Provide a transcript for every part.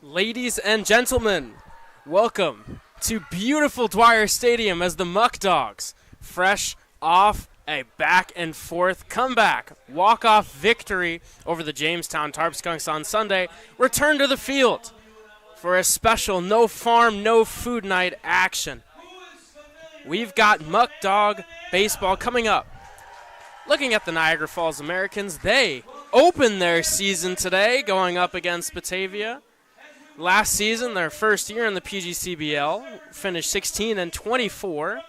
Ladies and gentlemen, welcome to beautiful Dwyer Stadium as the Muckdogs, fresh off a back-and-forth comeback, walk-off victory over the Jamestown Tarpskunks on Sunday, return to the field for a special no farm, no food night action. We've got Muckdog baseball coming up. Looking at the Niagara Falls Americans, they open their season today going up against Batavia. Last season, their first year in the PGCBL, finished 16-24.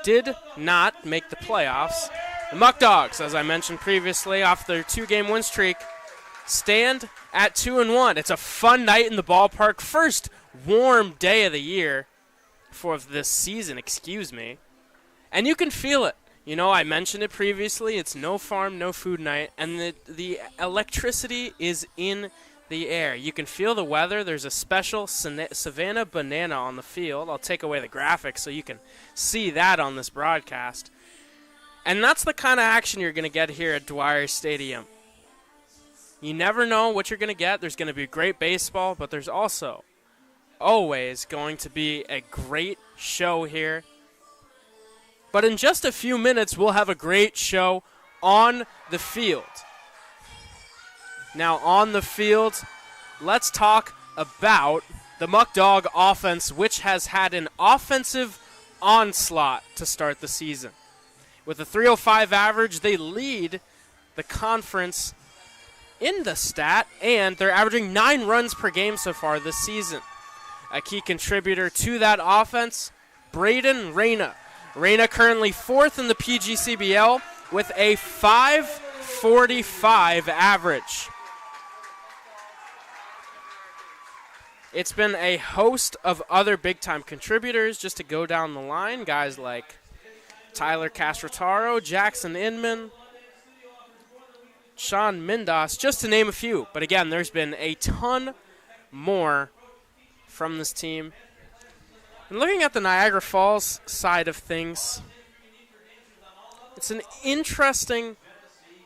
Did not make the playoffs. The Muckdogs, as I mentioned previously, off their 2-game win streak, stand at 2-1. It's a fun night in the ballpark. First warm day of the year for this season, And you can feel it. You know, I mentioned it previously. It's no farm, no food night, and the electricity is in the air. You can feel the weather. There's a special Savannah banana on the field. I'll take away the graphics so you can see that on this broadcast. And that's the kind of action you're going to get here at Dwyer Stadium. You never know what you're going to get. There's going to be great baseball, but there's also always going to be a great show here. But in just a few minutes, we'll have a great show on the field. Now, on the field, let's talk about the Muckdog offense, which has had an offensive onslaught to start the season. With a .305 average, they lead the conference in the stat, and they're averaging 9 runs per game so far this season. A key contributor to that offense, Braden Reyna. Reyna currently 4th in the PGCBL with a .545 average. It's been a host of other big-time contributors just to go down the line. Guys like Tyler Castrotaro, Jackson Inman, Sean Mindas, just to name a few. But again, there's been a ton more from this team. And looking at the Niagara Falls side of things, it's an interesting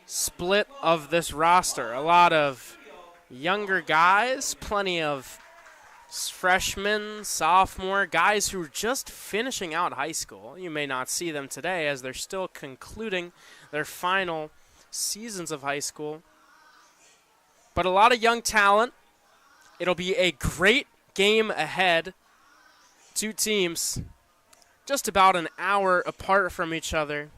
split of this roster. A lot of younger guys, plenty of freshmen, sophomore, guys who are just finishing out high school. You may not see them today as they're still concluding their final seasons of high school. But a lot of young talent. It'll be a great game ahead. Two teams just about an hour apart from each other.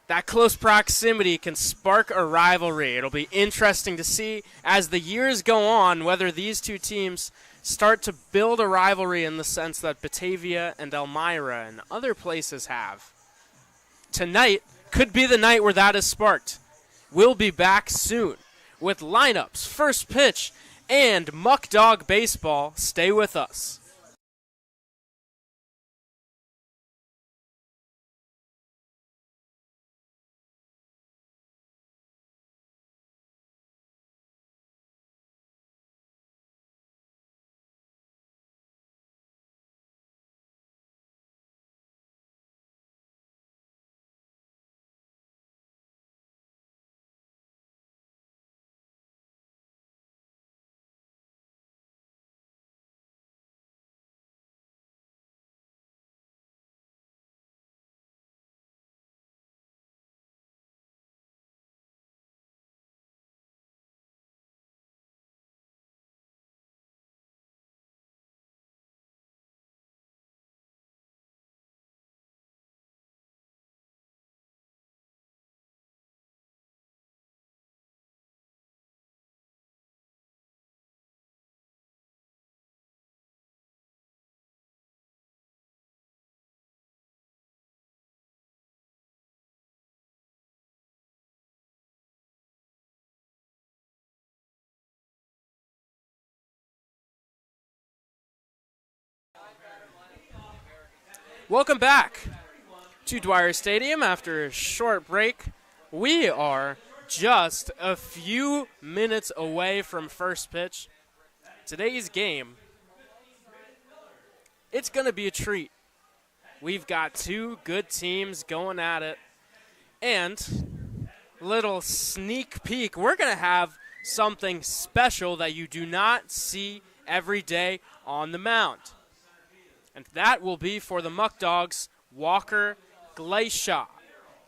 That close proximity can spark a rivalry. It'll be interesting to see as the years go on whether these two teams start to build a rivalry in the sense that Batavia and Elmira and other places have. Tonight could be the night where that is sparked. We'll be back soon with lineups, first pitch, and Muckdog baseball. Stay with us. Welcome back to Dwyer Stadium after a short break. We are just a few minutes away from first pitch. Today's game, it's going to be a treat. We've got two good teams going at it. And little sneak peek, we're going to have something special that you do not see every day on the mound. And that will be for the Muckdogs, Walker Glaishaw.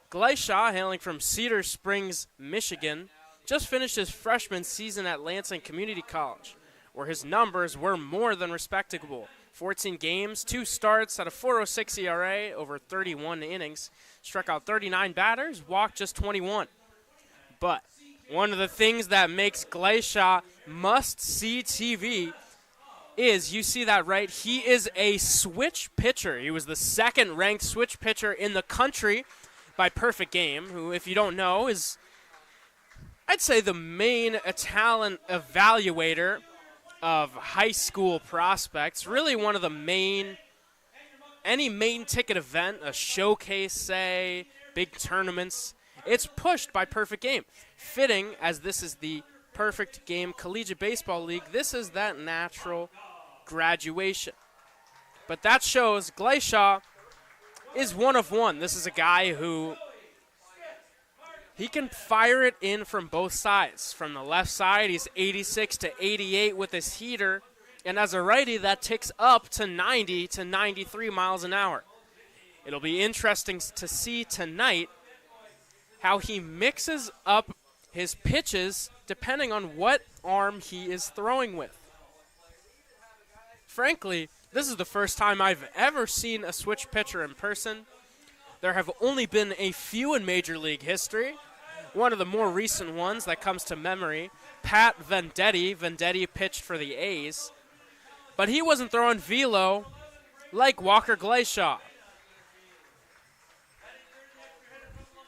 Glaishaw, hailing from Cedar Springs, Michigan, just finished his freshman season at Lansing Community College, where his numbers were more than respectable. 14 games, 2 starts at a 4.06 ERA over 31 innings, struck out 39 batters, walked just 21. But one of the things that makes Glaishaw must-see TV is, you see that right, he is a switch pitcher. He was the second-ranked switch pitcher in the country by Perfect Game, who, if you don't know, is, I'd say, the main talent evaluator of high school prospects. Really one of the any main ticket event, a showcase, say, big tournaments, it's pushed by Perfect Game. Fitting, as this is the Perfect Game Collegiate Baseball League, this is that natural graduation. But that shows Glaishaw is one of one. This is a guy who he can fire it in from both sides. From the left side, he's 86 to 88 with his heater, and as a righty, that ticks up to 90 to 93 miles an hour. It'll be interesting to see tonight how he mixes up his pitches depending on what arm he is throwing with. Frankly, this is the first time I've ever seen a switch pitcher in person. There have only been a few in Major League history. One of the more recent ones that comes to memory, Pat Venditti. Venditti pitched for the A's, but he wasn't throwing velo like Walker Glaishaw.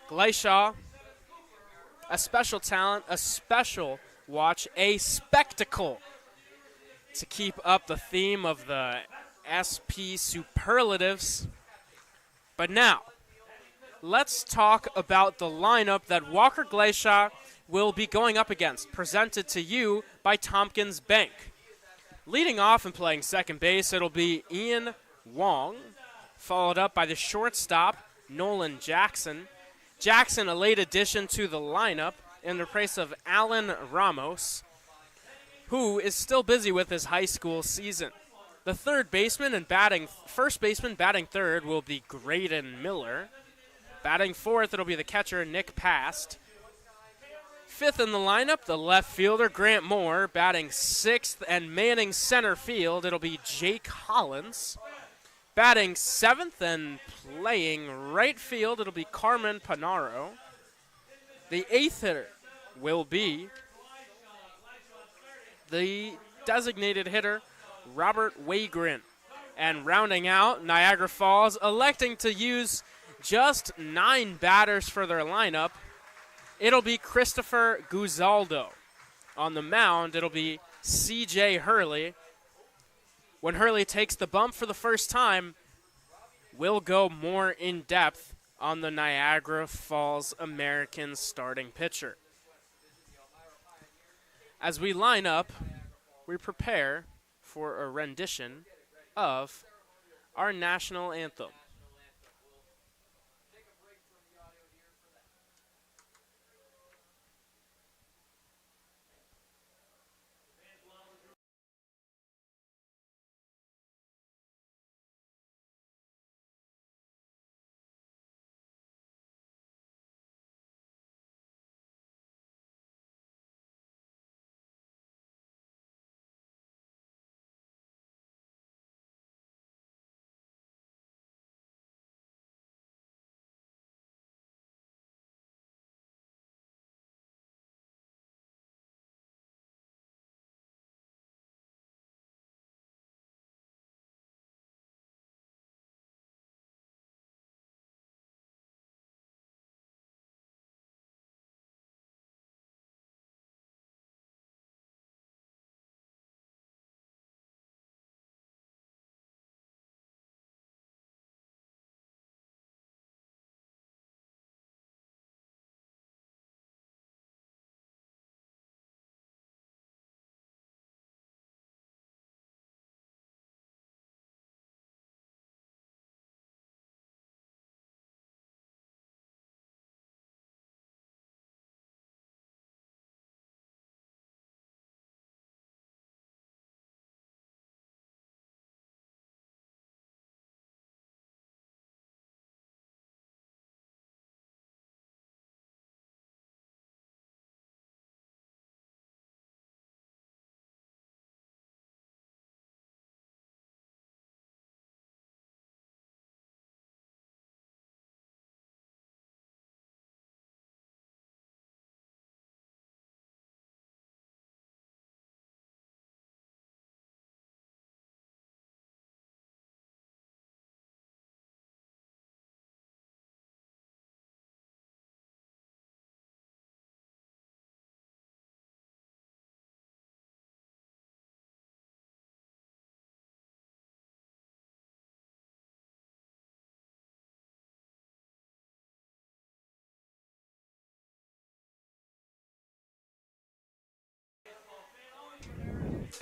Glaishaw, a special talent, a special watch, a spectacle. To keep up the theme of the SP superlatives. But now, let's talk about the lineup that Walker Glaishaw will be going up against, presented to you by Tompkins Bank. Leading off and playing second base, it'll be Ian Wong, followed up by the shortstop, Nolan Jackson. Jackson, a late addition to the lineup in the place of Alan Ramos, who is still busy with his high school season. The third baseman and first baseman batting third will be Graydon Miller. Batting fourth, it'll be the catcher, Nick Past. Fifth in the lineup, the left fielder, Grant Moore. Batting sixth and manning center field, it'll be Jake Hollins. Batting seventh and playing right field, it'll be Carmen Panaro. The eighth hitter will be the designated hitter, Robert Wagrin. And rounding out, Niagara Falls electing to use just 9 batters for their lineup. It'll be Christopher Guzaldo. On the mound, it'll be C.J. Hurley. When Hurley takes the bump for the first time, we'll go more in depth on the Niagara Falls American starting pitcher. As we line up, we prepare for a rendition of our national anthem.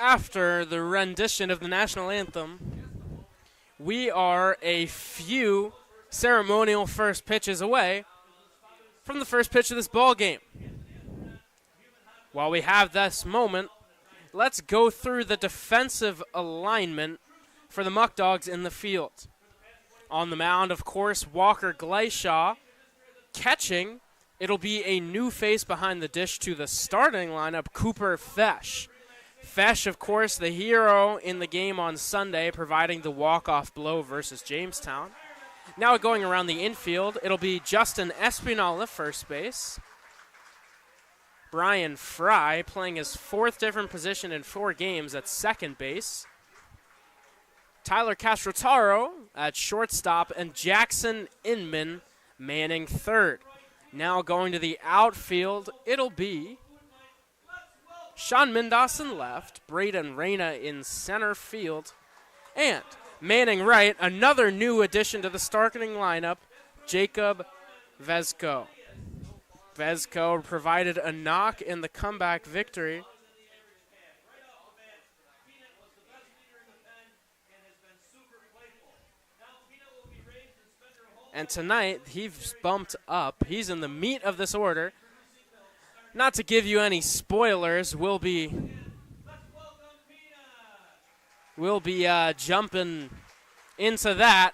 after the rendition of the national anthem, we are a few ceremonial first pitches away from the first pitch of this ball game. While we have this moment, let's go through the defensive alignment for the Muckdogs in the field. On the mound, of course, Walker Gleishaw. Catching, it'll be a new face behind the dish to the starting lineup, Cooper Fesh. Fesh, of course, the hero in the game on Sunday, providing the walk-off blow versus Jamestown. Now going around the infield, it'll be Justin Espinal at first base. Brian Fry playing his fourth different position in 4 games at second base. Tyler Castrotaro at shortstop, and Jackson Inman manning third. Now going to the outfield, it'll be Sean Mindas in left, Braden Reyna in center field, and manning right, another new addition to the starting lineup, Jacob Vezko. Vezko provided a knock in the comeback victory. And tonight, he's bumped up. He's in the meat of this order. Not to give you any spoilers, we'll be jumping into that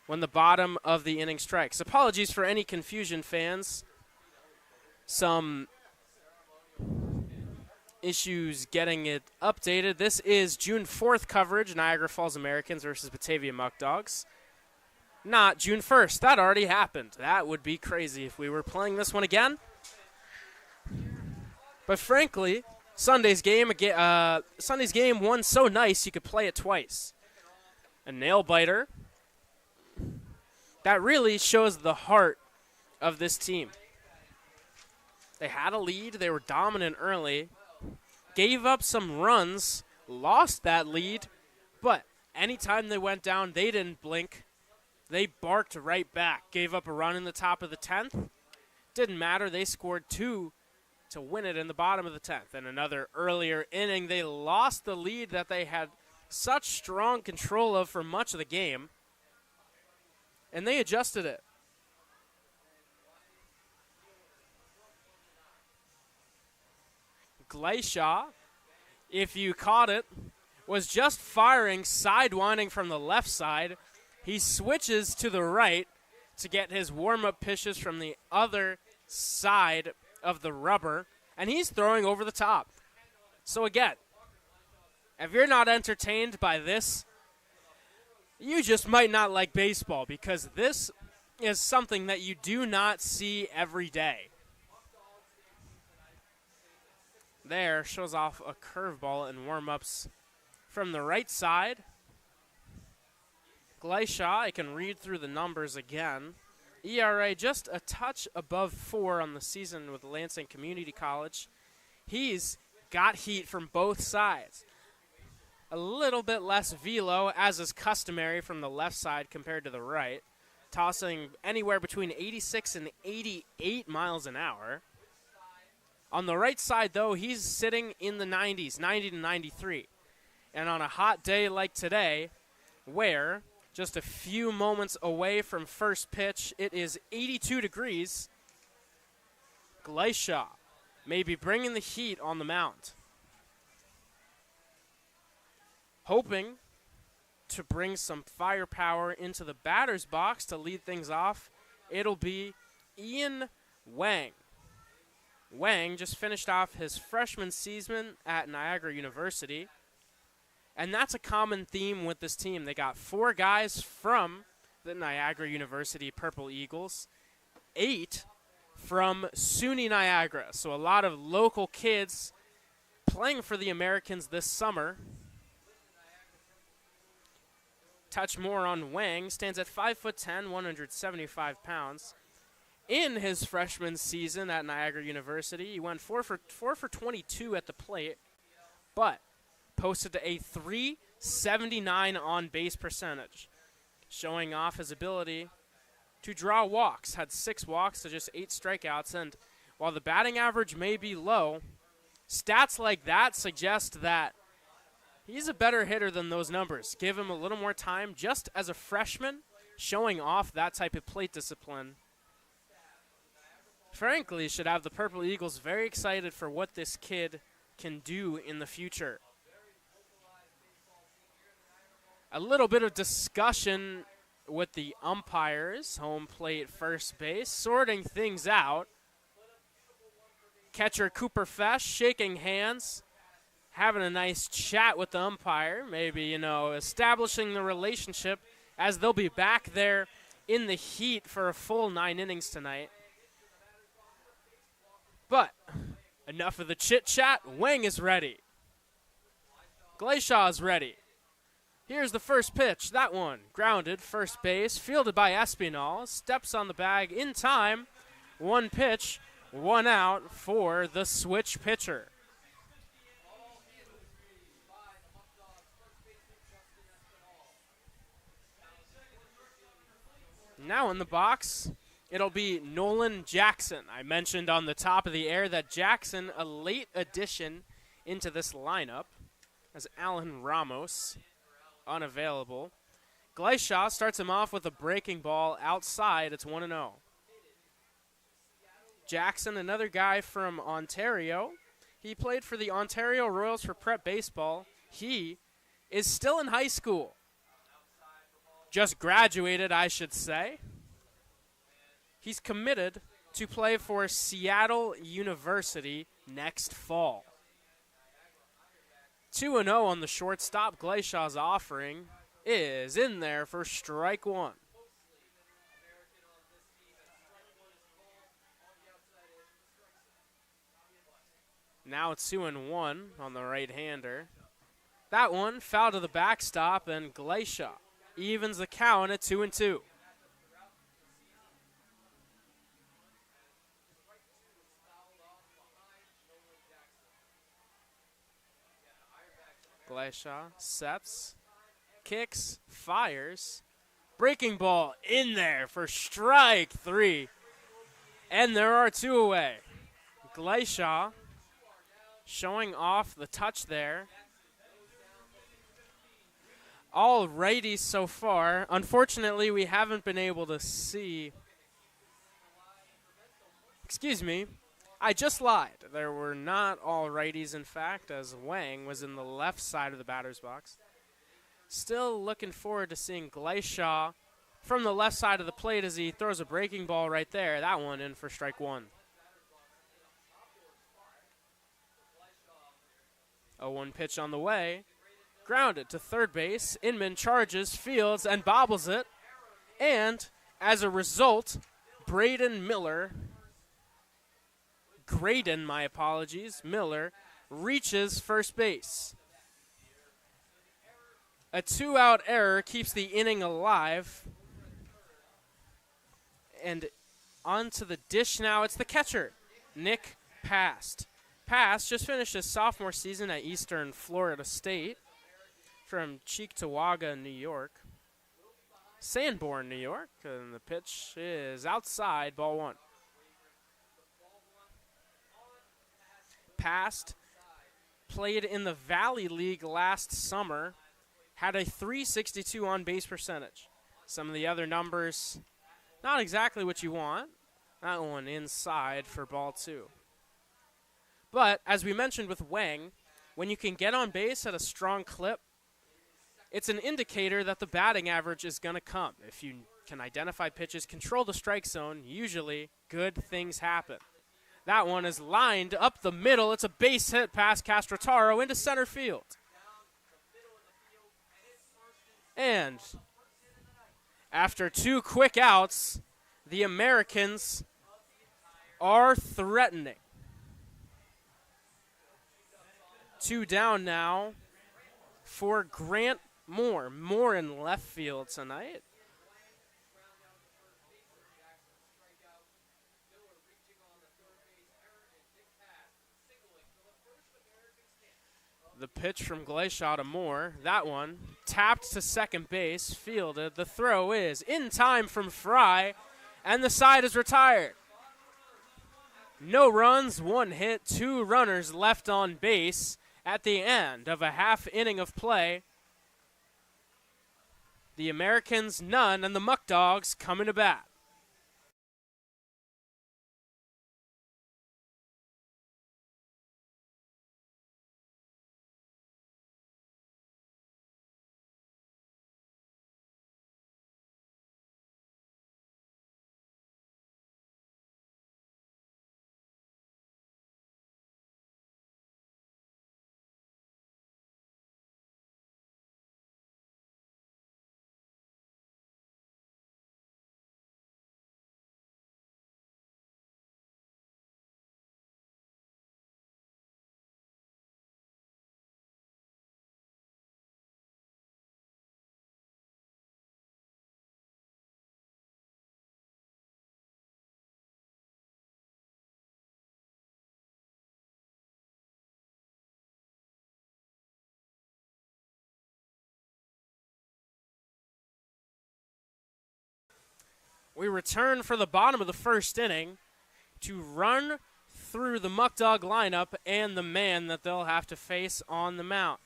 when the bottom of the inning strikes. Apologies for any confusion, fans. Some issues getting it updated. This is June 4th coverage, Niagara Falls Americans versus Batavia Muckdogs. Not June 1st. That already happened. That would be crazy if we were playing this one again. But frankly, Sunday's game won so nice you could play it twice. A nail biter. That really shows the heart of this team. They had a lead. They were dominant early. Gave up some runs. Lost that lead. But anytime they went down, they didn't blink. They barked right back. Gave up a run in the top of the 10th. Didn't matter. They scored 2 to win it in the bottom of the 10th. And another earlier inning, they lost the lead that they had such strong control of for much of the game. And they adjusted it. Gleishaw, if you caught it, was just firing, sidewinding from the left side. He switches to the right to get his warm-up pitches from the other side of the rubber, and he's throwing over the top. So again, if you're not entertained by this, you just might not like baseball, because this is something that you do not see every day. There, shows off a curveball in warm-ups from the right side. Gleishaw, I can read through the numbers again. ERA just a touch above 4 on the season with Lansing Community College. He's got heat from both sides. A little bit less velo, as is customary from the left side compared to the right, tossing anywhere between 86 and 88 miles an hour. On the right side, though, he's sitting in the 90s, 90 to 93. And on a hot day like today, where just a few moments away from first pitch, it is 82 degrees, Gleishaw may be bringing the heat on the mound. Hoping to bring some firepower into the batter's box to lead things off, it'll be Ian Wang. Wang just finished off his freshman season at Niagara University. And that's a common theme with this team. They got 4 guys from the Niagara University Purple Eagles, 8 from SUNY Niagara. So a lot of local kids playing for the Americans this summer. Touch more on Wang. Stands at 5'10", 175 pounds. In his freshman season at Niagara University, he went 4 for 22 at the plate, but posted a .379 on-base percentage, showing off his ability to draw walks. Had 6 walks to just 8 strikeouts, and while the batting average may be low, Stats like that suggest that he's a better hitter than those numbers. Give him a little more time just as a freshman, showing off that type of plate discipline. Frankly, should have the Purple Eagles very excited for what this kid can do in the future. A little bit of discussion with the umpires, home plate, first base, sorting things out. Catcher Cooper Fesh shaking hands, having a nice chat with the umpire, maybe, establishing the relationship as they'll be back there in the heat for a full 9 innings tonight. But enough of the chit-chat. Wang is ready. Glayshaw is ready. Here's the first pitch. That one grounded, first base, fielded by Espinal. Steps on the bag in time. One pitch, one out for the switch pitcher. Now in the box, it'll be Nolan Jackson. I mentioned on the top of the air that Jackson, a late addition into this lineup, as Alan Ramos unavailable. Glayshaw starts him off with a breaking ball outside. It's 1-0. Jackson, another guy from Ontario. He played for the Ontario Royals for prep baseball. He is still in high school. Just graduated, I should say. He's committed to play for Seattle University next fall. 2-0 on the shortstop. Glayshaw's offering is in there for strike one. Now it's 2-1 on the right-hander. That one foul to the backstop, and Glayshaw evens the count at 2-2. Glayshaw sets, kicks, fires. Breaking ball in there for strike three. And there are two away. Glayshaw showing off the touch there. All righties so far. Unfortunately, we haven't been able to see. Excuse me. I just lied. There were not all righties, in fact, as Wang was in the left side of the batter's box. Still looking forward to seeing Glayshaw from the left side of the plate as he throws a breaking ball right there. That one in for strike one. 0-1 pitch on the way. Grounded to third base. Inman charges, fields, and bobbles it. And as a result, Graydon Miller reaches first base. A 2-out error keeps the inning alive. And onto the dish now. It's the catcher, Nick Past. Past just finished his sophomore season at Eastern Florida State from Cheektowaga, New York. Sanborn, New York. And the pitch is outside, ball one. Past played in the Valley League last summer, had a .362 on-base percentage. Some of the other numbers, not exactly what you want. That one inside for ball two. But, as we mentioned with Wang, when you can get on base at a strong clip, it's an indicator that the batting average is going to come. If you can identify pitches, control the strike zone, usually good things happen. That one is lined up the middle. It's a base hit past Castrotaro into center field. And after two quick outs, the Americans are threatening. 2 down now for Grant Moore. Moore in left field tonight. The pitch from Glayshaw to Moore. That one tapped to second base, fielded. The throw is in time from Fry, and the side is retired. No runs, 1 hit, 2 runners left on base at the end of a half inning of play. The Americans none, and the Muckdogs coming to bat. We return for the bottom of the first inning to run through the Muckdog lineup and the man that they'll have to face on the mound.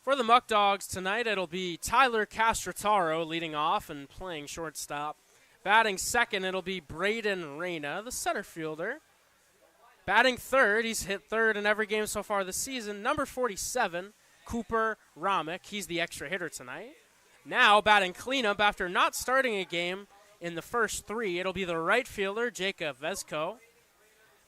For the Muckdogs tonight, it'll be Tyler Castrataro leading off and playing shortstop. Batting second, it'll be Braden Reyna, the center fielder. Batting third, he's hit third in every game so far this season, number 47, Cooper Romick. He's the extra hitter tonight. Now batting cleanup after not starting a game in the first 3, it'll be the right fielder, Jacob Vesco.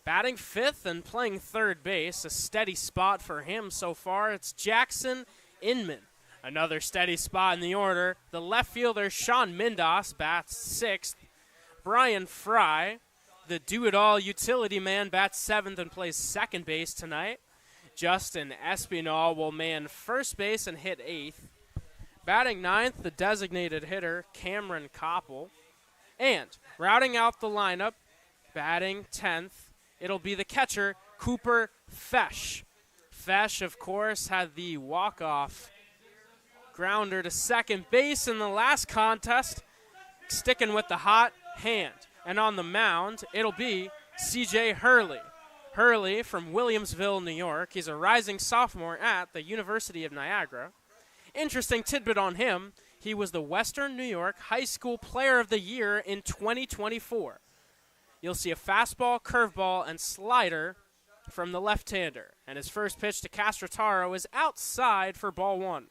Batting fifth and playing third base, a steady spot for him so far, it's Jackson Inman. Another steady spot in the order. The left fielder, Sean Mindos, bats sixth. Brian Fry, the do-it-all utility man, bats seventh and plays second base tonight. Justin Espinal will man first base and hit eighth. Batting ninth, the designated hitter, Cameron Koppel. And routing out the lineup, batting 10th, it'll be the catcher, Cooper Fesh. Fesh, of course, had the walk-off grounder to second base in the last contest, sticking with the hot hand. And on the mound, it'll be C.J. Hurley. Hurley from Williamsville, New York. He's a rising sophomore at the University of Niagara. Interesting tidbit on him, he was the Western New York High School Player of the Year in 2024. You'll see a fastball, curveball, and slider from the left-hander. And his first pitch to Castrataro is outside for ball 1.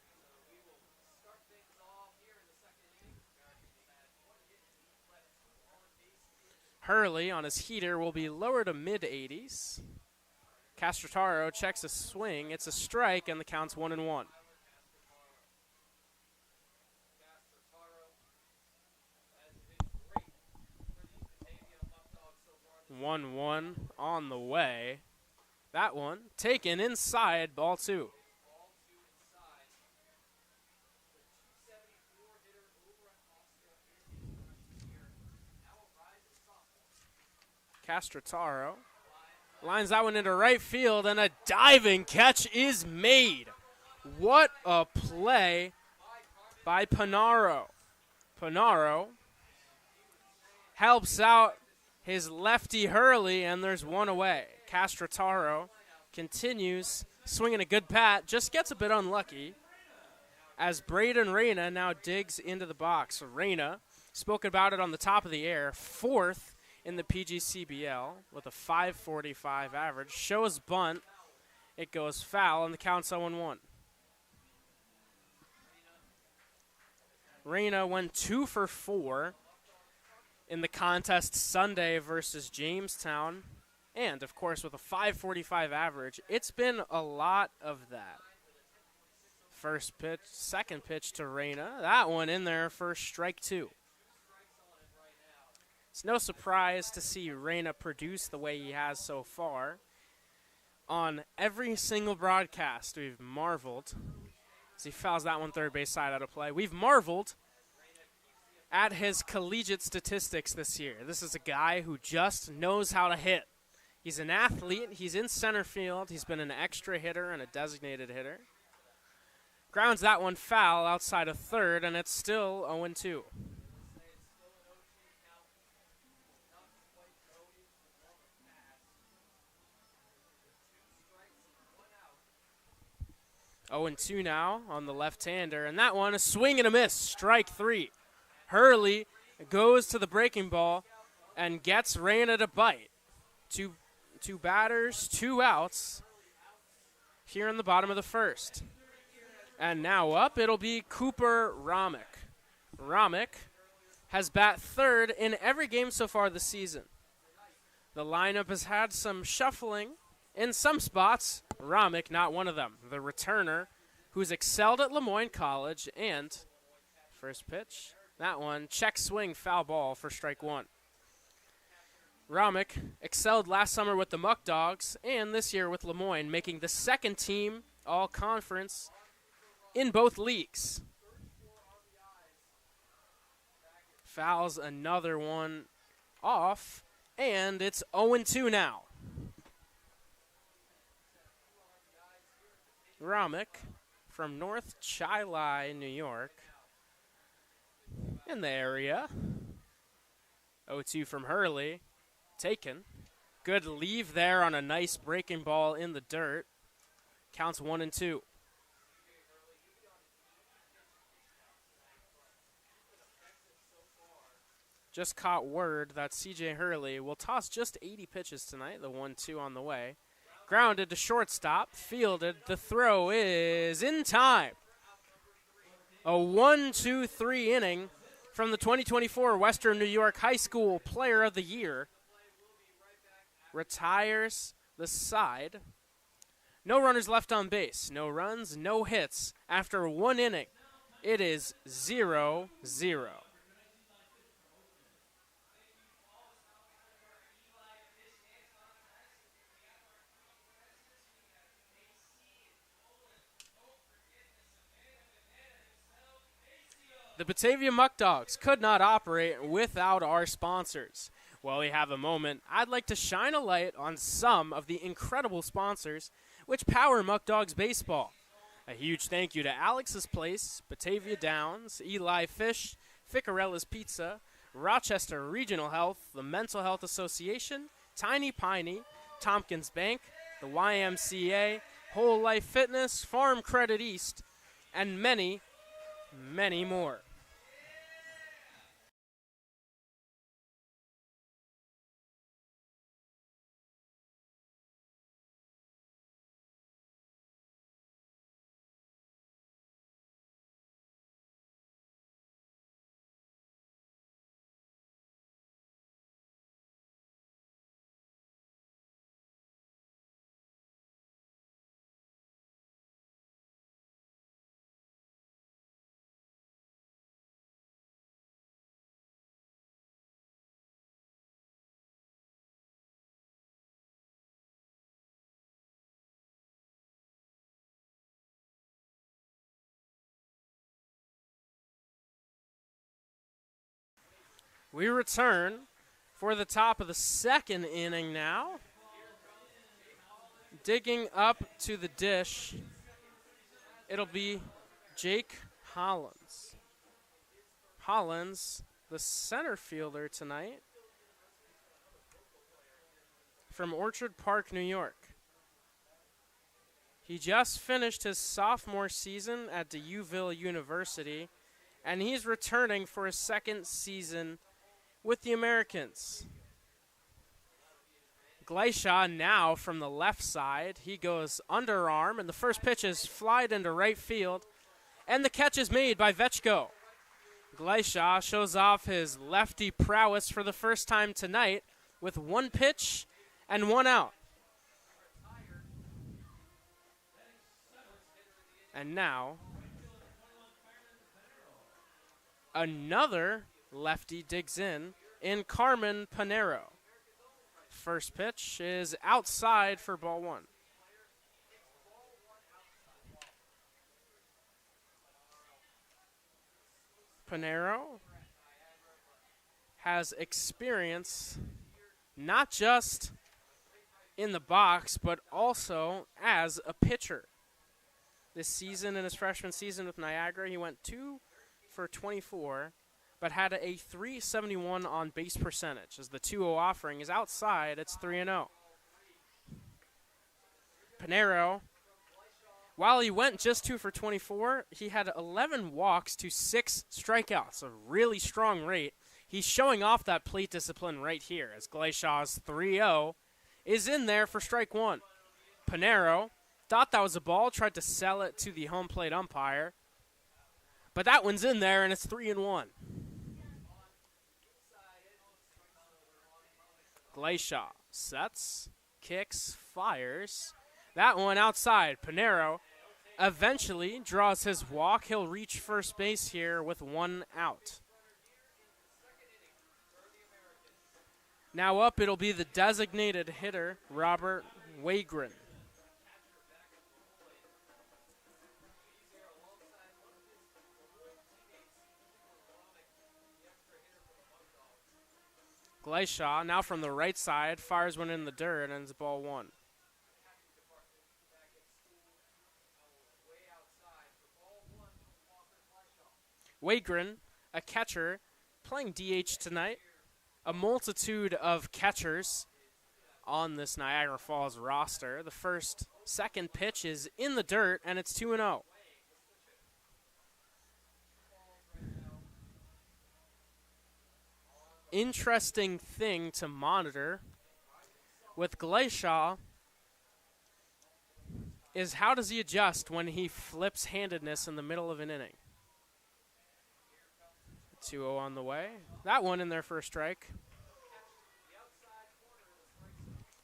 Hurley on his heater will be lower to mid-80s. Castrataro checks a swing. It's a strike, and the count's 1-1. 1-1 on the way. That one taken inside, ball 2. Castrataro lines that one into right field, and a diving catch is made. What a play by Panaro. Panaro helps out his lefty Hurley, and there's one away. Castrataro continues swinging a good bat, just gets a bit unlucky as Braden Reyna now digs into the box. Reyna, spoke about it on the top of the air, 4th in the PGCBL with a .545 average. Shows bunt. It goes foul, and the count's 0-1. Reyna went 2 for 4 in the contest Sunday versus Jamestown. And, of course, with a .545 average, it's been a lot of that. First pitch, second pitch to Reyna. That one in there for strike 2. It's no surprise to see Reyna produce the way he has so far. On every single broadcast, we've marveled as he fouls that one third base side out of play. We've marveled at his collegiate statistics this year. This is a guy who just knows how to hit. He's an athlete. He's in center field. He's been an extra hitter and a designated hitter. Grounds that one foul outside of third, and it's still 0-2. 0-2 now on the left-hander, and that one, a swing and a miss, strike 3. Hurley goes to the breaking ball and gets Reyna to bite. Two batters, 2 outs here in the bottom of the first. And now up, it'll be Cooper Romick. Romick has bat third in every game so far this season. The lineup has had some shuffling in some spots. Romick, not one of them. The returner, who's excelled at Lemoyne College, and first pitch, that one, check swing, foul ball for strike 1. Romick excelled last summer with the Muckdogs and this year with Lemoyne, making the second team all-conference in both leagues. Fouls another one off, and it's 0-2 now. Romick from North Chi-Lai, New York, in the area. 0-2 from Hurley. Taken. Good leave there on a nice breaking ball in the dirt. Counts 1-2. Just caught word that C.J. Hurley will toss just 80 pitches tonight. The 1-2 on the way. Grounded to shortstop. Fielded. The throw is in time. A 1-2-3 inning from the 2024 Western New York High School Player of the Year. Retires the side. No runners left on base. No runs, no hits. After 1 inning, it is 0-0. The Batavia Muckdogs could not operate without our sponsors. While we have a moment, I'd like to shine a light on some of the incredible sponsors which power Muckdogs baseball. A huge thank you to Alex's Place, Batavia Downs, Eli Fish, Ficarella's Pizza, Rochester Regional Health, the Mental Health Association, Tiny Piney, Tompkins Bank, the YMCA, Whole Life Fitness, Farm Credit East, and many, many more. We return for the top of the second inning now. Digging up to the dish, it'll be Jake Hollins. Hollins, the center fielder tonight, from Orchard Park, New York. He just finished his sophomore season at DeUville University, and he's returning for his second season with the Americans. Gleisha now from the left side. He goes underarm, and the first pitch is flied into right field, and the catch is made by Vetchko. Gleisha shows off his lefty prowess for the first time tonight with 1 pitch and 1 out. And now, another lefty digs in Carmen Panero. First pitch is outside for ball 1. Panero has experience not just in the box, but also as a pitcher. This season, in his freshman season with Niagara, he went 2 for 24, but had a 371 on base percentage. As the 2-0 offering is outside, it's 3-0. Panero While he went just 2 for 24, he had 11 walks to 6 strikeouts, a really strong rate. He's showing off that plate discipline right here as Glashaw's 3-0 is in there for strike one. Panero thought that was a ball, tried to sell it to the home plate umpire, but that one's in there and it's 3-1. Glashaw sets, kicks, fires. That one outside. Panero eventually draws his walk. He'll reach first base here with 1 out. Now up, it'll be the designated hitter, Robert Wagren. Glashaw, now from the right side, fires one in the dirt, and it's ball 1. Wagren, a catcher, playing DH tonight. A multitude of catchers on this Niagara Falls roster. The second pitch is in the dirt, and it's 2-0. Interesting thing to monitor with Glashaw is how does he adjust when he flips handedness in the middle of an inning. 2-0 on the way. That one in there for a strike.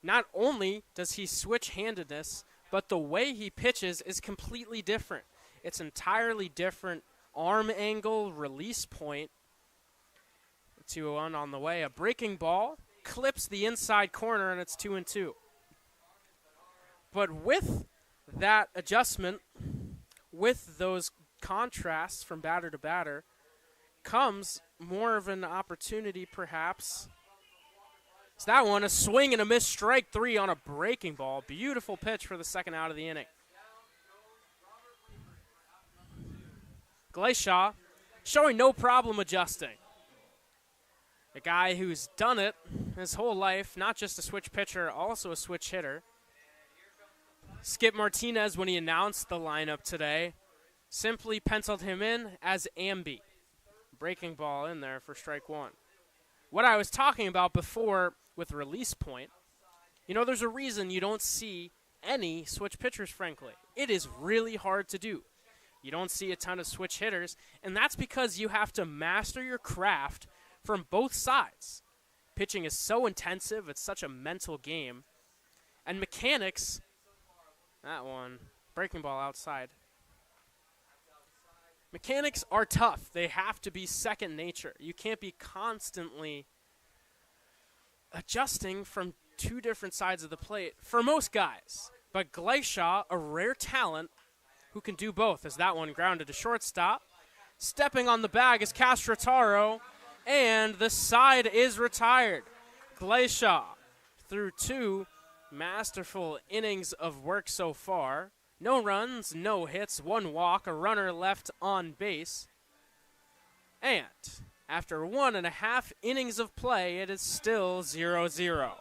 Not only does he switch handedness, but the way he pitches is completely different. It's entirely different arm angle, release point. 2-1 on the way. A breaking ball clips the inside corner, and it's 2-2. But with that adjustment, with those contrasts from batter to batter, comes more of an opportunity, perhaps. It's that one, a swing and a miss, strike 3 on a breaking ball. Beautiful pitch for the second out of the inning. Glashaw showing no problem adjusting. A guy who's done it his whole life, not just a switch pitcher, also a switch hitter. Skip Martinez, when he announced the lineup today, simply penciled him in as Ambi. Breaking ball in there for strike 1. What I was talking about before with release point, there's a reason you don't see any switch pitchers, frankly. It is really hard to do. You don't see a ton of switch hitters, and that's because you have to master your craft from both sides. Pitching is so intensive, it's such a mental game. And mechanics, that one, breaking ball outside. Mechanics are tough. They have to be second nature. You can't be constantly adjusting from two different sides of the plate for most guys. But Glashaw, a rare talent who can do both, as that one grounded to shortstop. Stepping on the bag is Castrataro, and the side is retired. Glashaw, through 2 masterful innings of work so far. No runs, no hits, 1 walk, a runner left on base. And after 1.5 innings of play, it is still 0-0.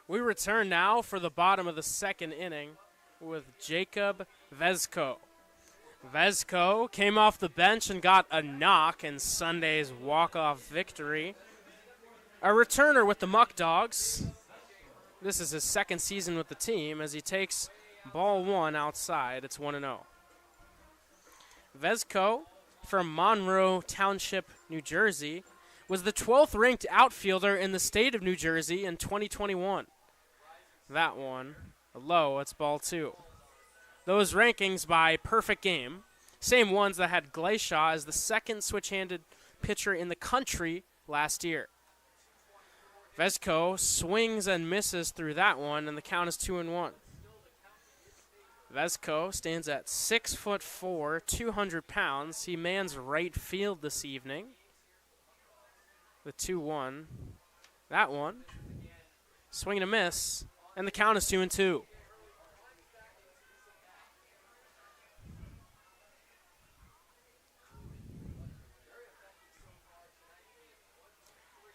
We return now for the bottom of the second inning with Jacob Vezko. Vezco came off the bench and got a knock in Sunday's walk-off victory. A returner with the Muckdogs. This is his second season with the team as he takes ball one outside. It's 1-0. Vezco from Monroe Township, New Jersey, was the 12th ranked outfielder in the state of New Jersey in 2021. That one, low, it's ball two. Those rankings by perfect game, same ones that had Glaishaw as the second switch-handed pitcher in the country last year. Vezco swings and misses through that one, and the count is 2-1. Vezco stands at 6'4", 200 pounds. He mans right field this evening. The 2-1. That one. Swing and a miss, and the count is 2-2.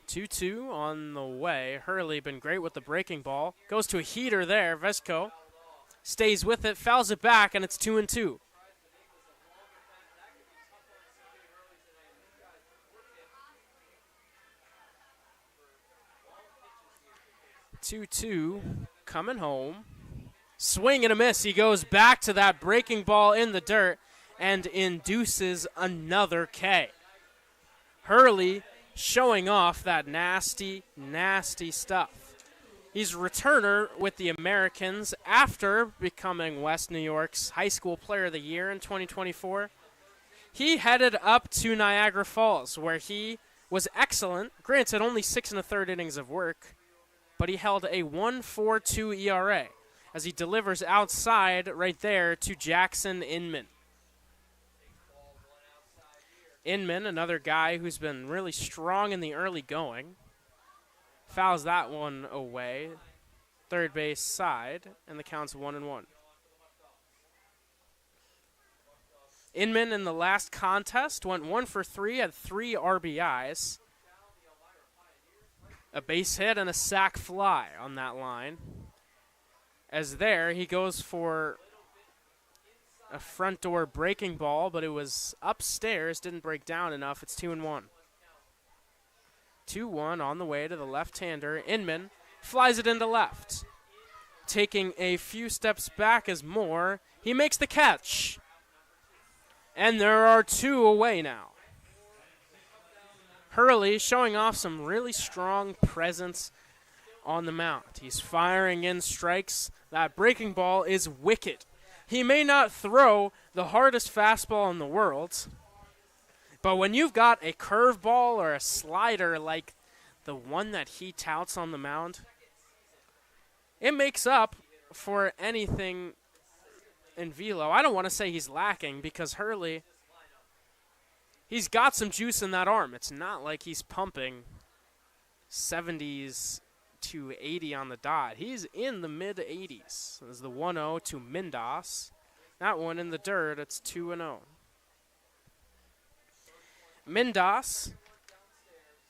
2-2 on the way. Hurley been great with the breaking ball. Goes to a heater there. Vezco stays with it, fouls it back, and it's 2-2. Coming home. Swing and a miss. He goes back to that breaking ball in the dirt and induces another K. Hurley showing off that nasty, nasty stuff. He's a returner with the Americans after becoming West New York's High School Player of the Year in 2024. He headed up to Niagara Falls, where he was excellent. Granted, only 6 1/3 innings of work, but he held a 1.42 ERA as he delivers outside right there to Jackson Inman. Inman, another guy who's been really strong in the early going, fouls that one away, third base side, and the count's 1-1. Inman in the last contest went 1 for 3, had 3 RBIs, a base hit and a sac fly on that line. As there, he goes for a front door breaking ball, but it was upstairs, didn't break down enough. It's 2-1. 2-1 on the way to the left-hander. Inman flies it into left. Taking a few steps back as Moore. He makes the catch. And there are 2 away now. Hurley showing off some really strong presence on the mound. He's firing in strikes. That breaking ball is wicked. He may not throw the hardest fastball in the world, but when you've got a curveball or a slider like the one that he touts on the mound, it makes up for anything in velo. I don't want to say he's lacking because Hurley, he's got some juice in that arm. It's not like he's pumping 70s to 80 on the dot. He's in the mid-80s. There's the 1-0 to Mindas. That one in the dirt, it's 2-0. Mindas,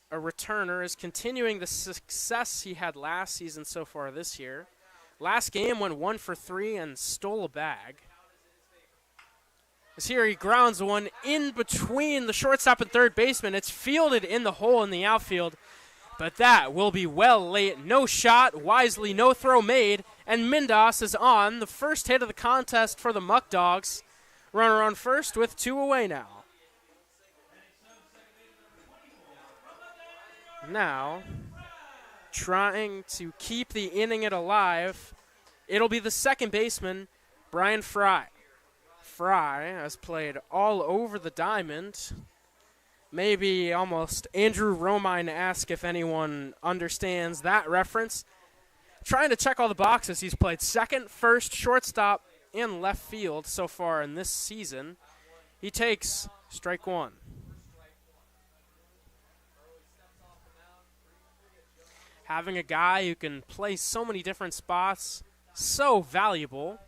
a returner, is continuing the success he had last season so far this year. Last game went 1 for 3 and stole a bag. As here he grounds one in between the shortstop and third baseman. It's fielded in the hole in the outfield. But that will be well late. No shot, wisely no throw made, and Mindas is on. The first hit of the contest for the Muckdogs. Runner on first with 2 away now. Now, trying to keep the inning alive, it'll be the second baseman, Brian Fry. Fry has played all over the diamond. Maybe almost Andrew Romine-esque if anyone understands that reference. Trying to check all the boxes. He's played second, first, shortstop, and left field so far in this season. He takes strike one. Having a guy who can play so many different spots, so valuable.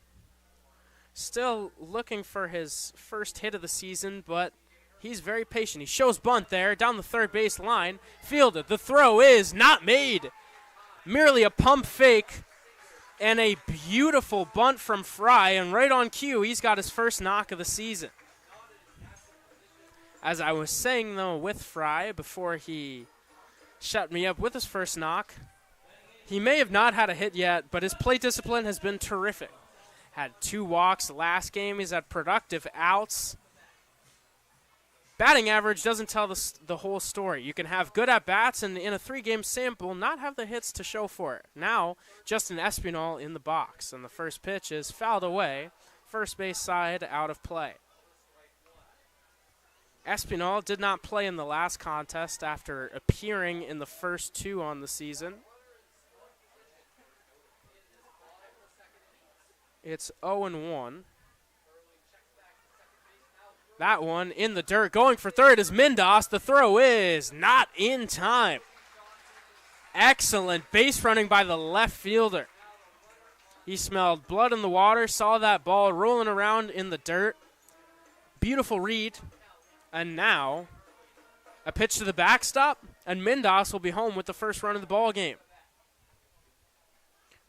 Still looking for his first hit of the season, but he's very patient. He shows bunt there down the third base line. Fielded. The throw is not made. Merely a pump fake and a beautiful bunt from Fry. And right on cue, he's got his first knock of the season. As I was saying, though, with Fry before he shut me up with his first knock, he may have not had a hit yet, but his plate discipline has been terrific. Had 2 walks last game. He's had productive outs. Batting average doesn't tell the whole story. You can have good at-bats and in a 3-game sample not have the hits to show for it. Now, Justin Espinal in the box, and the first pitch is fouled away. First base side out of play. Espinal did not play in the last contest after appearing in the first 2 on the season. It's 0-1. That one in the dirt. Going for third is Mindas. The throw is not in time. Excellent base running by the left fielder. He smelled blood in the water, saw that ball rolling around in the dirt. Beautiful read. And now a pitch to the backstop, and Mindas will be home with the first run of the ball game.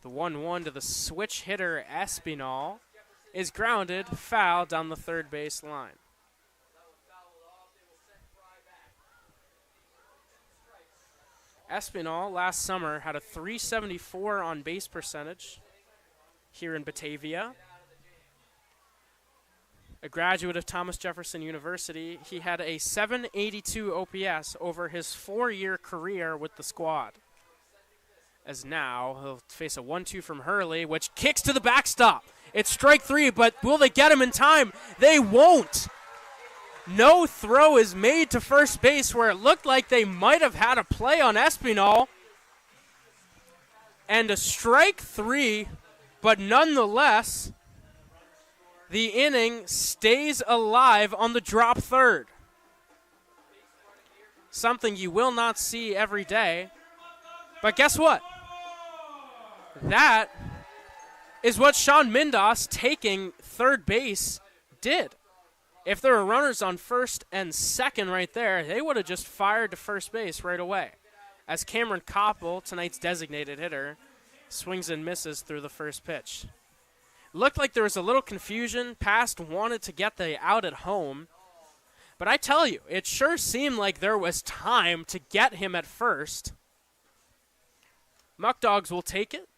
The 1-1 to the switch hitter Espinal is grounded, foul down the third base line. Espinal last summer had a .374 on base percentage here in Batavia. A graduate of Thomas Jefferson University, he had a .782 OPS over his 4-year career with the squad. As now he'll face a 1-2 from Hurley, which kicks to the backstop. It's strike 3, but will they get him in time? They won't. No throw is made to first base where it looked like they might have had a play on Espinal. And a strike 3, but nonetheless, the inning stays alive on the drop third. Something you will not see every day. But guess what? That is what Sean Mindas taking third base did. If there were runners on first and second right there, they would have just fired to first base right away. As Cameron Koppel, tonight's designated hitter, swings and misses through the first pitch. Looked like there was a little confusion. Past wanted to get the out at home. But I tell you, it sure seemed like there was time to get him at first. Muckdogs will take it,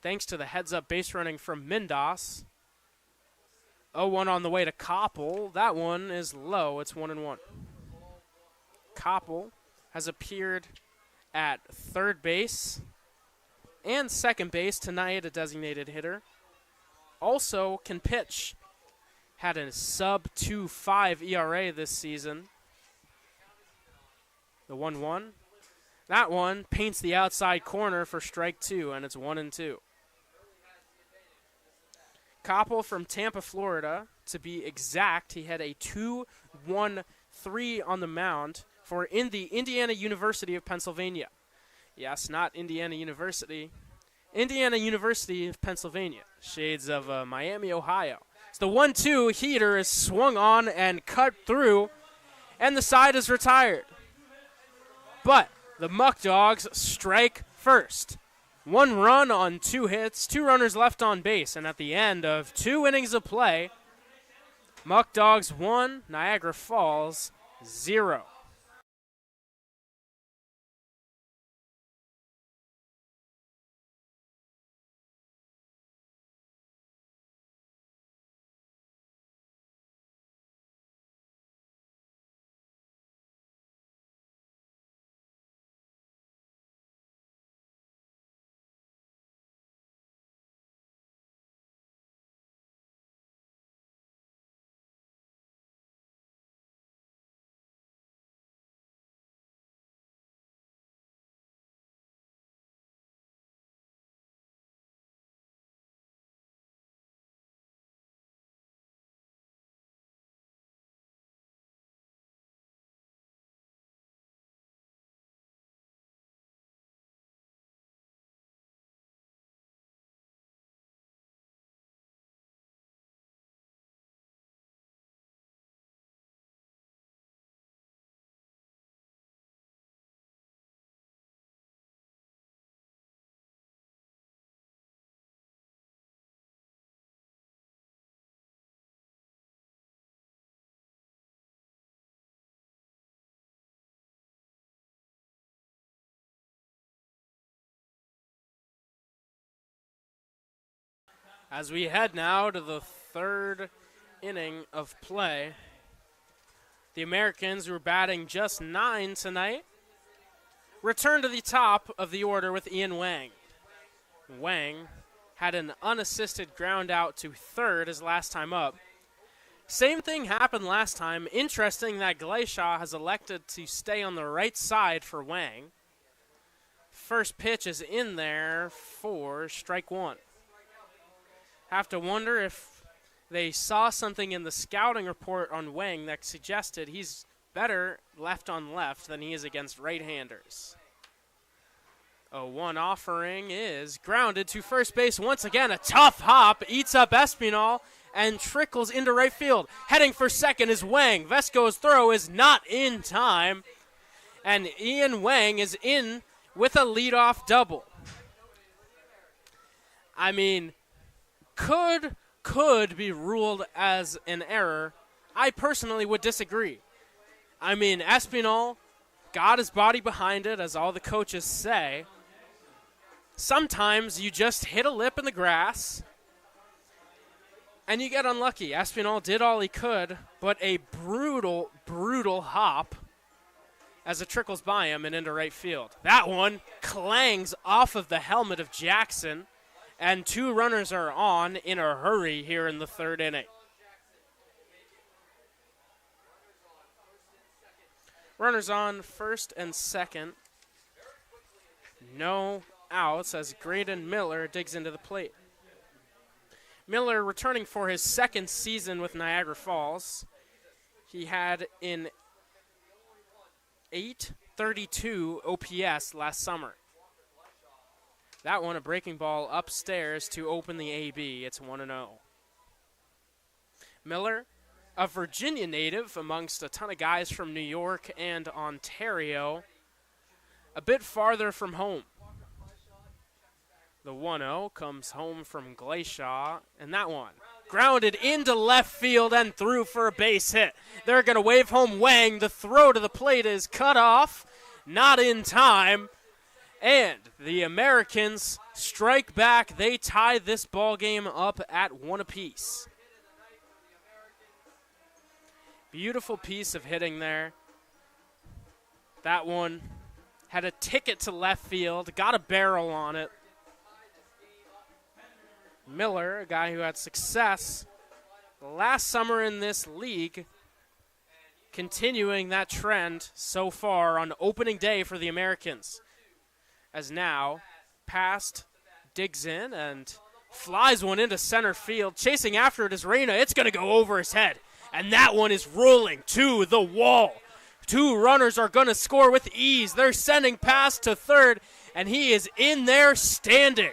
thanks to the heads-up base running from Mindas. 0-1 on the way to Koppel. That one is low. It's 1-1. Koppel has appeared at third base and second base tonight, a designated hitter. Also can pitch. Had a sub-2.5 ERA this season. The 1-1. That one paints the outside corner for strike 2, and it's 1-2. Koppel from Tampa, Florida. To be exact, he had a 2.13 on the mound for the Indiana University of Pennsylvania. Yes, not Indiana University. Indiana University of Pennsylvania. Shades of Miami, Ohio. So the 1-2 heater is swung on and cut through, and the side is retired. But the Muckdogs strike first. 1 run on 2 hits, 2 runners left on base, and at the end of 2 innings of play, Muckdogs 1, Niagara Falls 0. As we head now to the third inning of play, the Americans, who are batting just 9 tonight, return to the top of the order with Ian Wang. Wang had an unassisted ground out to third his last time up. Same thing happened last time. Interesting that Glacier has elected to stay on the right side for Wang. First pitch is in there for strike one. Have to wonder if they saw something in the scouting report on Wang that suggested he's better left on left than he is against right-handers. A one offering is grounded to first base. Once again, a tough hop, eats up Espinal, and trickles into right field. Heading for second is Wang. Vesco's throw is not in time, and Ian Wang is in with a leadoff double. I mean, could be ruled as an error. I personally would disagree. I mean, Espinal got his body behind it, as all the coaches say. Sometimes you just hit a lip in the grass and you get unlucky. Espinal did all he could, but a brutal hop as it trickles by him and into right field. That one clangs off of the helmet of Jackson, and 2 runners are on in a hurry here in the third inning. Runners on first and second. No outs as Graydon Miller digs into the plate. Miller returning for his second season with Niagara Falls. He had an .832 OPS last summer. That one, a breaking ball upstairs to open the AB. It's 1-0. Miller, a Virginia native amongst a ton of guys from New York and Ontario, a bit farther from home. The 1-0 comes home from Glacier, and that one grounded into left field and through for a base hit. They're going to wave home Wang. The throw to the plate is cut off, not in time, and the Americans strike back. They tie this ball game up at 1 apiece. Beautiful piece of hitting there. That one had a ticket to left field, got a barrel on it. Miller, a guy who had success last summer in this league, continuing that trend so far on opening day for the Americans. As now, Past digs in and flies one into center field. Chasing after it is Reyna. It's going to go over his head. And that one is rolling to the wall. 2 runners are going to score with ease. They're sending Past to third, and he is in there standing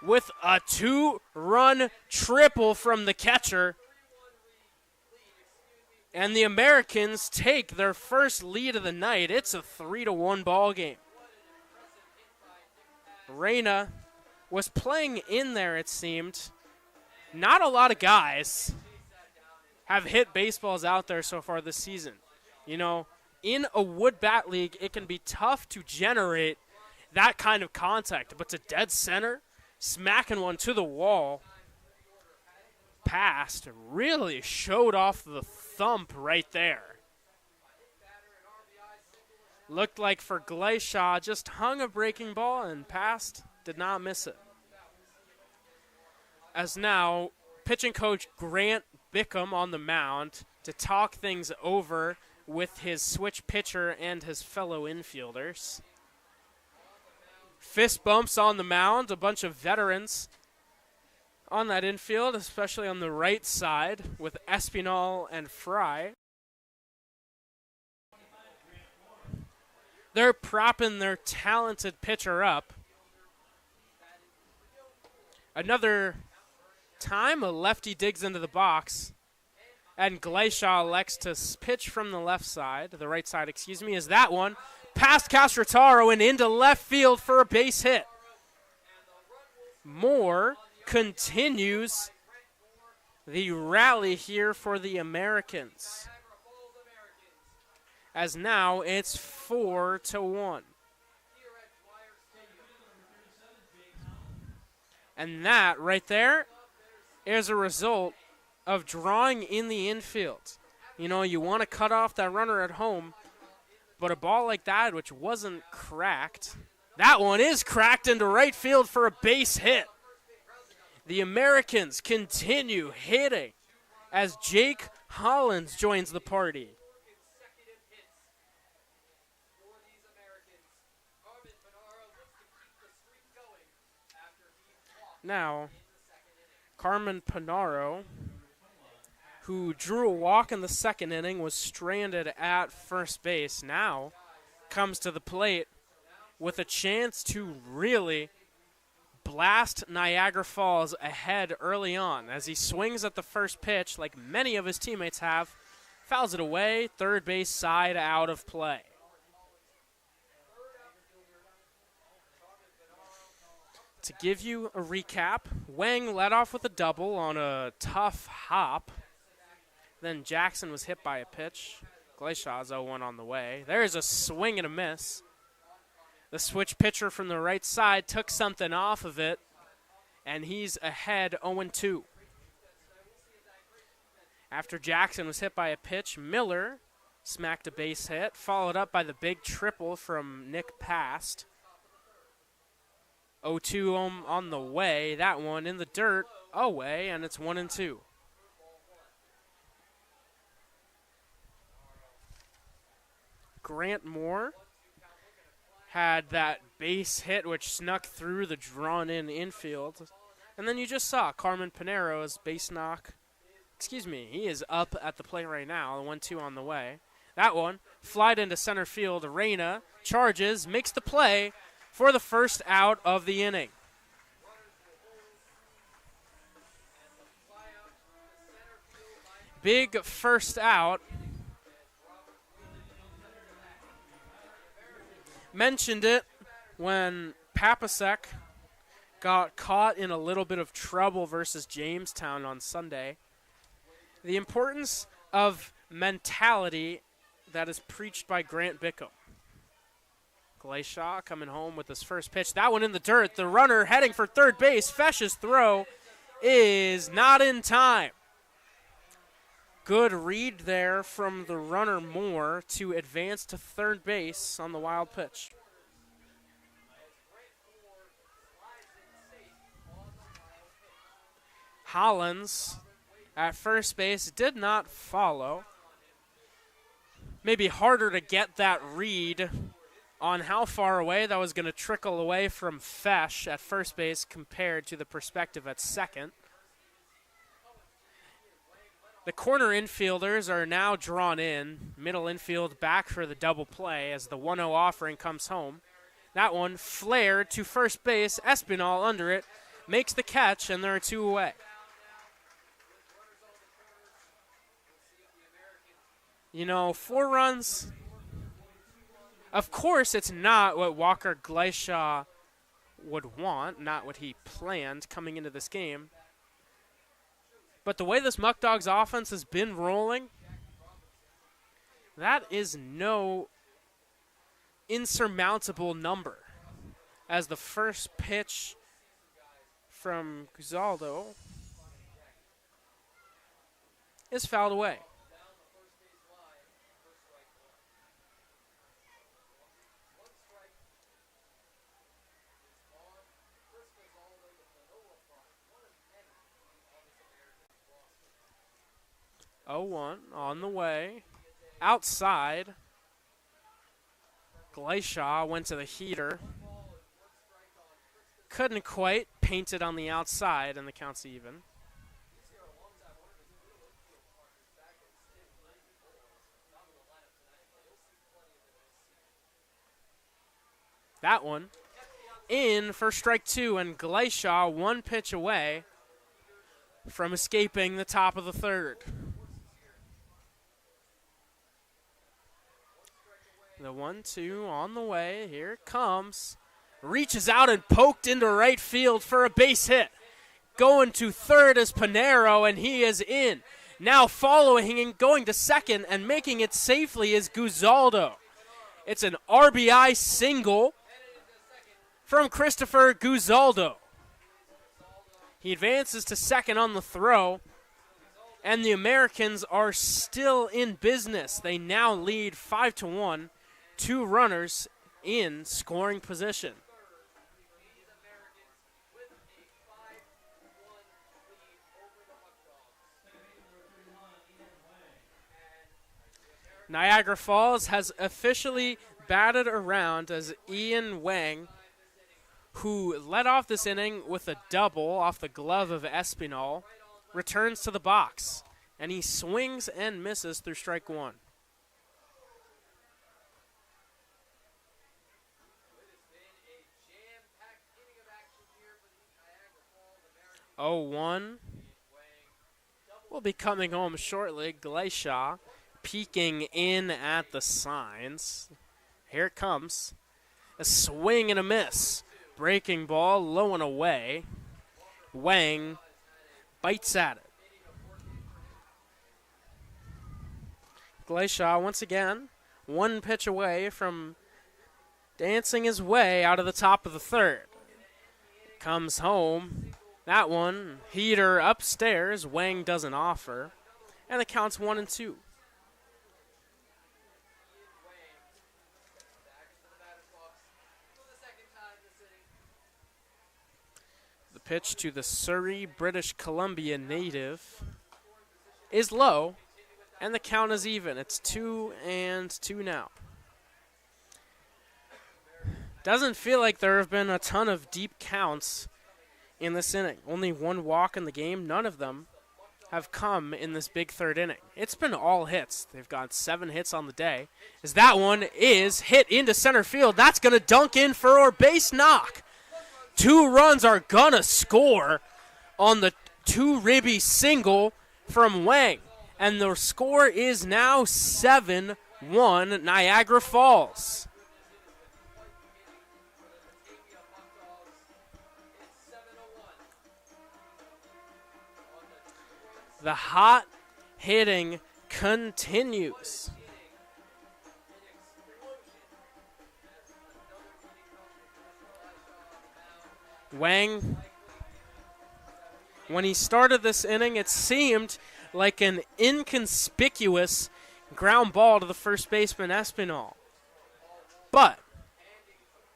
with a 2-run triple from the catcher. And the Americans take their first lead of the night. It's a 3-1 ball game. Reyna was playing in there, it seemed. Not a lot of guys have hit baseballs out there so far this season. You know, in a wood bat league, it can be tough to generate that kind of contact. But to dead center, smacking one to the wall, Past really showed off the thump right there. Looked like for Glacier, just hung a breaking ball and Past did not miss it. As now, pitching coach Grant Bickham on the mound to talk things over with his switch pitcher and his fellow infielders. Fist bumps on the mound, a bunch of veterans on that infield, especially on the right side with Espinal and Fry. They're propping their talented pitcher up. Another time, a lefty digs into the box, and Glacier elects to pitch from the left side, the right side, excuse me, is that one. Past Castrataro and into left field for a base hit. Moore continues the rally here for the Americans, as now it's 4-1. And that right there as a result of drawing in the infield. You know, you want to cut off that runner at home, but a ball like that, which wasn't cracked, that one is cracked into right field for a base hit. The Americans continue hitting as Jake Hollins joins the party. Now, Carmen Panaro, who drew a walk in the second inning, was stranded at first base, now comes to the plate with a chance to really blast Niagara Falls ahead early on as he swings at the first pitch like many of his teammates have, fouls it away, third base side out of play. To give you a recap, Wang led off with a double on a tough hop. Then Jackson was hit by a pitch. Glashaw's 0-1 on the way. There's a swing and a miss. The switch pitcher from the right side took something off of it, and he's ahead 0-2. After Jackson was hit by a pitch, Miller smacked a base hit, followed up by the big triple from Nick Past. 0-2 on the way. That one in the dirt, away, and it's 1-2. Grant Moore had that base hit which snuck through the drawn-in infield. And then you just saw Carmen Panero's base knock. He is up at the plate right now. 1-2 on the way. That one, flied into center field. Reyna charges, makes the play for the first out of the inning. Big first out. Mentioned it when Papasek got caught in a little bit of trouble versus Jamestown on Sunday. The importance of mentality that is preached by Grant Bickham. Glayshaw coming home with his first pitch. That one in the dirt. The runner heading for third base. Fesh's throw is not in time. Good read there from the runner Moore to advance to third base on the wild pitch. Hollins at first base did not follow. Maybe harder to get that read on how far away that was going to trickle away from Fesh at first base compared to the perspective at second. The corner infielders are now drawn in. Middle infield back for the double play as the 1-0 offering comes home. That one flared to first base. Espinal under it. Makes the catch, and there are two away. You know, 4 runs. Of course, it's not what Walker Glayshaw would want, not what he planned coming into this game. But the way this Muckdogs offense has been rolling, that is no insurmountable number. As the first pitch from Guzaldo is fouled away. On the way. Outside. Glayshaw went to the heater. Couldn't quite. Painted on the outside, and the count's even. That one in for strike 2, and Glayshaw 1 pitch away from escaping the top of the third. The 1-2 on the way. Here it comes. Reaches out and poked into right field for a base hit. Going to third is Panero, and he is in. Now following and going to second and making it safely is Guzaldo. It's an RBI single from Christopher Guzaldo. He advances to second on the throw, and the Americans are still in business. They now lead 5-1, 2 runners in scoring position. Niagara Falls has officially batted around as Ian Wang, who led off this inning with a double off the glove of Espinal, returns to the box, and he swings and misses through strike 1. 0-1 will be coming home shortly. Glacia peeking in at the signs. Here it comes. A swing and a miss. Breaking ball, low and away. Wang bites at it. Glacia once again, one pitch away from dancing his way out of the top of the third. Comes home. That one, heater upstairs. Wang doesn't offer. And the count's 1-2. The pitch to the Surrey, British Columbia native is low, and the count is even. It's 2-2 now. Doesn't feel like there have been a ton of deep counts in this inning. Only one walk in the game. None of them have come in this big third inning. It's been all hits. They've got 7 hits on the day. As that one is hit into center field. That's going to dunk in for a base knock. 2 runs are going to score on the 2-ribby single from Wang. And the score is now 7-1 Niagara Falls. The hot hitting continues. Wang, when he started this inning, it seemed like an inconspicuous ground ball to the first baseman, Espinal. But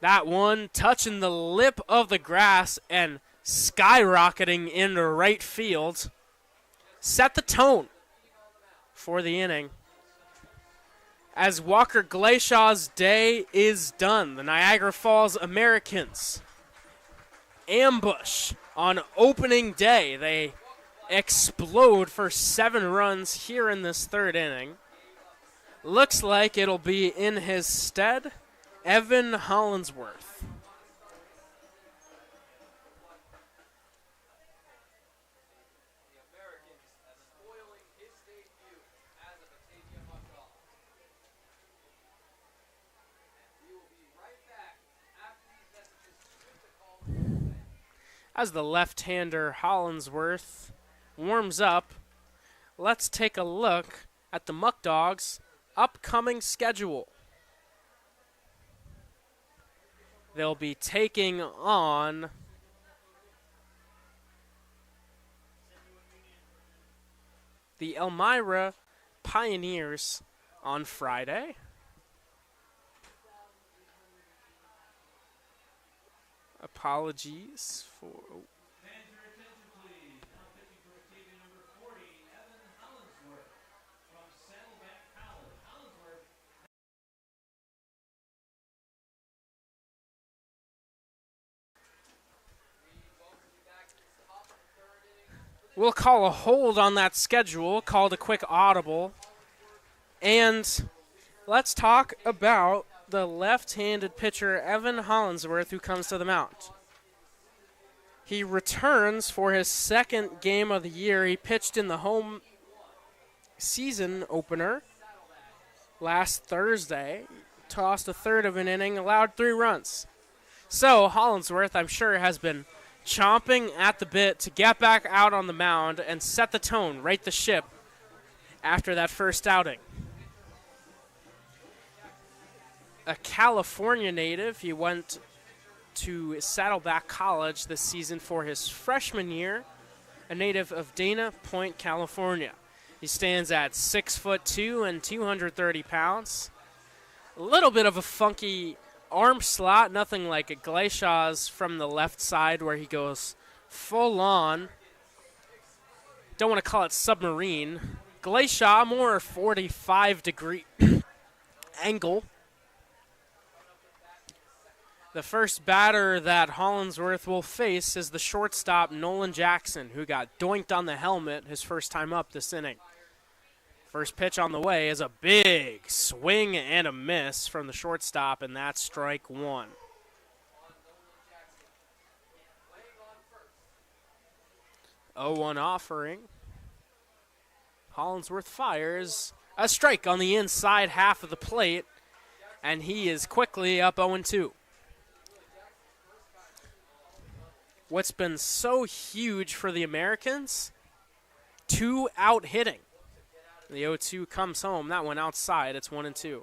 that one touching the lip of the grass and skyrocketing into right field set the tone for the inning. As Walker Glacia's day is done, the Niagara Falls Americans ambush on opening day. They explode for 7 runs here in this third inning. Looks like it'll be in his stead, Evan Hollinsworth. As the left-hander Hollinsworth warms up, let's take a look at the Muckdogs' upcoming schedule. They'll be taking on the Elmira Pioneers on Friday. Apologies for... We'll call a hold on that schedule, called a quick audible. And let's talk about the left-handed pitcher, Evan Hollinsworth, who comes to the mound. He returns for his second game of the year. He pitched in the home season opener last Thursday, tossed a third of an inning, allowed 3 runs. So Hollinsworth, I'm sure, has been chomping at the bit to get back out on the mound and set the tone, right the ship after that first outing. A California native, he went to Saddleback College this season for his freshman year, a native of Dana Point, California. He stands at 6'2" and 230 pounds. A little bit of a funky arm slot, nothing like a Glashaw's from the left side where he goes full on. Don't want to call it submarine. Glashaw, more 45-degree angle. The first batter that Hollingsworth will face is the shortstop Nolan Jackson, who got doinked on the helmet his first time up this inning. First pitch on the way is a big swing and a miss from the shortstop, and that's strike one. Oh, 1 offering. Hollingsworth fires a strike on the inside half of the plate, and he is quickly up 0-2. What's been so huge for the Americans? 2 out hitting. The 0-2 comes home. That one outside. It's 1-2.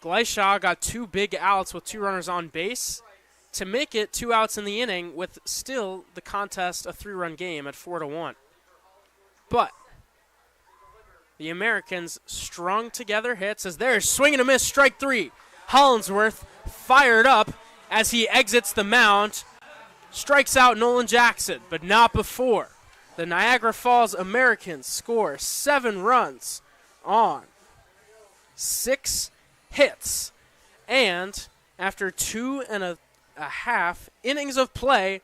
Gleishaw got 2 big outs with 2 runners on base to make it 2 outs in the inning with still the contest a 3-run game at 4-1. But the Americans strung together hits as there's swing and a miss, strike 3. Hollingsworth fired up as he exits the mound, strikes out Nolan Jackson, but not before. The Niagara Falls Americans score 7 runs on 6 hits. And after 2.5 innings of play,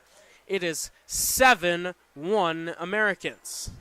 it is 7-1 Americans.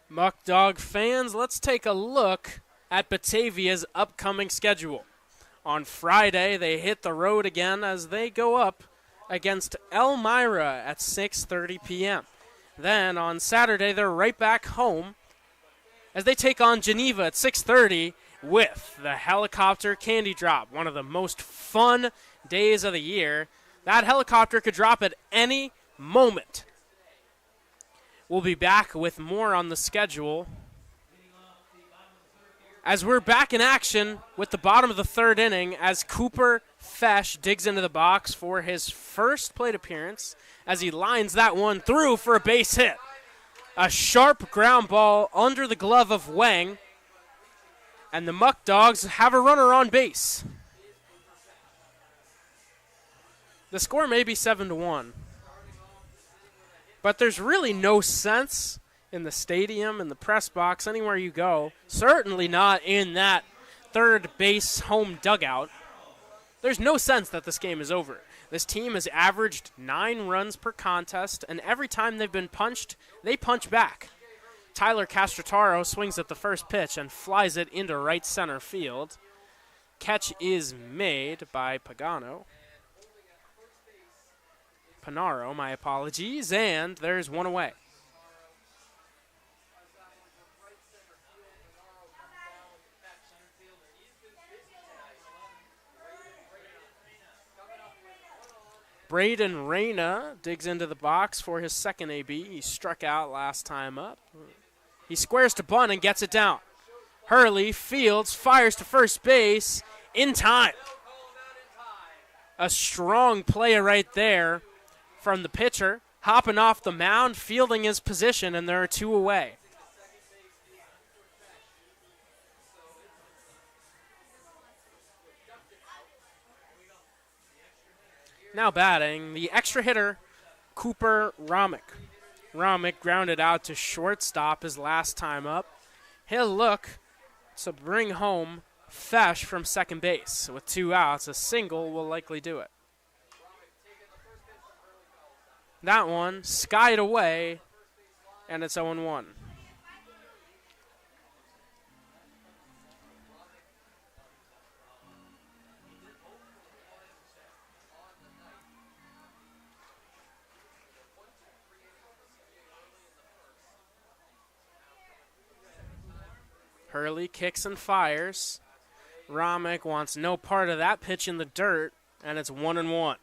Muckdog fans, let's take a look at Batavia's upcoming schedule. On Friday, they hit the road again as they go up against Elmira at 6:30 p.m. Then on Saturday, they're right back home as they take on Geneva at 6:30 with the helicopter candy drop, one of the most fun days of the year. That helicopter could drop at any moment. We'll be back with more on the schedule as we're back in action with the bottom of the 3rd inning as Cooper Fesh digs into the box for his first plate appearance as he lines that one through for a base hit. A sharp ground ball under the glove of Wang, and the Muckdogs have a runner on base. The score may be 7-1. But there's really no sense in the stadium, in the press box, anywhere you go. Certainly not in that third base home dugout. There's no sense that this game is over. This team has averaged 9 runs per contest, and every time they've been punched, they punch back. Tyler Castrotaro swings at the first pitch and flies it into right center field. Catch is made by Panaro, my apologies, and there's one away. Braden Reyna digs into the box for his second AB. He struck out last time up. He squares to bunt and gets it down. Hurley fields, fires to first base in time. A strong play right there from the pitcher, hopping off the mound, fielding his position, and there are 2 away. Now batting, the extra hitter, Cooper Romick. Romick grounded out to shortstop his last time up. He'll look to bring home Fesh from second base. With 2 outs, a single will likely do it. That one skied away, and it's 0-1. Hurley kicks and fires. Romick wants no part of that pitch in the dirt, and it's 1-1.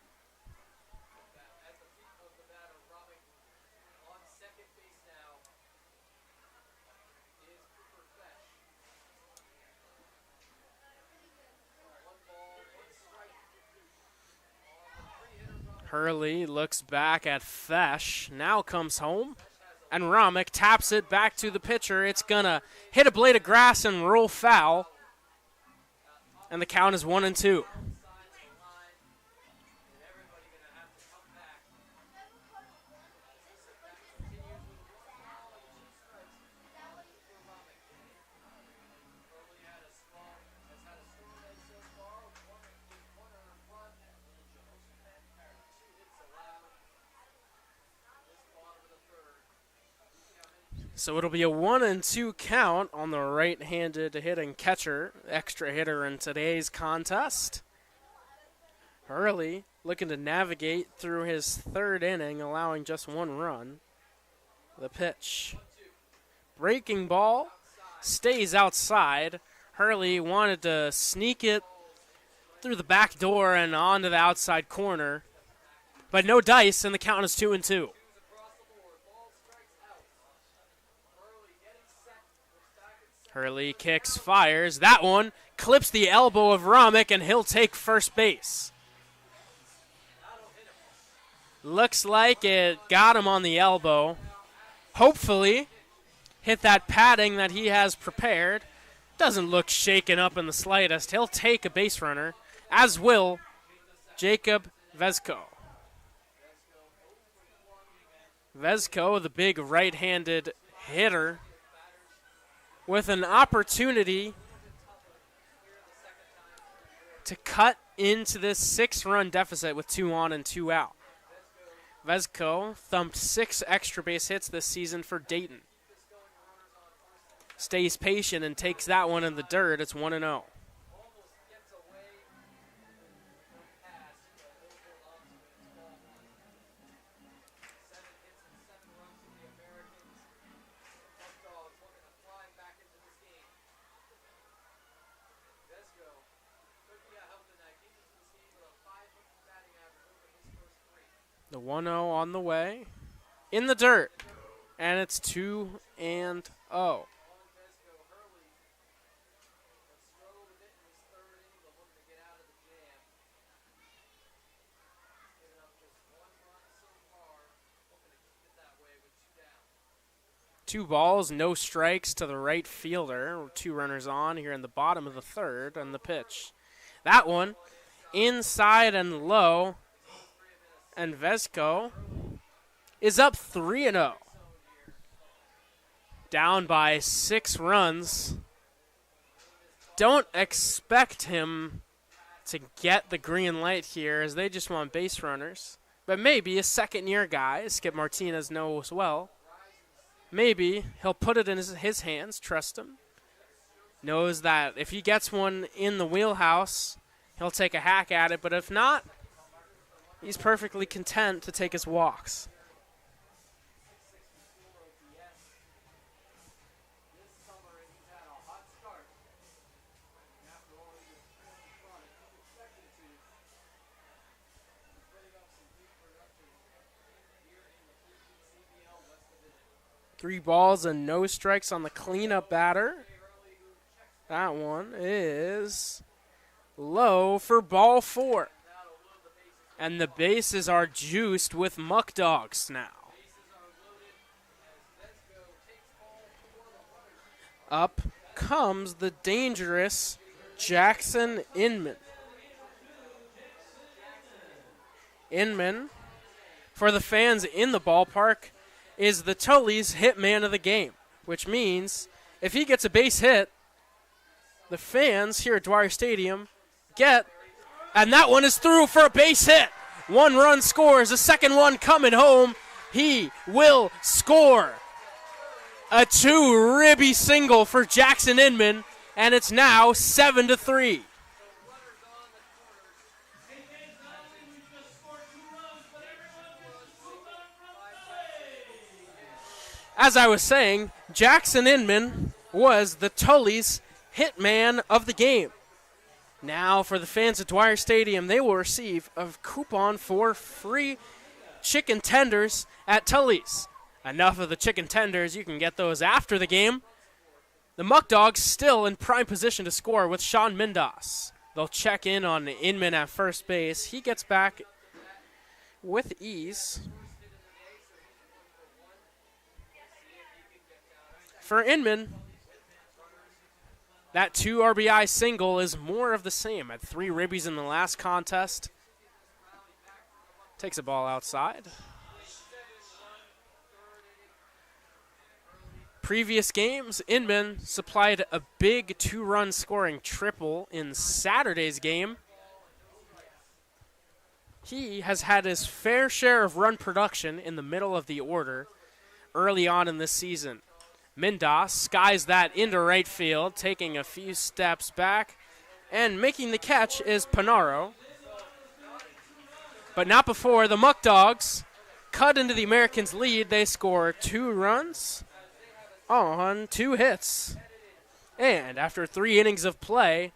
Hurley looks back at Fesh, now comes home, and Romick taps it back to the pitcher. It's going to hit a blade of grass and roll foul, and the count is 1-2. So it'll be a 1-2 count on the right-handed hitting catcher, extra hitter in today's contest. Hurley looking to navigate through his third inning, allowing just one run. The pitch. Breaking ball stays outside. Hurley wanted to sneak it through the back door and onto the outside corner, but no dice, and the count is 2-2. Hurley kicks, fires. That one clips the elbow of Romick, and he'll take first base. Looks like it got him on the elbow. Hopefully, hit that padding that he has prepared. Doesn't look shaken up in the slightest. He'll take a base runner, as will Jacob Vezko. Vezko, the big right-handed hitter, with an opportunity to cut into this 6-run deficit with 2 on and 2 out. Vezko thumped 6 extra base hits this season for Dayton. Stays patient and takes that one in the dirt. It's 1-0. The 1-0 on the way. In the dirt. And it's 2-0. Two balls, no strikes to the right fielder. 2 runners on here in the bottom of the third, and the pitch. That one inside and low. And Vezko is up 3-0. Down by 6 runs. Don't expect him to get the green light here, as they just want base runners. But maybe a second-year guy, Skip Martinez knows well. Maybe he'll put it in his hands, trust him. Knows that if he gets one in the wheelhouse, he'll take a hack at it. But if not, he's perfectly content to take his walks. Three balls and no strikes on the cleanup batter. That one is low for ball 4. And the bases are juiced with Muckdogs now. Up comes the dangerous Jackson Inman. Inman, for the fans in the ballpark, is the Tully's hit man of the game, which means if he gets a base hit, the fans here at Dwyer Stadium get, and that one is through for a base hit. 1 run scores. A second one coming home. He will score. A 2-ribby single for Jackson Inman, and it's now 7-3. As I was saying, Jackson Inman was the Tully's hitman of the game. Now for the fans at Dwyer Stadium, they will receive a coupon for free chicken tenders at Tully's. Enough of the chicken tenders, you can get those after the game. The Muckdogs still in prime position to score with Sean Mindas. They'll check in on Inman at first base. He gets back with ease. For Inman, that 2 RBI single is more of the same. At 3 ribbies in the last contest. Takes a ball outside. Previous games, Inman supplied a big 2-run scoring triple in Saturday's game. He has had his fair share of run production in the middle of the order early on in this season. Mindas skies that into right field, taking a few steps back, and making the catch is Panaro. But not before the Muckdogs cut into the Americans' lead. They score 2 runs on 2 hits. And after 3 innings of play,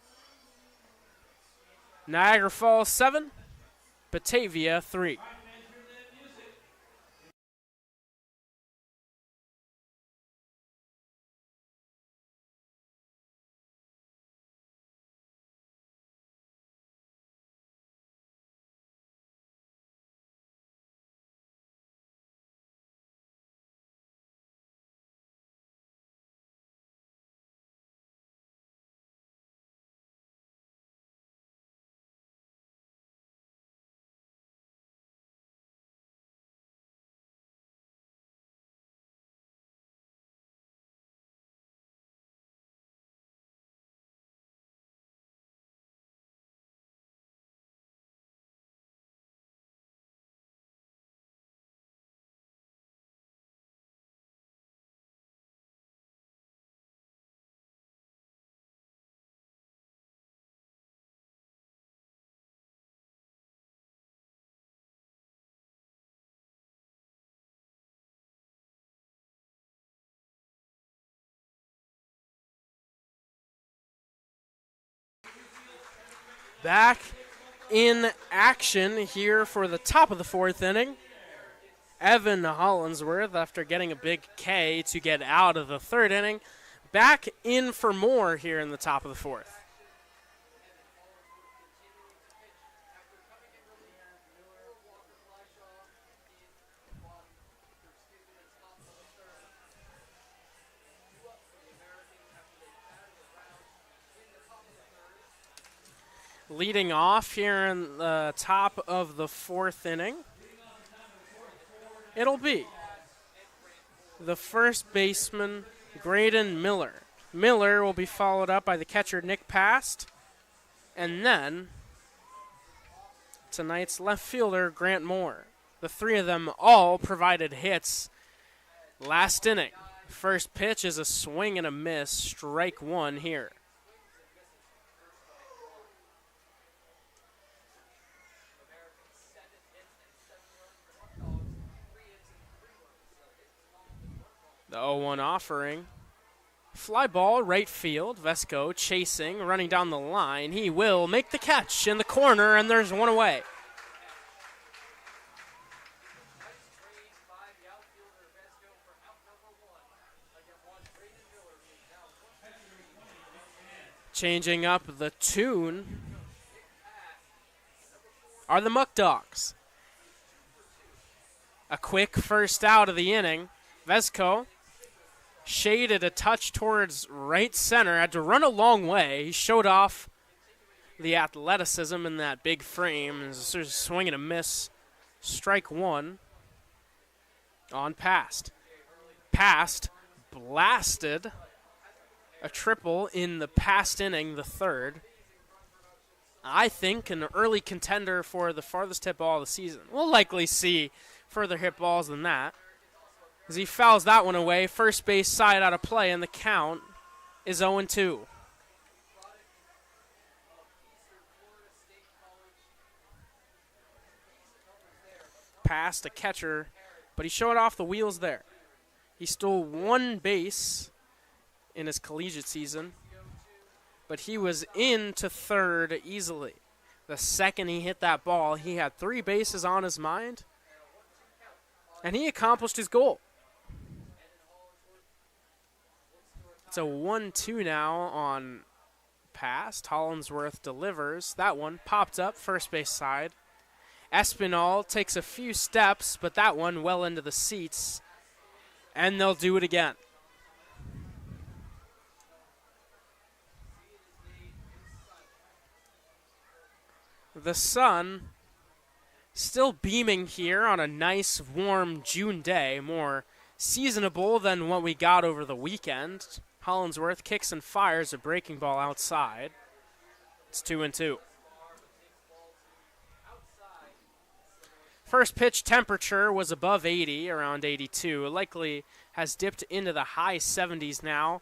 Niagara Falls 7, Batavia 3. Back in action here for the top of the 4th inning. Evan Hollinsworth, after getting a big K to get out of the 3rd inning, back in for more here in the top of the 4th. Leading off here in the top of the 4th inning, it'll be the first baseman, Graydon Miller. Miller will be followed up by the catcher, Nick Past, and then tonight's left fielder, Grant Moore. The 3 of them all provided hits last inning. First pitch is a swing and a miss, strike 1 here. The 0-1 offering. Fly ball, right field. Vesco chasing, running down the line. He will make the catch in the corner, and there's 1 away. Changing up the tune are the Muckdogs. A quick first out of the inning. Vesco shaded a touch towards right center, had to run a long way. He showed off the athleticism in that big frame. There's a swing and a miss. Strike 1 on Past. Past blasted a triple in the past inning, the 3rd. I think, an early contender for the farthest hit ball of the season. We'll likely see further hit balls than that. As he fouls that one away, first base side out of play, and the count is 0-2. Past a catcher, but he showed off the wheels there. He stole one base in his collegiate season, but he was into third easily. The second he hit that ball, he had 3 bases on his mind, and he accomplished his goal. It's a 1-2 now on past. Hollingsworth delivers. That one popped up first base side. Espinal takes a few steps, but that one well into the seats, and they'll do it again. The sun still beaming here on a nice, warm June day, more seasonable than what we got over the weekend. Hollingsworth kicks and fires a breaking ball outside. It's 2-2. First pitch temperature was above 80, around 82. It likely has dipped into the high 70s now,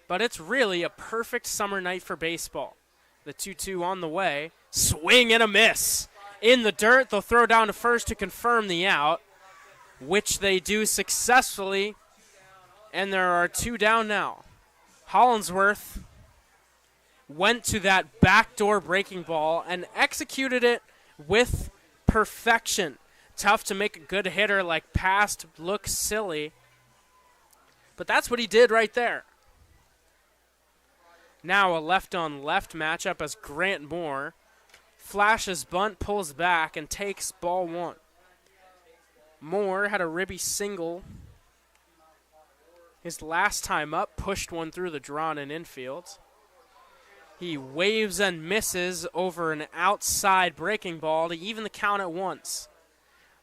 but it's really a perfect summer night for baseball. The 2-2 on the way. Swing and a miss. In the dirt, they'll throw down to first to confirm the out, which they do successfully, and there are 2 down now. Hollingsworth went to that backdoor breaking ball and executed it with perfection. Tough to make a good hitter like Past look silly, but that's what he did right there. Now a left-on-left matchup as Grant Moore flashes bunt, pulls back, and takes ball 1. Moore had a ribby single his last time up, pushed one through the drawn-in infield. He waves and misses over an outside breaking ball to even the count at once.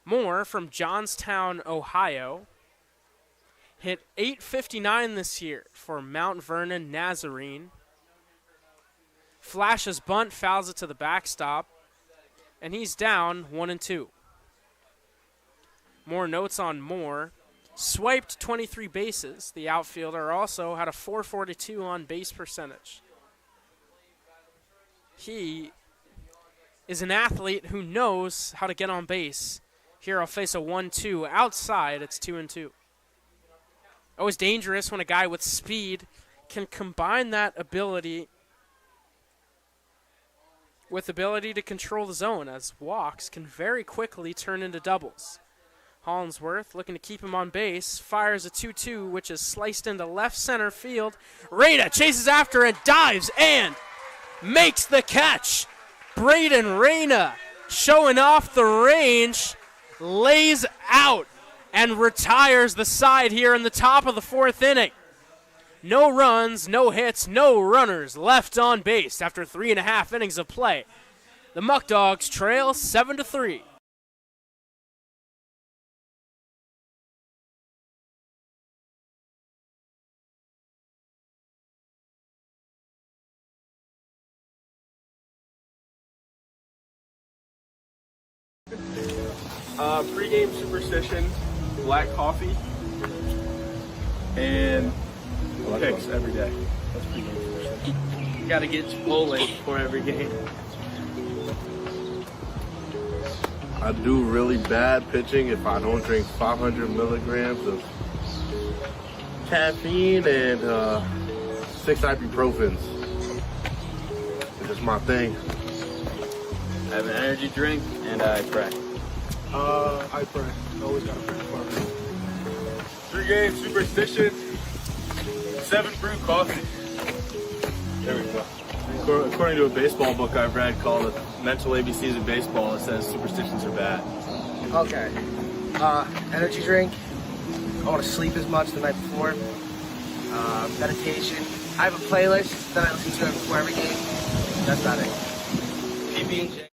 Moore from Johnstown, Ohio, hit .859 this year for Mount Vernon Nazarene. Flashes bunt, fouls it to the backstop, and he's down 1-2. More notes on Moore. Swiped 23 bases. The outfielder also had a .442 on base percentage. He is an athlete who knows how to get on base. Here I'll face a 1-2. Outside, it's 2-2. Always dangerous when a guy with speed can combine that ability with ability to control the zone, as walks can very quickly turn into doubles. Hollingsworth looking to keep him on base, fires a 2-2, which is sliced into left center field. Reyna chases after and dives and makes the catch. Braden Reyna showing off the range, lays out and retires the side here in the top of the 4th inning. No runs, no hits, no runners left on base after 3.5 innings of play. The Muckdogs trail 7-3. Pre-game superstition, black coffee, and picks every day. That's pre-game superstition. You gotta get Chipotle before every game. I do really bad pitching if I don't drink 500 milligrams of caffeine and 6 ibuprofens. It's just my thing. I have an energy drink and I pray. I pray. Always gotta pray for me. Pre-game superstition, 7 brew coffee. There we go. According to a baseball book I've read called Mental ABCs of Baseball, it says superstitions are bad. Okay. Energy drink. I want to sleep as much the night before. Meditation. I have a playlist that I listen to before every game. That's about it. PB&J.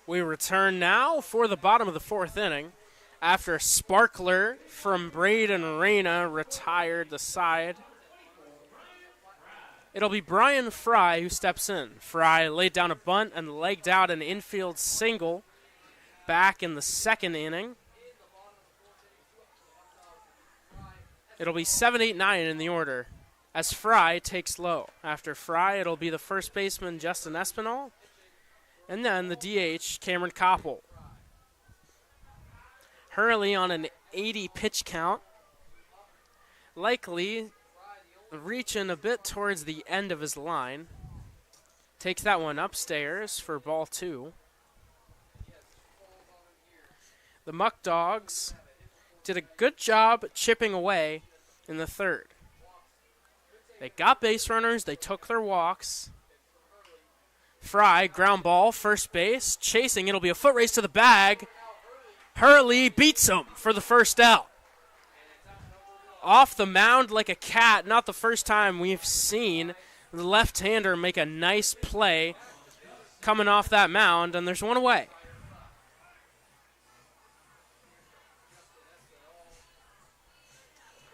We return now for the bottom of the 4th inning after Sparkler from Braden Reyna retired the side. It'll be Brian Fry who steps in. Fry laid down a bunt and legged out an infield single back in the second inning. It'll be 7-8-9 in the order as Fry takes low. After Fry, it'll be the first baseman, Justin Espinal, and then the DH, Cameron Koppel. Hurley on an 80 pitch count, likely reaching a bit towards the end of his line. Takes that one upstairs for ball 2. The Muckdogs did a good job chipping away in the third. They got base runners, they took their walks. Fry, ground ball, first base, chasing, it'll be a foot race to the bag. Hurley beats him for the first out. Off the mound like a cat, not the first time we've seen the left-hander make a nice play coming off that mound, and there's one away.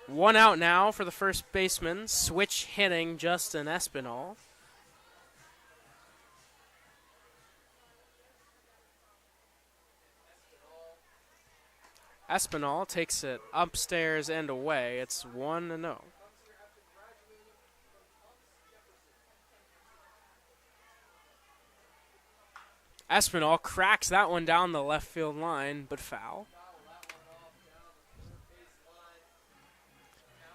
One out now for the first baseman, switch hitting Justin Espinal. Espinal takes it upstairs and away. It's 1-0. Espinal cracks that one down the left field line, but foul.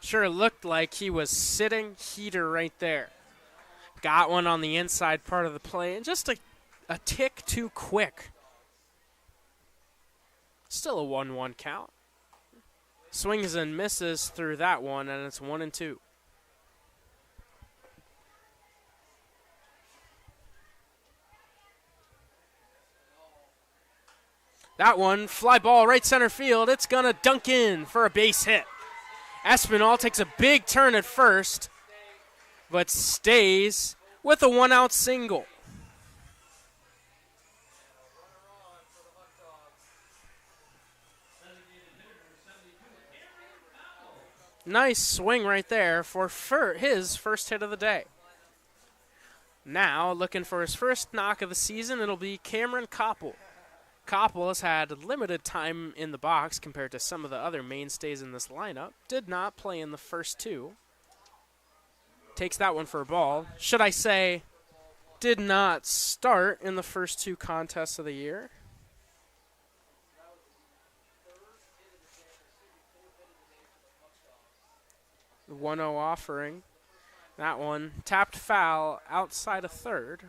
Sure looked like he was sitting heater right there. Got one on the inside part of the play, and just a tick too quick. Still a 1-1 count. Swings and misses through that one, and it's 1-2. That one, fly ball right center field. It's going to dunk in for a base hit. Espinal takes a big turn at first, but stays with a one-out single. Nice swing right there for his first hit of the day. Now, looking for his first knock of the season, it'll be Cameron Koppel. Koppel has had limited time in the box compared to some of the other mainstays in this lineup. Did not play in the first two. Takes that one for a ball. Should I say, did not start in the first two contests of the year. The 1-0 offering. That one tapped foul outside of third.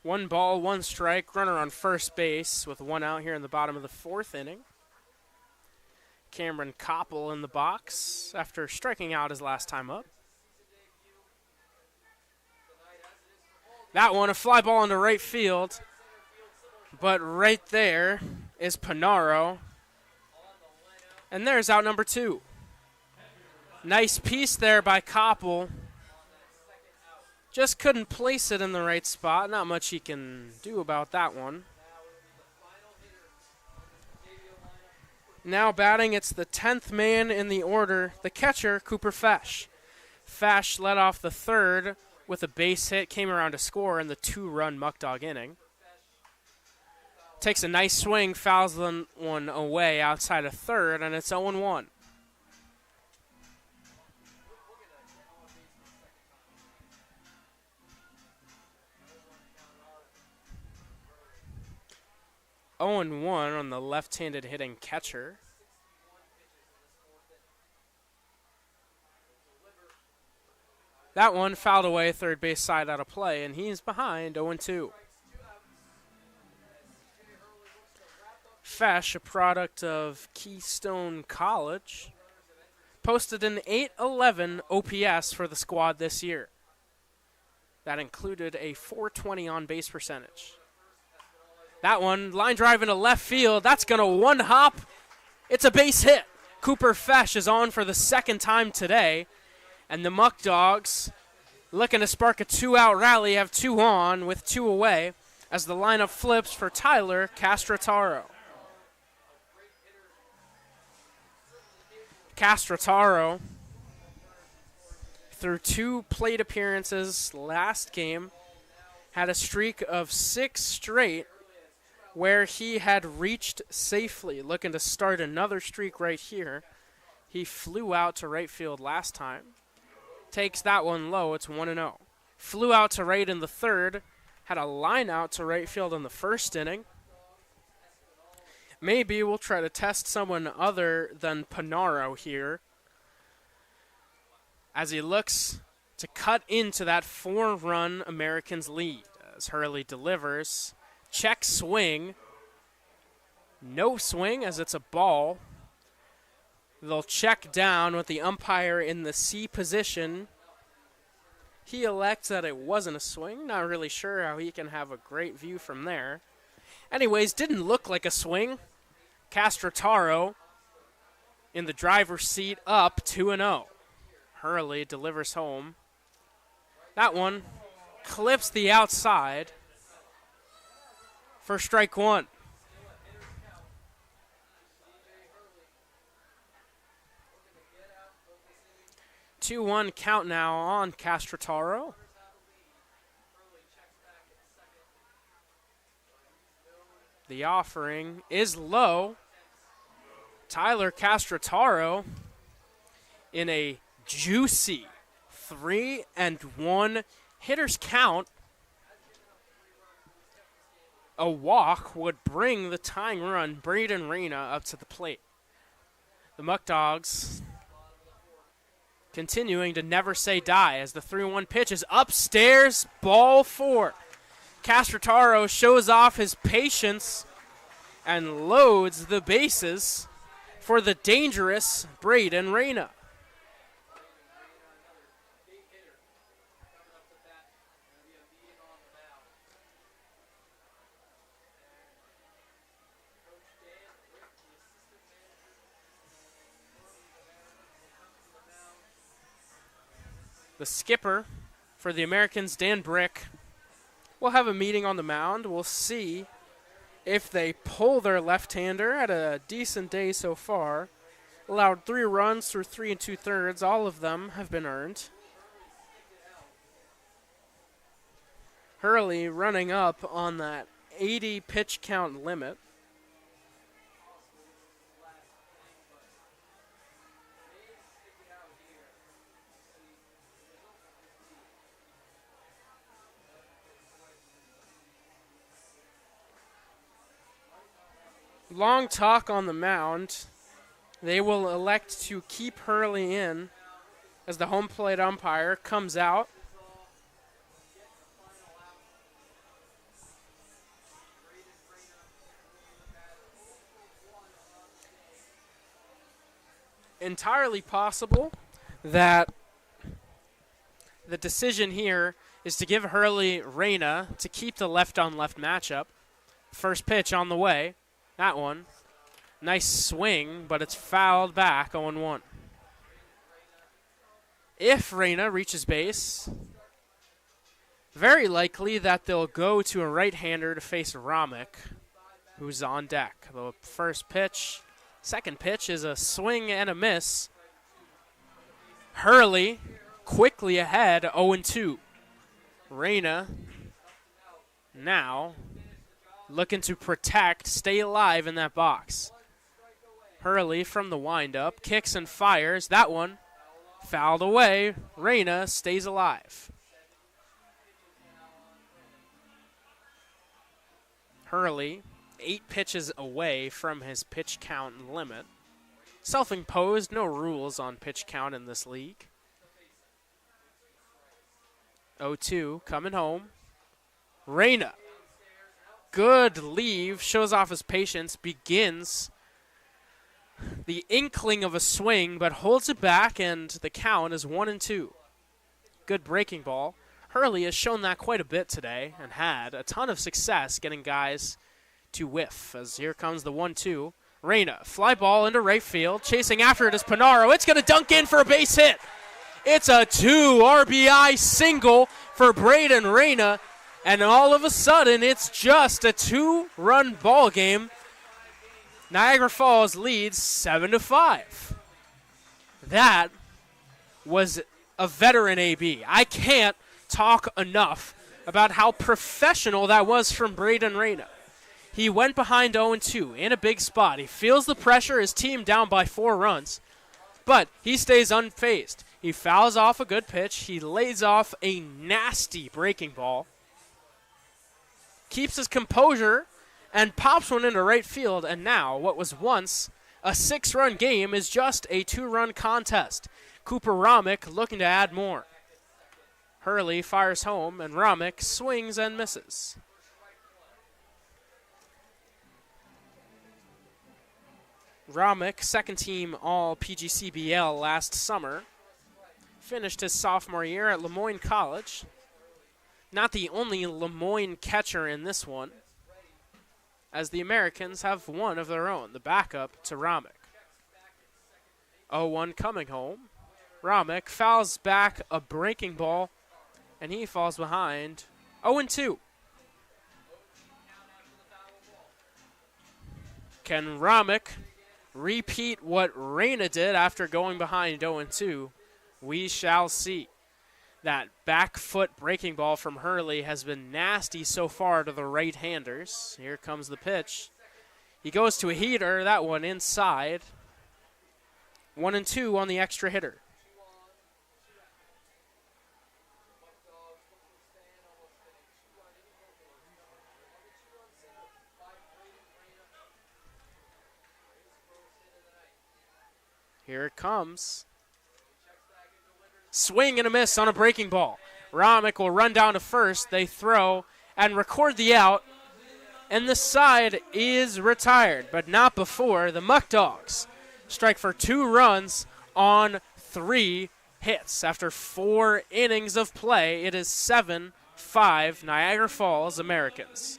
One ball, one strike, runner on first base with one out here in the bottom of the fourth inning. Cameron Koppel in the box after striking out his last time up. That one, a fly ball into right field, but right there is Panaro. And there's out number 2. Nice piece there by Koppel. Just couldn't place it in the right spot. Not much he can do about that one. Now batting, it's the 10th man in the order, the catcher, Cooper Fesh. Fesh led off the third with a base hit, came around to score in the 2-run Muckdog inning. Takes a nice swing, fouls one away outside of third, and it's 0-1. On the left-handed hitting catcher. That one fouled away, third base side out of play, and he's behind 0-2. Fesh, a product of Keystone College, posted an .811 OPS for the squad this year. That included a .420 on-base percentage. That one, line drive into left field. That's going to one-hop. It's a base hit. Cooper Fesh is on for the second time today. And the Muckdogs, looking to spark a 2-out rally, have 2 on with 2 away. as the lineup flips for Tyler Castrataro. Castrataro, through 2 plate appearances last game, had a streak of 6 straight where he had reached safely. Looking to start another streak right here. He flew out to right field last time. Takes that one low. It's 1-0. Flew out to right in the third. Had a line out to right field in the first inning. Maybe we'll try to test someone other than Panaro here as he looks to cut into that 4-run Americans lead. As Hurley delivers, check swing, no swing as it's a ball. They'll check down with the umpire in the C position. He elects that it wasn't a swing. Not really sure how he can have a great view from there. Anyways, didn't look like a swing. Castrataro in the driver's seat, up 2-0. Hurley delivers home. That one clips the outside for strike 1. Two 2-1 count now on Castrataro. The offering is low. Tyler Castrataro in a juicy 3-1 hitter's count. A walk would bring the tying run, Braden Reyna, up to the plate. The Muckdogs continuing to never say die as the 3-1 pitch is upstairs, ball 4. Castrataro shows off his patience and loads the bases for the dangerous Braden Reyna. The skipper for the Americans, Dan Brick, will have a meeting on the mound. We'll see if they pull their left-hander at a decent day so far. Allowed 3 runs through 3 2/3. All of them have been earned. Hurley running up on that 80 pitch count limit. Long talk on the mound. They will elect to keep Hurley in as the home plate umpire comes out. Entirely possible that the decision here is to give Hurley Reyna to keep the left-on-left matchup. First pitch on the way. That one. Nice swing, but it's fouled back 0-1. If Reyna reaches base, very likely that they'll go to a right-hander to face Romick, who's on deck. The first pitch, second pitch is a swing and a miss. Hurley quickly ahead, 0-2. Reyna now looking to protect, stay alive in that box. Hurley from the windup, kicks and fires. That one fouled away. Reyna stays alive. Hurley, 8 pitches away from his pitch count limit. Self-imposed, no rules on pitch count in this league. 0-2, coming home. Reyna. Good leave, shows off his patience, begins the inkling of a swing, but holds it back, and the count is 1-2. Good breaking ball. Hurley has shown that quite a bit today and had a ton of success getting guys to whiff. As here comes the 1-2. Reyna, fly ball into right field. Chasing after it is Panaro. It's going to dunk in for a base hit. It's a 2 RBI single for Braden Reyna. And all of a sudden, it's just a 2-run ball game. Niagara Falls leads 7-5. That was a veteran AB. I can't talk enough about how professional that was from Braden Reyna. He went behind 0-2 in a big spot. He feels the pressure, his team down by 4 runs, but he stays unfazed. He fouls off a good pitch. He lays off a nasty breaking ball, keeps his composure, and pops one into right field. And now what was once a 6-run game is just a 2-run contest. Cooper Romick looking to add more. Hurley fires home, and Romick swings and misses. Romick, second team All-PGCBL last summer, finished his sophomore year at Lemoyne College. Not the only Lemoyne catcher in this one, as the Americans have one of their own, the backup to Romick. 0-1 coming home. Romick fouls back a breaking ball, and he falls behind 0-2. Can Romick repeat what Reyna did after going behind 0-2? We shall see. That back foot breaking ball from Hurley has been nasty so far to the right-handers. Here comes the pitch. He goes to a heater, that one inside. 1-2 on the extra hitter. Here it comes. Swing and a miss on a breaking ball. Romick will run down to first. They throw and record the out. And the side is retired, but not before the Muckdogs strike for 2 runs on 3 hits. After 4 innings of play, it is 7-5 Niagara Falls Americans.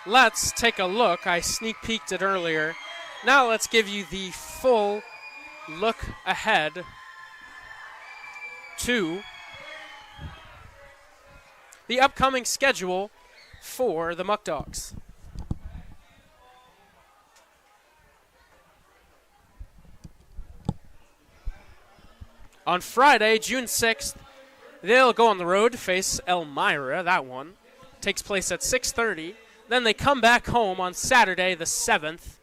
Let's take a look. I sneak peeked it earlier. Now let's give you the full look ahead to the upcoming schedule for the Muckdogs. On Friday, June 6th, they'll go on the road to face Elmira. That one takes place at 6:30. Then they come back home on Saturday the 7th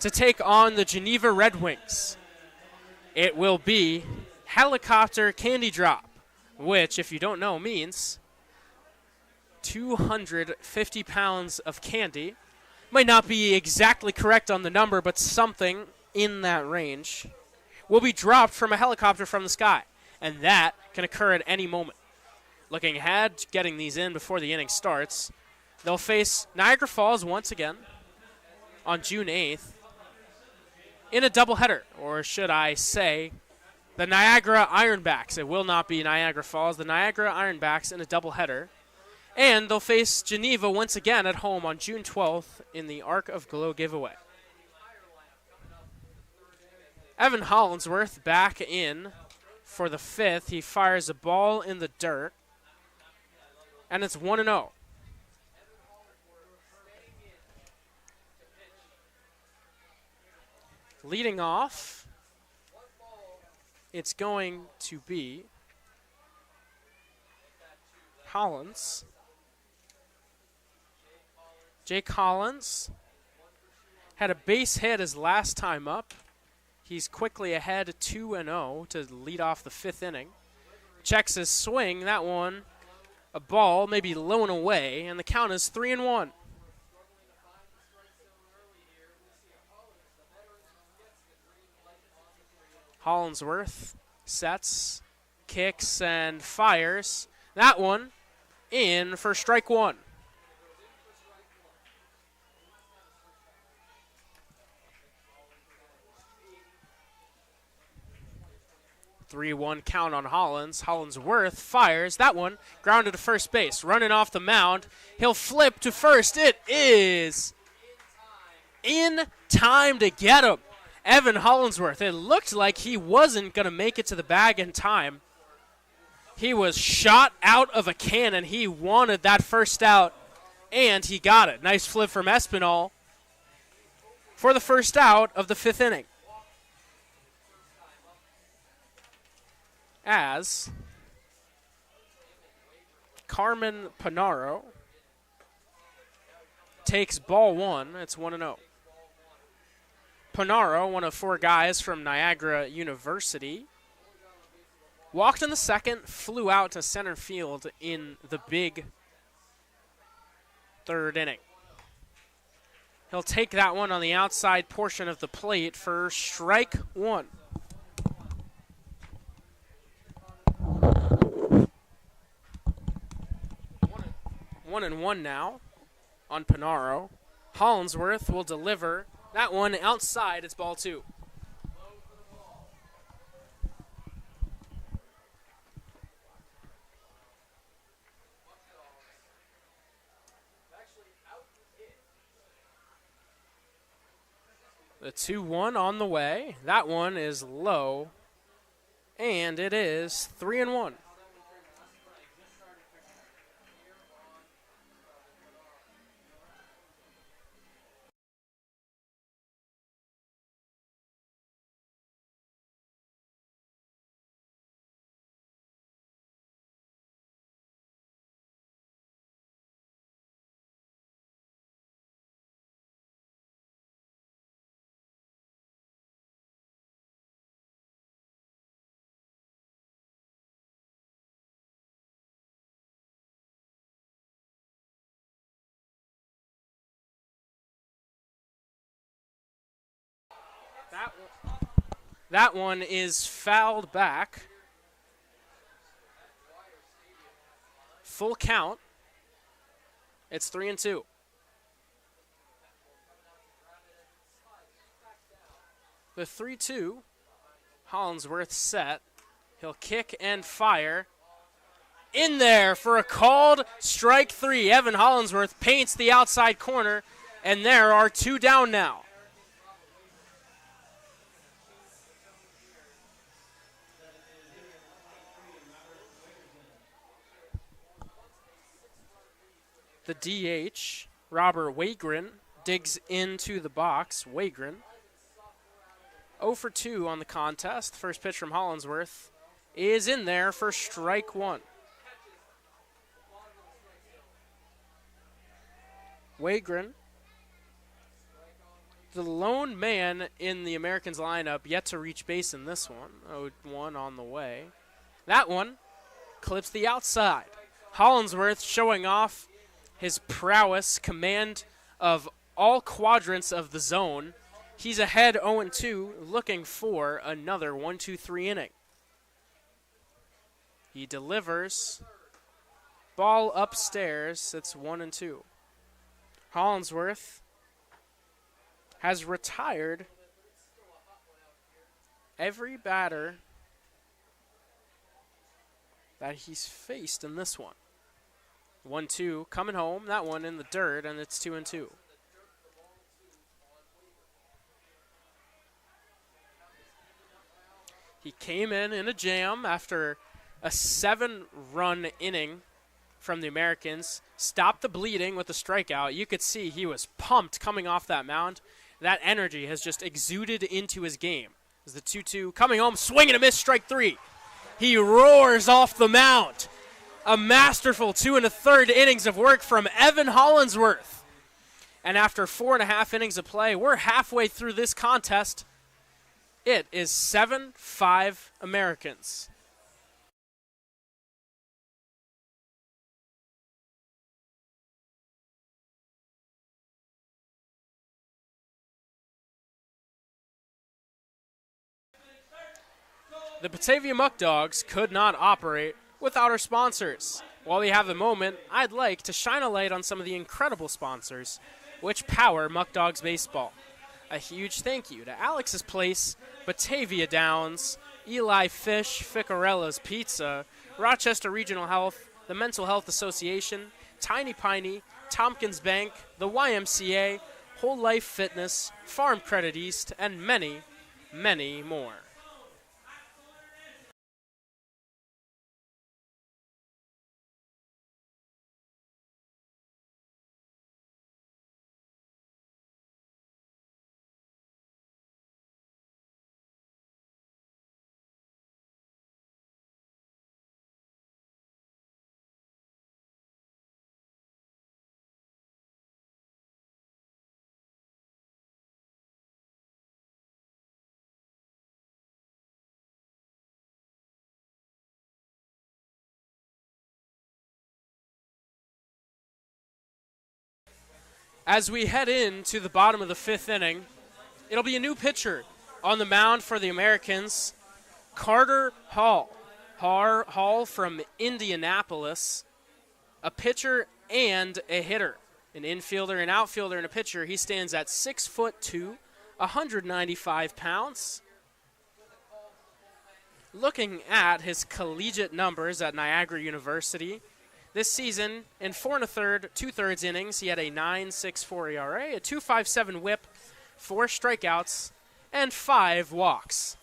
to take on the Geneva Red Wings. It will be helicopter candy drop, which, if you don't know, means 250 pounds of candy. Might not be exactly correct on the number, but something in that range will be dropped from a helicopter from the sky, and that can occur at any moment. Looking ahead, getting these in before the inning starts, they'll face Niagara Falls once again on June 8th in a doubleheader, or should I say the Niagara Ironbacks. It will not be Niagara Falls, the Niagara Ironbacks in a doubleheader. And they'll face Geneva once again at home on June 12th in the Arc of Glow giveaway. Evan Hollinsworth back in for the 5th. He fires a ball in the dirt, and it's 1-0. Leading off, it's going to be Hollins. Jake Hollins had a base hit his last time up. He's quickly ahead 2-0 to lead off the 5th inning. Checks his swing. That one, a ball, maybe low and away, and the count is 3-1. Hollinsworth sets, kicks, and fires. That one in for strike 1. 3-1 count on Hollins. Hollinsworth fires. That one grounded to first base. Running off the mound. He'll flip to first. It is in time to get him. Evan Hollinsworth. It looked like he wasn't going to make it to the bag in time. He was shot out of a cannon. He wanted that first out, and he got it. Nice flip from Espinal for the first out of the 5th inning. As Carmen Panaro takes ball 1. It's 1-0. Panaro, one of 4 guys from Niagara University, walked in the 2nd, flew out to center field in the big 3rd inning. He'll take that one on the outside portion of the plate for strike 1. 1-1 now on Panaro. Hollinsworth will deliver that one outside. It's ball 2. The 2-1 on the way. That one is low, and it is 3-1. That one is fouled back. Full count. It's 3-2. The 3-2. Hollinsworth set. He'll kick and fire. In there for a called strike 3. Evan Hollinsworth paints the outside corner, and there are 2 down now. The DH, Robert Wagren, digs into the box. Wagren, 0 for 2 on the contest. First pitch from Hollinsworth is in there for strike 1. Wagren, the lone man in the Americans lineup, yet to reach base in this one. 0-1 on the way. That one clips the outside. Hollinsworth showing off his prowess, command of all quadrants of the zone. He's ahead 0-2, looking for another 1-2-3 inning. He delivers. Ball upstairs. It's 1-2. Hollinsworth has retired every batter that he's faced in this one. 1-2 coming home. That one in the dirt, and it's 2-2. He came in a jam after a 7-run inning from the Americans. Stopped the bleeding with a strikeout. You could see he was pumped coming off that mound. That energy has just exuded into his game. As the 2-2 coming home, swing and a miss, strike 3. He roars off the mound. A masterful 2 1/3 innings of work from Evan Hollinsworth. And after 4.5 innings of play, we're halfway through this contest. It is 7-5 Americans. The Batavia Muckdogs could not operate without our sponsors. While we have the moment, I'd like to shine a light on some of the incredible sponsors which power Muckdogs baseball. A huge thank you to Alex's Place, Batavia Downs, Eli Fish, Ficarella's Pizza, Rochester Regional Health, the Mental Health Association, Tiny Piney, Tompkins Bank, the YMCA, Whole Life Fitness, Farm Credit East, and many, many more. As we head into the bottom of the 5th inning, it'll be a new pitcher on the mound for the Americans, Carter Hall. Hall from Indianapolis, a pitcher and a hitter, an infielder, an outfielder, and a pitcher. He stands at 6'2", 195 pounds. Looking at his collegiate numbers at Niagara University, this season, in 4 1/3, 2/3 innings, he had a 9.64 ERA, a 2.57 WHIP, 4 strikeouts, and 5 walks.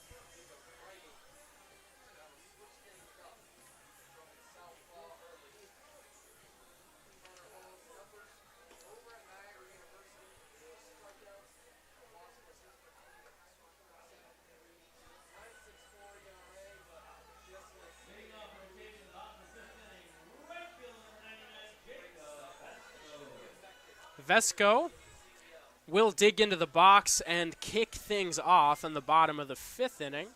Vesco will dig into the box and kick things off in the bottom of the 5th inning.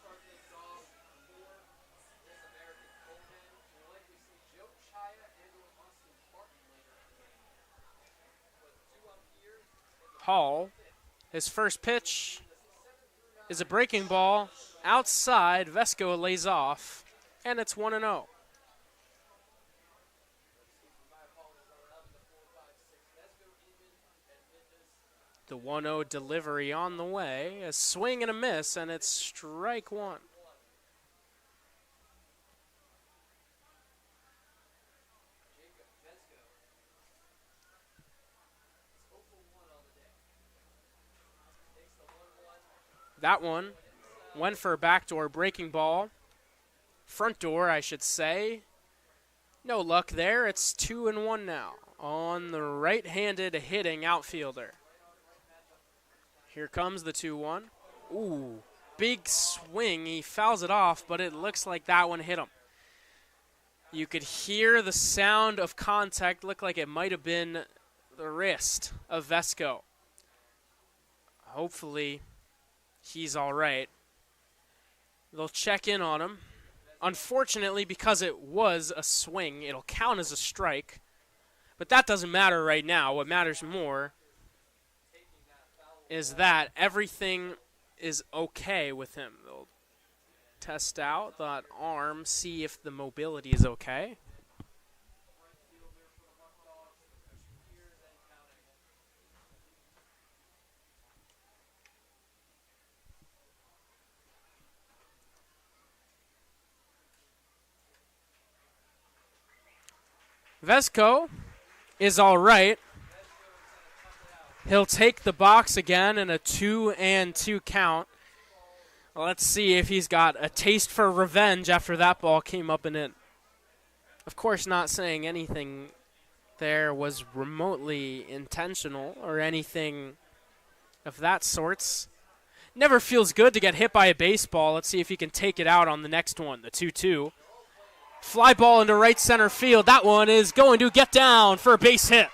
Hall, his first pitch is a breaking ball outside. Vesco lays off, and it's 1-0. The 1-0 delivery on the way, a swing and a miss, and it's strike one. That one went for a backdoor breaking ball. Front door, I should say. No luck there. It's 2-1 now on the right-handed hitting outfielder. Here comes the 2-1. Ooh, big swing. He fouls it off, but it looks like that one hit him. You could hear the sound of contact. Looked like it might have been the wrist of Vesco. Hopefully, he's all right. They'll check in on him. Unfortunately, because it was a swing, it'll count as a strike. But that doesn't matter right now. What matters more is that everything is okay with him. They'll test out that arm, see if the mobility is okay. Vesco is all right. He'll take the box again in a 2-2 count. Let's see if he's got a taste for revenge after that ball came up and in. Of course, not saying anything there was remotely intentional or anything of that sorts. Never feels good to get hit by a baseball. Let's see if he can take it out on the next one, the 2-2. Fly ball into right center field. That one is going to get down for a base hit.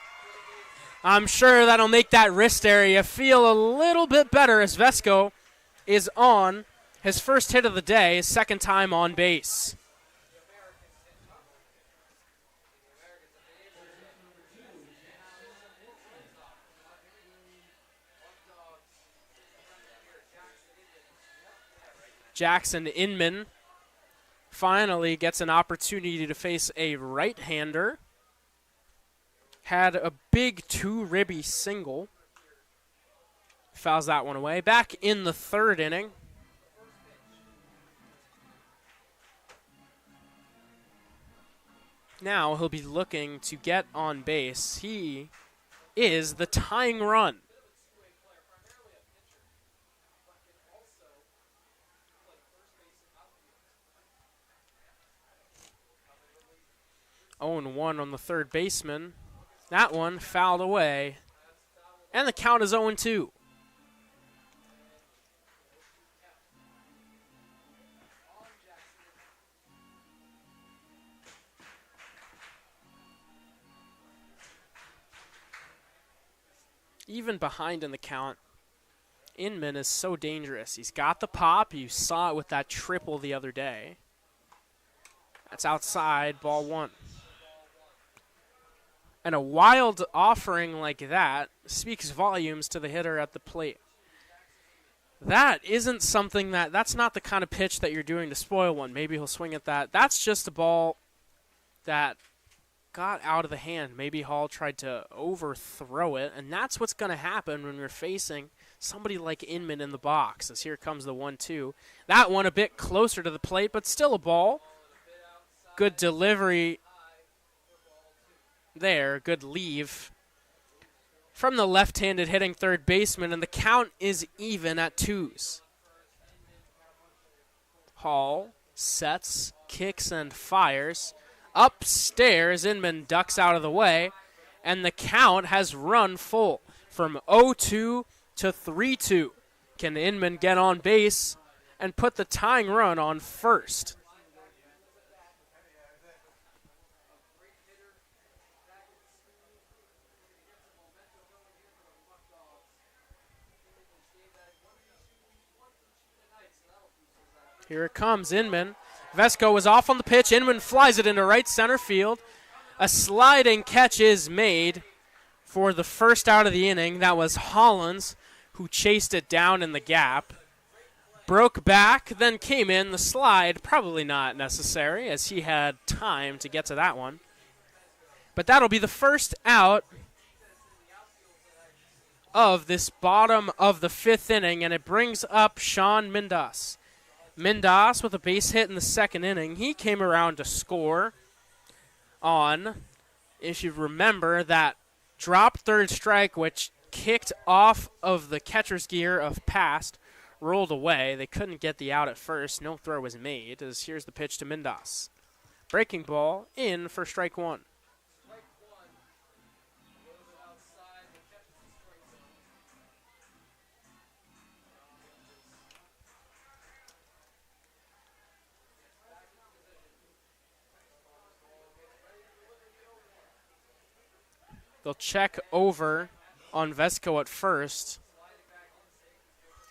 I'm sure that'll make that wrist area feel a little bit better as Vesco is on his first hit of the day, his second time on base. Jackson Inman finally gets an opportunity to face a right-hander. Had a big 2-ribby single. Fouls that one away. Back in the 3rd inning. Now he'll be looking to get on base. He is the tying run. Oh, and 1 on the third baseman. That one fouled away. And the count is 0-2. Even behind in the count, Inman is so dangerous. He's got the pop. You saw it with that triple the other day. That's outside, ball 1. And a wild offering like that speaks volumes to the hitter at the plate. That isn't something that's not the kind of pitch that you're doing to spoil one. Maybe he'll swing at that. That's just a ball that got out of the hand. Maybe Hall tried to overthrow it, and that's what's going to happen when we're facing somebody like Inman in the box, as here comes the 1-2. That one a bit closer to the plate, but still a ball. Good delivery there, good leave from the left-handed hitting third baseman, and the count is even at 2s. Hall sets, kicks, and fires. Upstairs, Inman ducks out of the way, and the count has run full from 0-2 to 3-2. Can Inman get on base and put the tying run on first? Here it comes, Inman. Vesco was off on the pitch. Inman flies it into right center field. A sliding catch is made for the first out of the inning. That was Hollins, who chased it down in the gap. Broke back, then came in. The slide, probably not necessary, as he had time to get to that one. But that'll be the first out of this bottom of the 5th inning, and it brings up Sean Mindas. Mindas with a base hit in the 2nd inning. He came around to score on, if you remember, that dropped third strike, which kicked off of the catcher's gear of past, rolled away. They couldn't get the out at first. No throw was made, as here's the pitch to Mindas. Breaking ball in for strike 1. They'll check over on Vesco at first.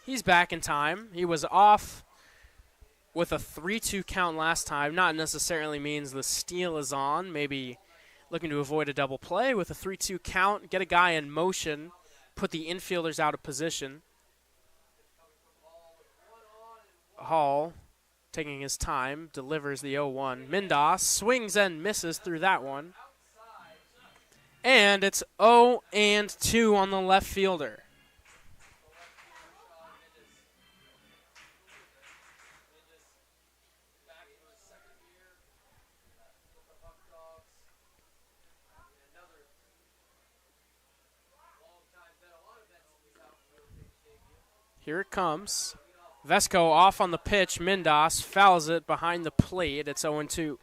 He's back in time. He was off with a 3-2 count last time. Not necessarily means the steal is on. Maybe looking to avoid a double play with a 3-2 count. Get a guy in motion. Put the infielders out of position. Hall, taking his time, delivers the 0-1. Mindas swings and misses through that one. And it's 0-2 on the left fielder. Here it comes. Vesco off on the pitch. Mindas fouls it behind the plate. It's 0-2.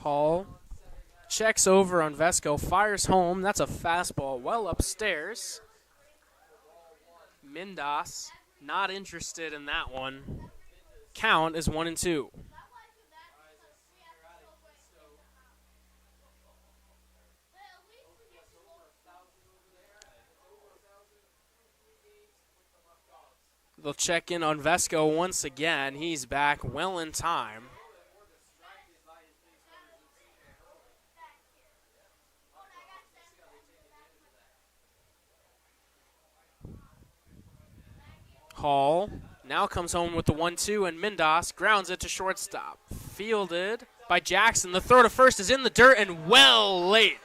Hall checks over on Vesco, fires home. That's a fastball well upstairs. Mindas not interested in that one. Count is 1-2. They'll check in on Vesco once again. He's back well in time. Hall now comes home with the 1-2, and Mindas grounds it to shortstop. Fielded by Jackson. The throw to first is in the dirt and well late.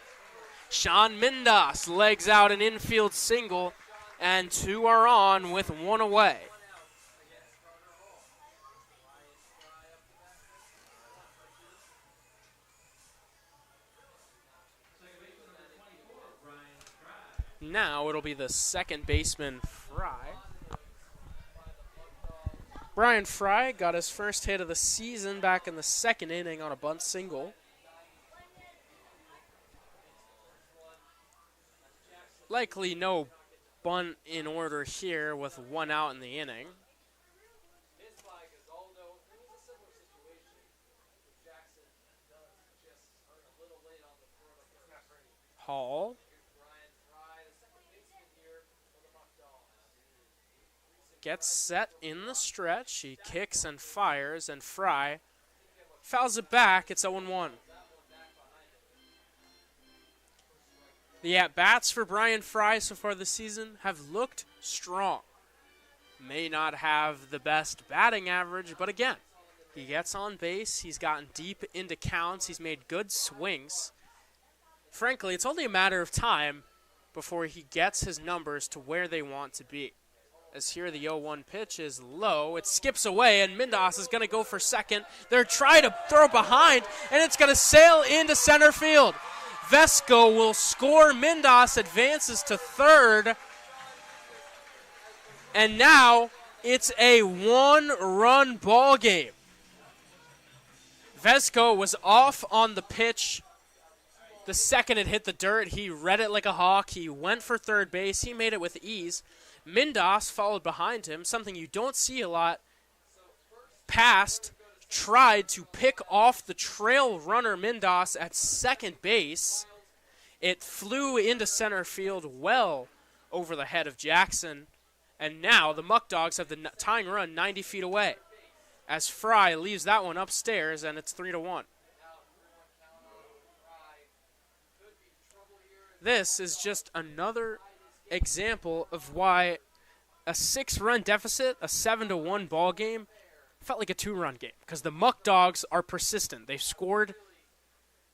Sean Mindas legs out an infield single, and 2 are on with 1 away. Now it'll be the second baseman, Fry. Brian Fry got his first hit of the season back in the second inning on a bunt single. Likely no bunt in order here with 1 out in the inning. Hall. Gets set in the stretch. He kicks and fires, and Fry fouls it back. It's 0-1. The at-bats for Brian Fry so far this season have looked strong. May not have the best batting average, but again, he gets on base. He's gotten deep into counts. He's made good swings. Frankly, it's only a matter of time before he gets his numbers to where they want to be. As here the 0-1 pitch is low. It skips away, and Mindas is going to go for second. They're trying to throw behind, and it's going to sail into center field. Vesco will score. Mindas advances to third. And now it's a 1-run ball game. Vesco was off on the pitch. The second it hit the dirt, he read it like a hawk. He went for third base. He made it with ease. Mindas followed behind him, something you don't see a lot. Passed, tried to pick off the trail runner Mindas at second base. It flew into center field well over the head of Jackson. And now the Muckdogs have the tying run 90 feet away as Fry leaves that one upstairs, and it's 3-1. This is just another example of why a 6-run deficit, a 7-1 ball game, felt like a 2-run game because the Muckdogs are persistent. They've scored.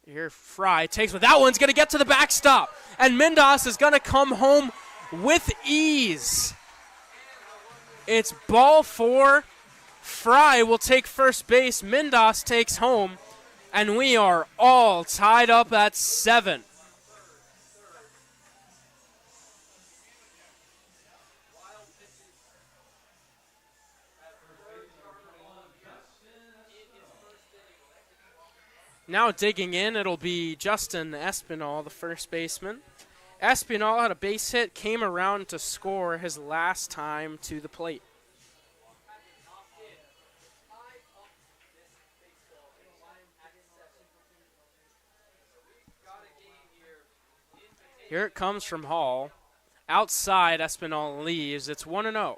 Here Fry takes one. That one's going to get to the backstop, and Mindas is going to come home with ease. It's ball 4. Fry will take first base. Mindas takes home, and we are all tied up at 7. Now digging in, it'll be Justin Espinal, the first baseman. Espinal had a base hit, came around to score his last time to the plate. Here it comes from Hall. Outside, Espinal leaves. It's 1-0.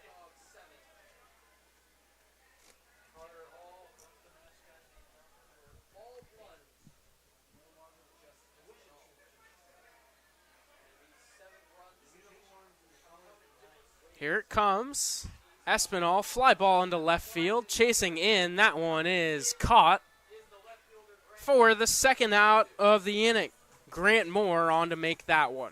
Here it comes. Espinal, fly ball into left field, chasing in. That one is caught for the second out of the inning. Grant Moore on to make that one.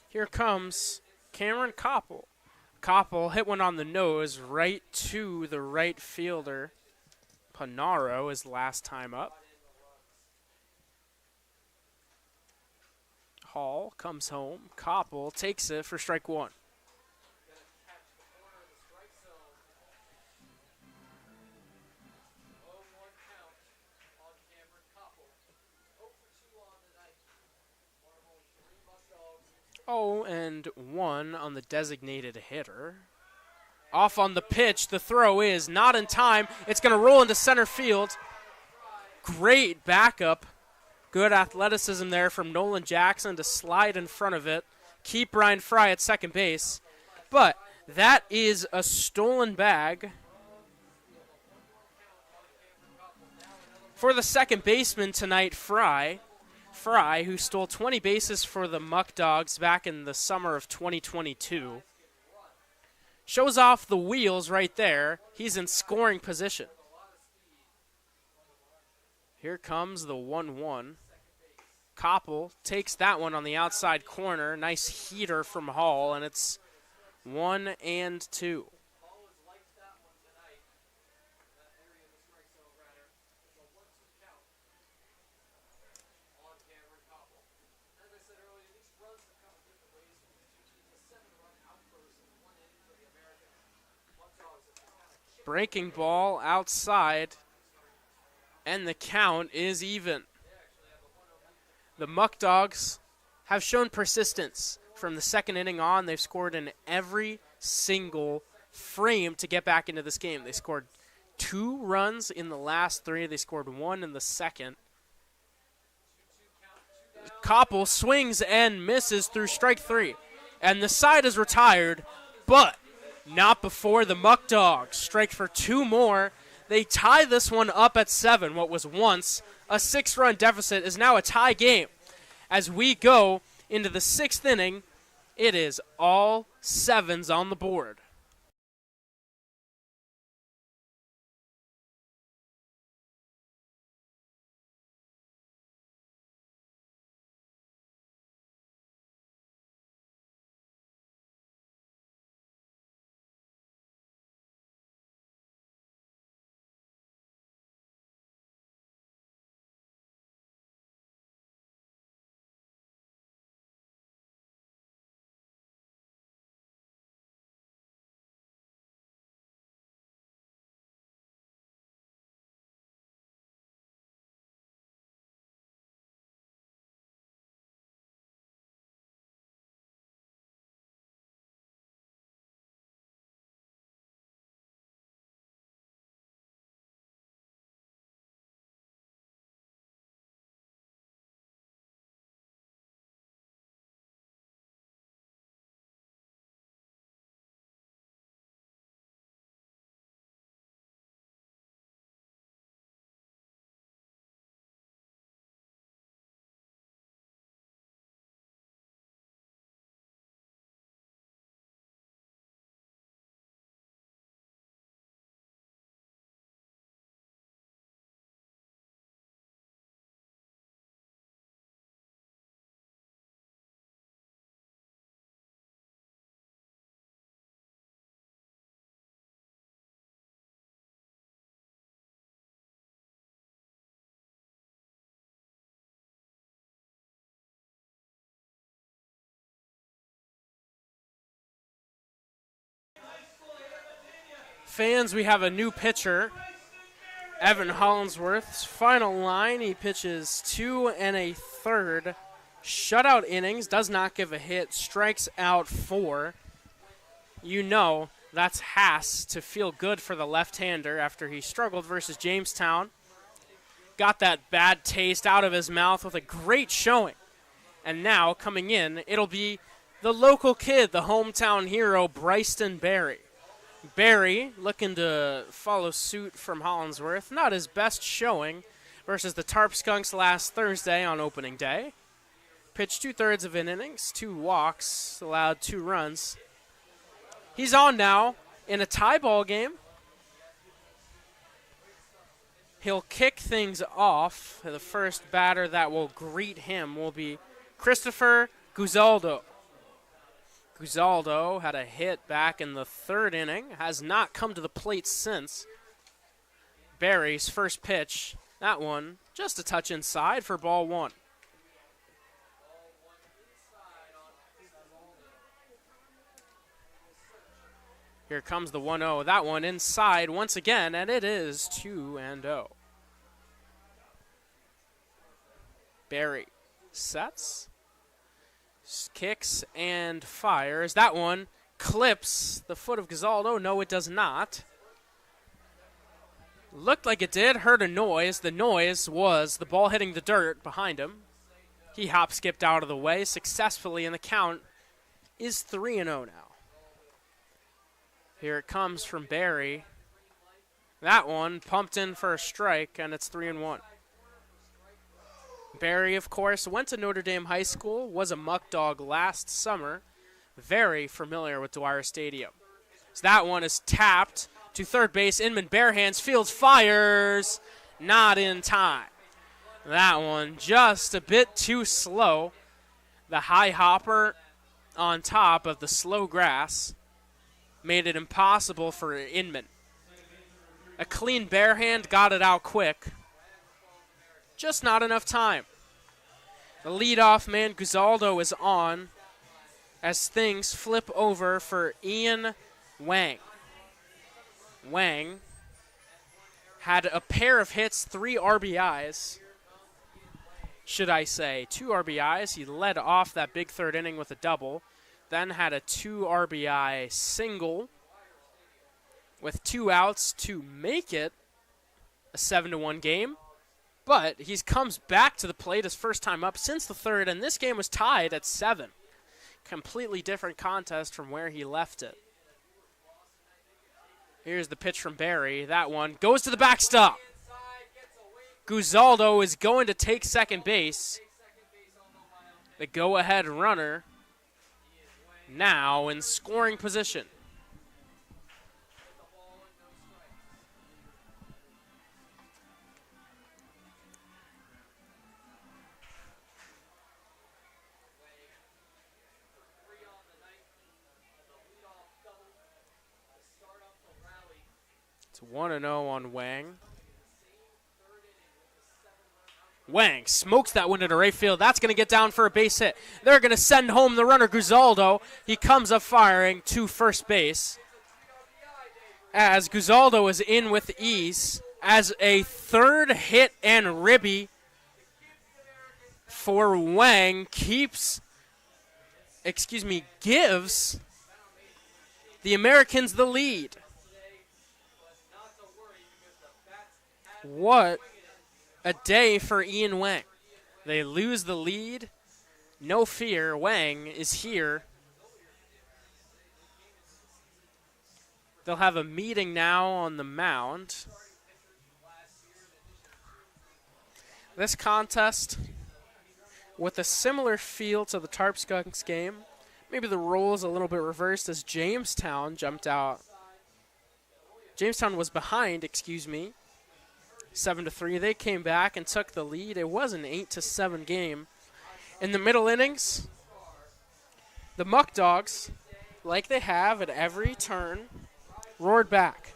Here comes Cameron Koppel. Koppel hit one on the nose right to the right fielder. Panaro is last time up. Hall comes home. Koppel takes it for strike 1. Oh, and 1 on the designated hitter. Off on the pitch. The throw is not in time. It's going to roll into center field. Great backup. Good athleticism there from Nolan Jackson to slide in front of it. Keep Brian Fry at second base. But that is a stolen bag For the second baseman tonight, Fry, who stole 20 bases for the Muckdogs back in the summer of 2022. Shows off the wheels right there. He's in scoring position. Here comes the 1-1. Koppel takes that one on the outside corner. Nice heater from Hall, and it's 1-2. Breaking ball outside, and the count is even. The Muckdogs have shown persistence from the second inning on. They've scored in every single frame to get back into this game. They scored 2 runs in the last 3. They scored 1 in the second. Koppel swings and misses through strike 3. And the side is retired, but not before the Muckdogs strike for 2 more. They tie this one up at 7. What was once a 6-run deficit is now a tie game. As we go into the 6th inning, it is all 7s on the board. Fans, we have a new pitcher, Evan Hollingsworth's final line. He pitches 2 1/3 shutout innings, does not give a hit, strikes out 4. You know that's has to feel good for the left-hander after he struggled versus Jamestown. Got that bad taste out of his mouth with a great showing. And now coming in, it'll be the local kid, the hometown hero, Bryson Berry. Berry looking to follow suit from Hollingsworth. Not his best showing versus the Tarp Skunks last Thursday on opening day. Pitched 2/3 of an innings, 2 walks, allowed 2 runs. He's on now in a tie ball game. He'll kick things off. The first batter that will greet him will be Christopher Guzaldo. Guzaldo had a hit back in the 3rd inning, has not come to the plate since. Berry's first pitch, that one just a touch inside for ball 1. Here comes the 1-0. That one inside once again, and it is 2-0. Berry sets, kicks, and fires. That one clips the foot of Guzaldo. No, it does not. Looked like it did. Heard a noise. The noise was the ball hitting the dirt behind him. He hop-skipped out of the way successfully, and the count is 3-0 now. Here it comes from Berry. That one pumped in for a strike, and it's 3-1. Barry, of course, went to Notre Dame High School, was a Muckdog last summer. Very familiar with Dwyer Stadium. So that one is tapped to third base. Inman barehands, fields, fires. Not in time. That one just a bit too slow. The high hopper on top of the slow grass made it impossible for Inman. A clean barehand got it out quick. Just not enough time. The leadoff man, Guzaldo, is on as things flip over for Ian Wang. Wang had a pair of hits, 3 RBIs. Should I say 2 RBIs. He led off that big third inning with a double. Then had a 2 RBI single with 2 outs to make it a 7-1 game. But he comes back to the plate his first time up since the third, and this game was tied at 7. Completely different contest from where he left it. Here's the pitch from Barry. That one goes to the backstop. Guzaldo is going to take second base. The go-ahead runner now in scoring position. It's 1-0 on Wang. Wang smokes that one into right field. That's going to get down for a base hit. They're going to send home the runner, Guzaldo. He comes up firing to first base. As Guzaldo is in with ease as a third hit and ribby for Wang gives the Americans the lead. What a day for Ian Wang. They lose the lead. No fear, Wang is here. They'll have a meeting now on the mound. This contest, with a similar feel to the Tarp Skunks game, maybe the roles a little bit reversed as Jamestown jumped out. Jamestown was behind, 7-3. They came back and took the lead. It was an 8-7 game. In the middle innings, the Muckdogs, like they have at every turn, roared back.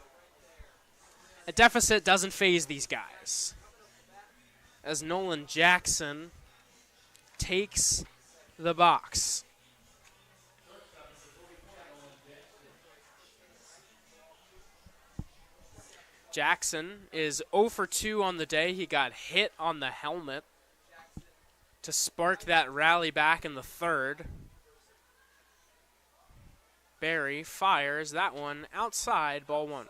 A deficit doesn't faze these guys, as Nolan Jackson takes the box. Jackson is 0 for 2 on the day. He got hit on the helmet to spark that rally back in the third. Barry fires that one outside, ball 1.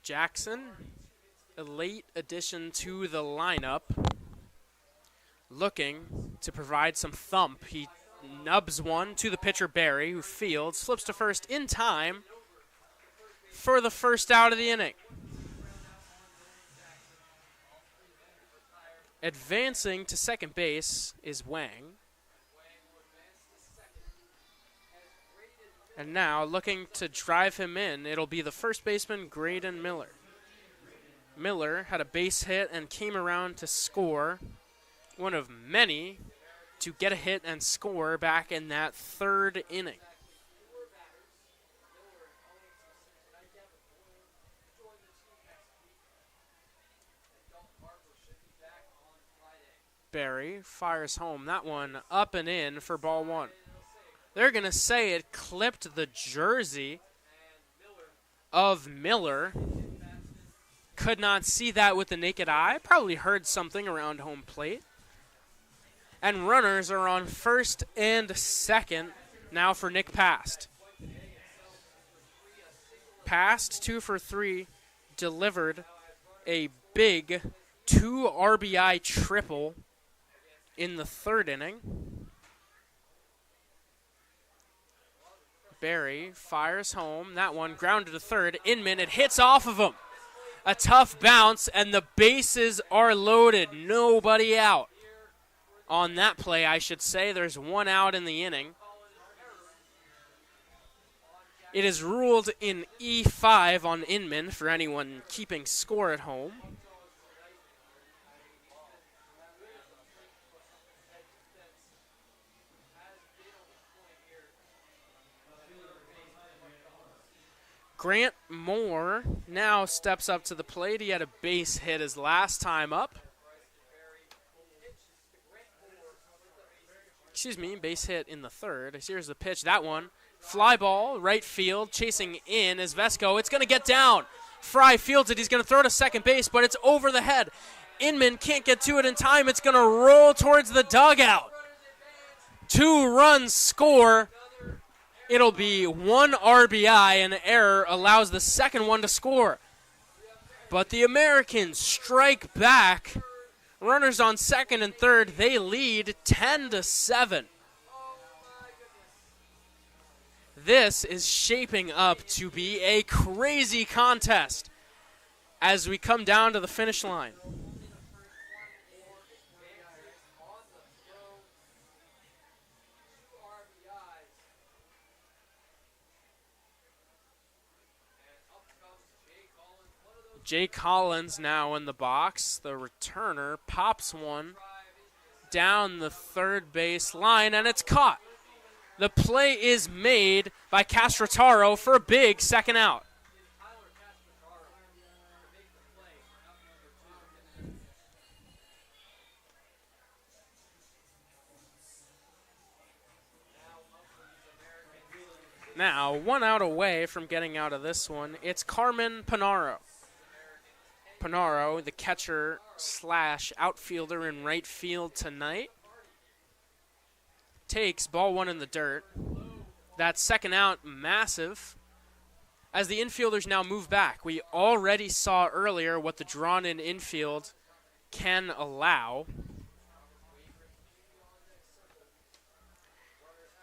Jackson, a late addition to the lineup, looking to provide some thump. He nubs one to the pitcher, Barry, who fields, flips to first in time for the first out of the inning. Advancing to second base is Wang. And now looking to drive him in, it'll be the first baseman, Graydon Miller. Miller had a base hit and came around to score. One of many to get a hit and score back in that third inning. Barry fires home that one up and in for ball 1. They're going to say it clipped the jersey of Miller. Could not see that with the naked eye. Probably heard something around home plate. And runners are on first and second now for Nick Past. Past 2 for 3, delivered a big 2 RBI triple in the third inning. Barry fires home. That one grounded to third. Inman, it hits off of him. A tough bounce, and the bases are loaded. Nobody out. On that play, I should say, there's one out in the inning. It is ruled in E5 on Inman for anyone keeping score at home. Grant Moore now steps up to the plate. He had a base hit his last time up. Excuse me, base hit in the third. Here's the pitch. That one, fly ball, right field, chasing in is Vesco. It's going to get down. Fry fields it. He's going to throw to second base, but it's over the head. Inman can't get to it in time. It's going to roll towards the dugout. 2 runs score. It'll be 1 RBI, and an error allows the second one to score. But the Americans strike back. Runners on second and third, they lead 10-7. This is shaping up to be a crazy contest as we come down to the finish line. Jay Collins now in the box. The returner pops one down the third base line, and it's caught. The play is made by Castrataro for a big second out. Now, 1 out away from getting out of this one, it's Carmen Panaro. Panaro, the catcher / outfielder in right field tonight, takes ball 1 in the dirt. That second out, massive. As the infielders now move back, we already saw earlier what the drawn-in infield can allow.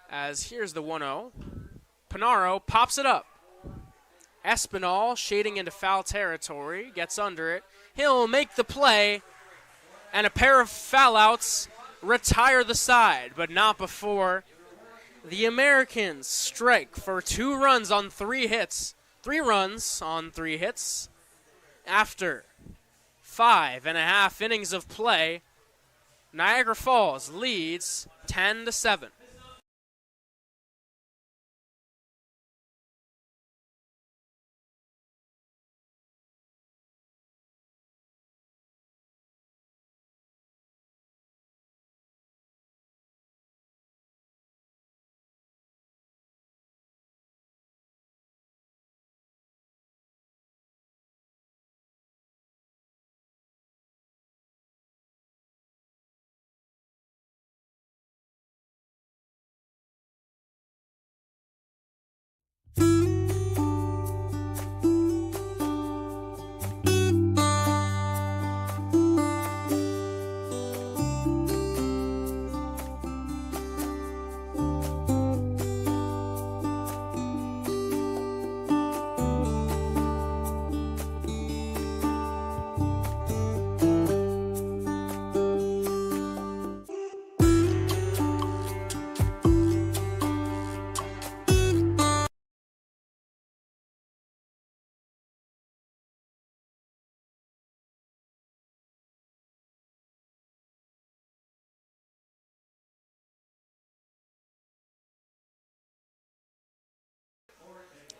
As here's the 1-0. Panaro pops it up. Espinal shading into foul territory, gets under it. He'll make the play, and a pair of foul outs retire the side, but not before the Americans strike for 2 runs on 3 hits. 3 runs on 3 hits after 5.5 innings of play. Niagara Falls leads 10-7.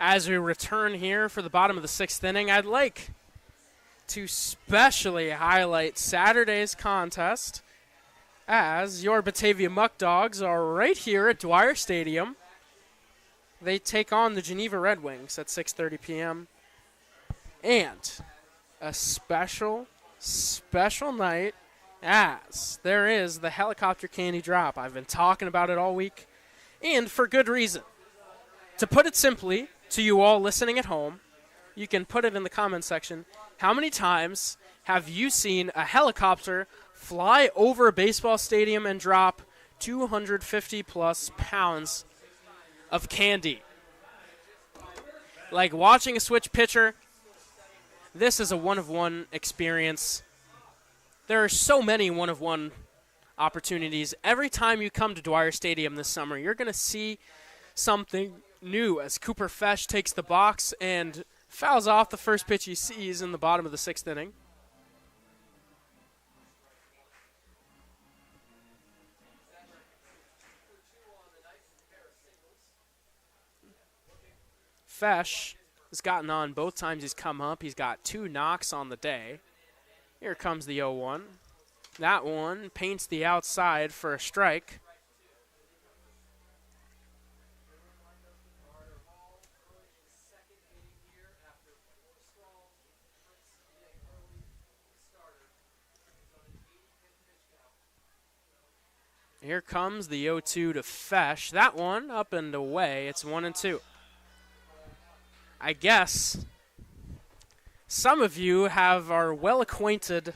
As we return here for the bottom of the 6th inning, I'd like to specially highlight Saturday's contest, as your Batavia Muckdogs are right here at Dwyer Stadium. They take on the Geneva Red Wings at 6:30 p.m. And a special night, as there is the helicopter candy drop. I've been talking about it all week, and for good reason. To put it simply, to you all listening at home, you can put it in the comment section. How many times have you seen a helicopter fly over a baseball stadium and drop 250-plus pounds of candy. Like watching a switch pitcher, this is a one-of-one experience. There are so many one-of-one opportunities. Every time you come to Dwyer Stadium this summer, you're going to see something new as Cooper Fesh takes the box and fouls off the first pitch he sees in the bottom of the 6th inning. Fesh has gotten on both times he's come up. He's got 2 knocks on the day. Here comes the 0-1. That one paints the outside for a strike. Here comes the 0-2 to Fesh. That one up and away. It's 1-2. I guess some of you are well acquainted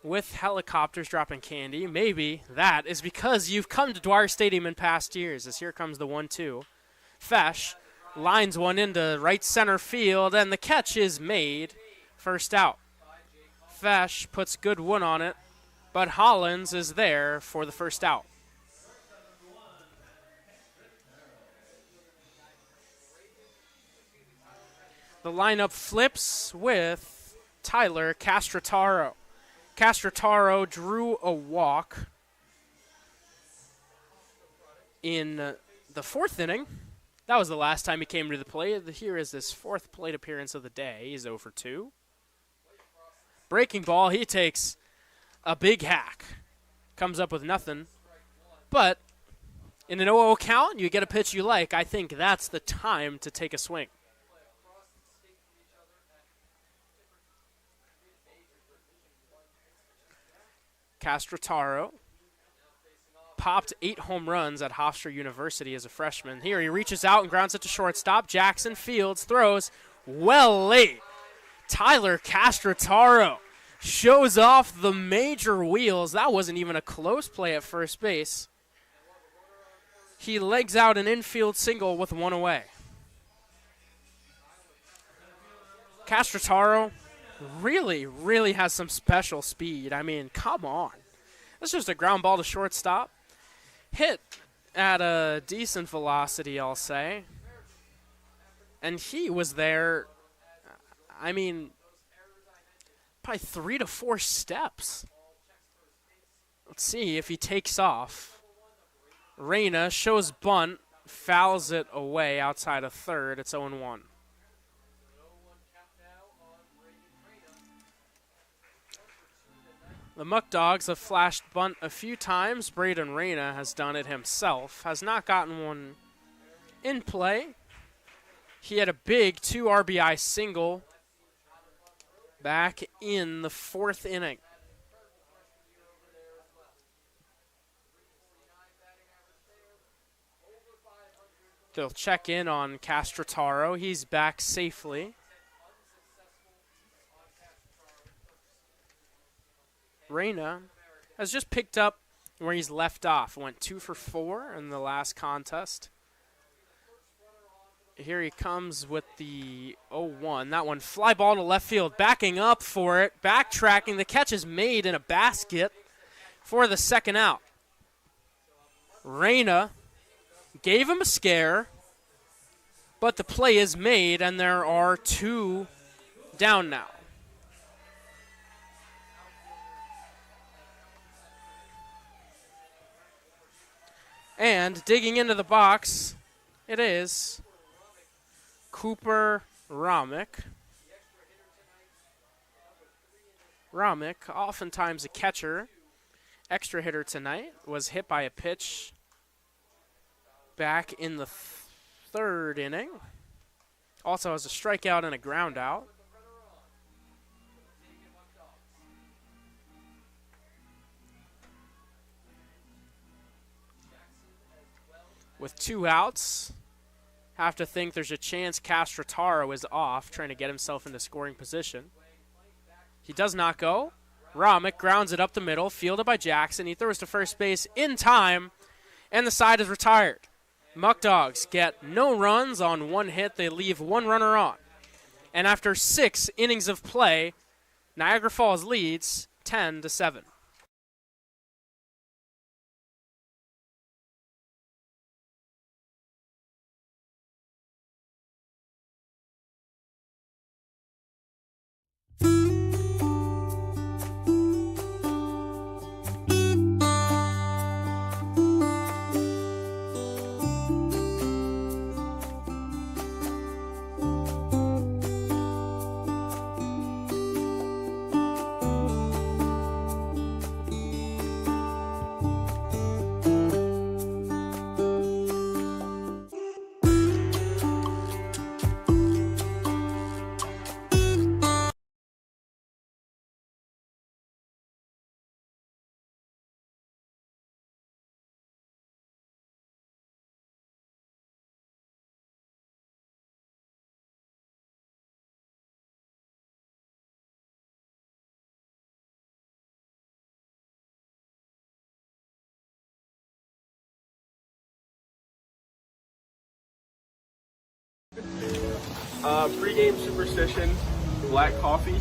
with helicopters dropping candy. Maybe that is because you've come to Dwyer Stadium in past years, as here comes the 1-2. Fesh lines one into right center field, and the catch is made. First out. Fesh puts good one on it, but Hollins is there for the first out. The lineup flips with Tyler Castrataro. Castrataro drew a walk in the 4th inning. That was the last time he came to the plate. Here is his 4th plate appearance of the day. He's 0 for 2. Breaking ball, he takes a big hack. Comes up with nothing. But in an 0-0 count, you get a pitch you like. I think that's the time to take a swing. Castrataro popped 8 home runs at Hofstra University as a freshman. Here he reaches out and grounds it to shortstop. Jackson Fields throws well late. Tyler Castrataro shows off the major wheels. That wasn't even a close play at first base. He legs out an infield single with 1 away. Castrataro really has some special speed. I mean, come on. That's just a ground ball to shortstop. Hit at a decent velocity, I'll say. And he was there, I mean, probably 3 to 4 steps. Let's see if he takes off. Reyna shows bunt, fouls it away outside of third. It's 0-1. The Muckdogs have flashed bunt a few times. Braden Reyna has done it himself. Has not gotten one in play. He had a big 2 RBI single back in the 4th inning. They'll check in on Castrataro. He's back safely. Reyna has just picked up where he's left off. Went 2 for 4 in the last contest. Here he comes with the 0-1. That one fly ball to left field. Backing up for it. Backtracking. The catch is made in a basket for the second out. Reyna gave him a scare, but the play is made, and there are 2 down now. And digging into the box, it is Cooper Romick. Romick, oftentimes a catcher, extra hitter tonight, was hit by a pitch back in the 3rd inning. Also has a strikeout and a ground out. With 2 outs, have to think there's a chance Castrataro is off, trying to get himself into scoring position. He does not go. Romick grounds it up the middle, fielded by Jackson. He throws to first base in time, and the side is retired. Muckdogs get no runs on one hit. They leave one runner on. And after 6 innings of play, Niagara Falls leads 10-7. Pre-game superstition, black coffee,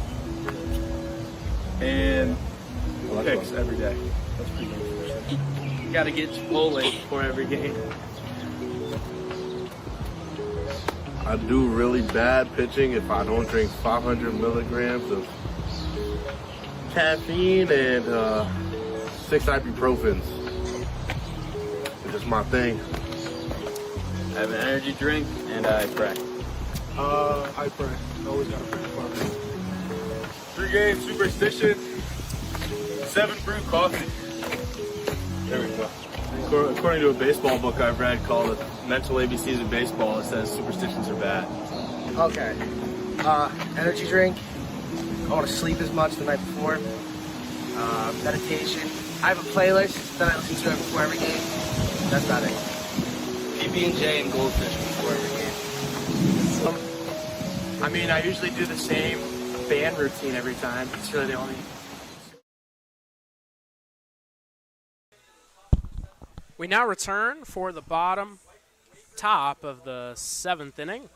and picks every day. That's pre-game superstition. Gotta get Chipotle before every game. I do really bad pitching if I don't drink 500 milligrams of caffeine and 6 ibuprofens. It's just my thing. I have an energy drink and I pray. I pray. Always gotta pray for me. 3-game superstition, 7 brew coffee. There we go. According to a baseball book I've read called Mental ABCs of Baseball, it says superstitions are bad. Okay. Energy drink. I want to sleep as much the night before. Meditation. I have a playlist that I listen to before every game. That's about it. PB&J and Goldfish before every game. I mean, I usually do the same band routine every time. It's really the only. We now return for the top of the 7th inning.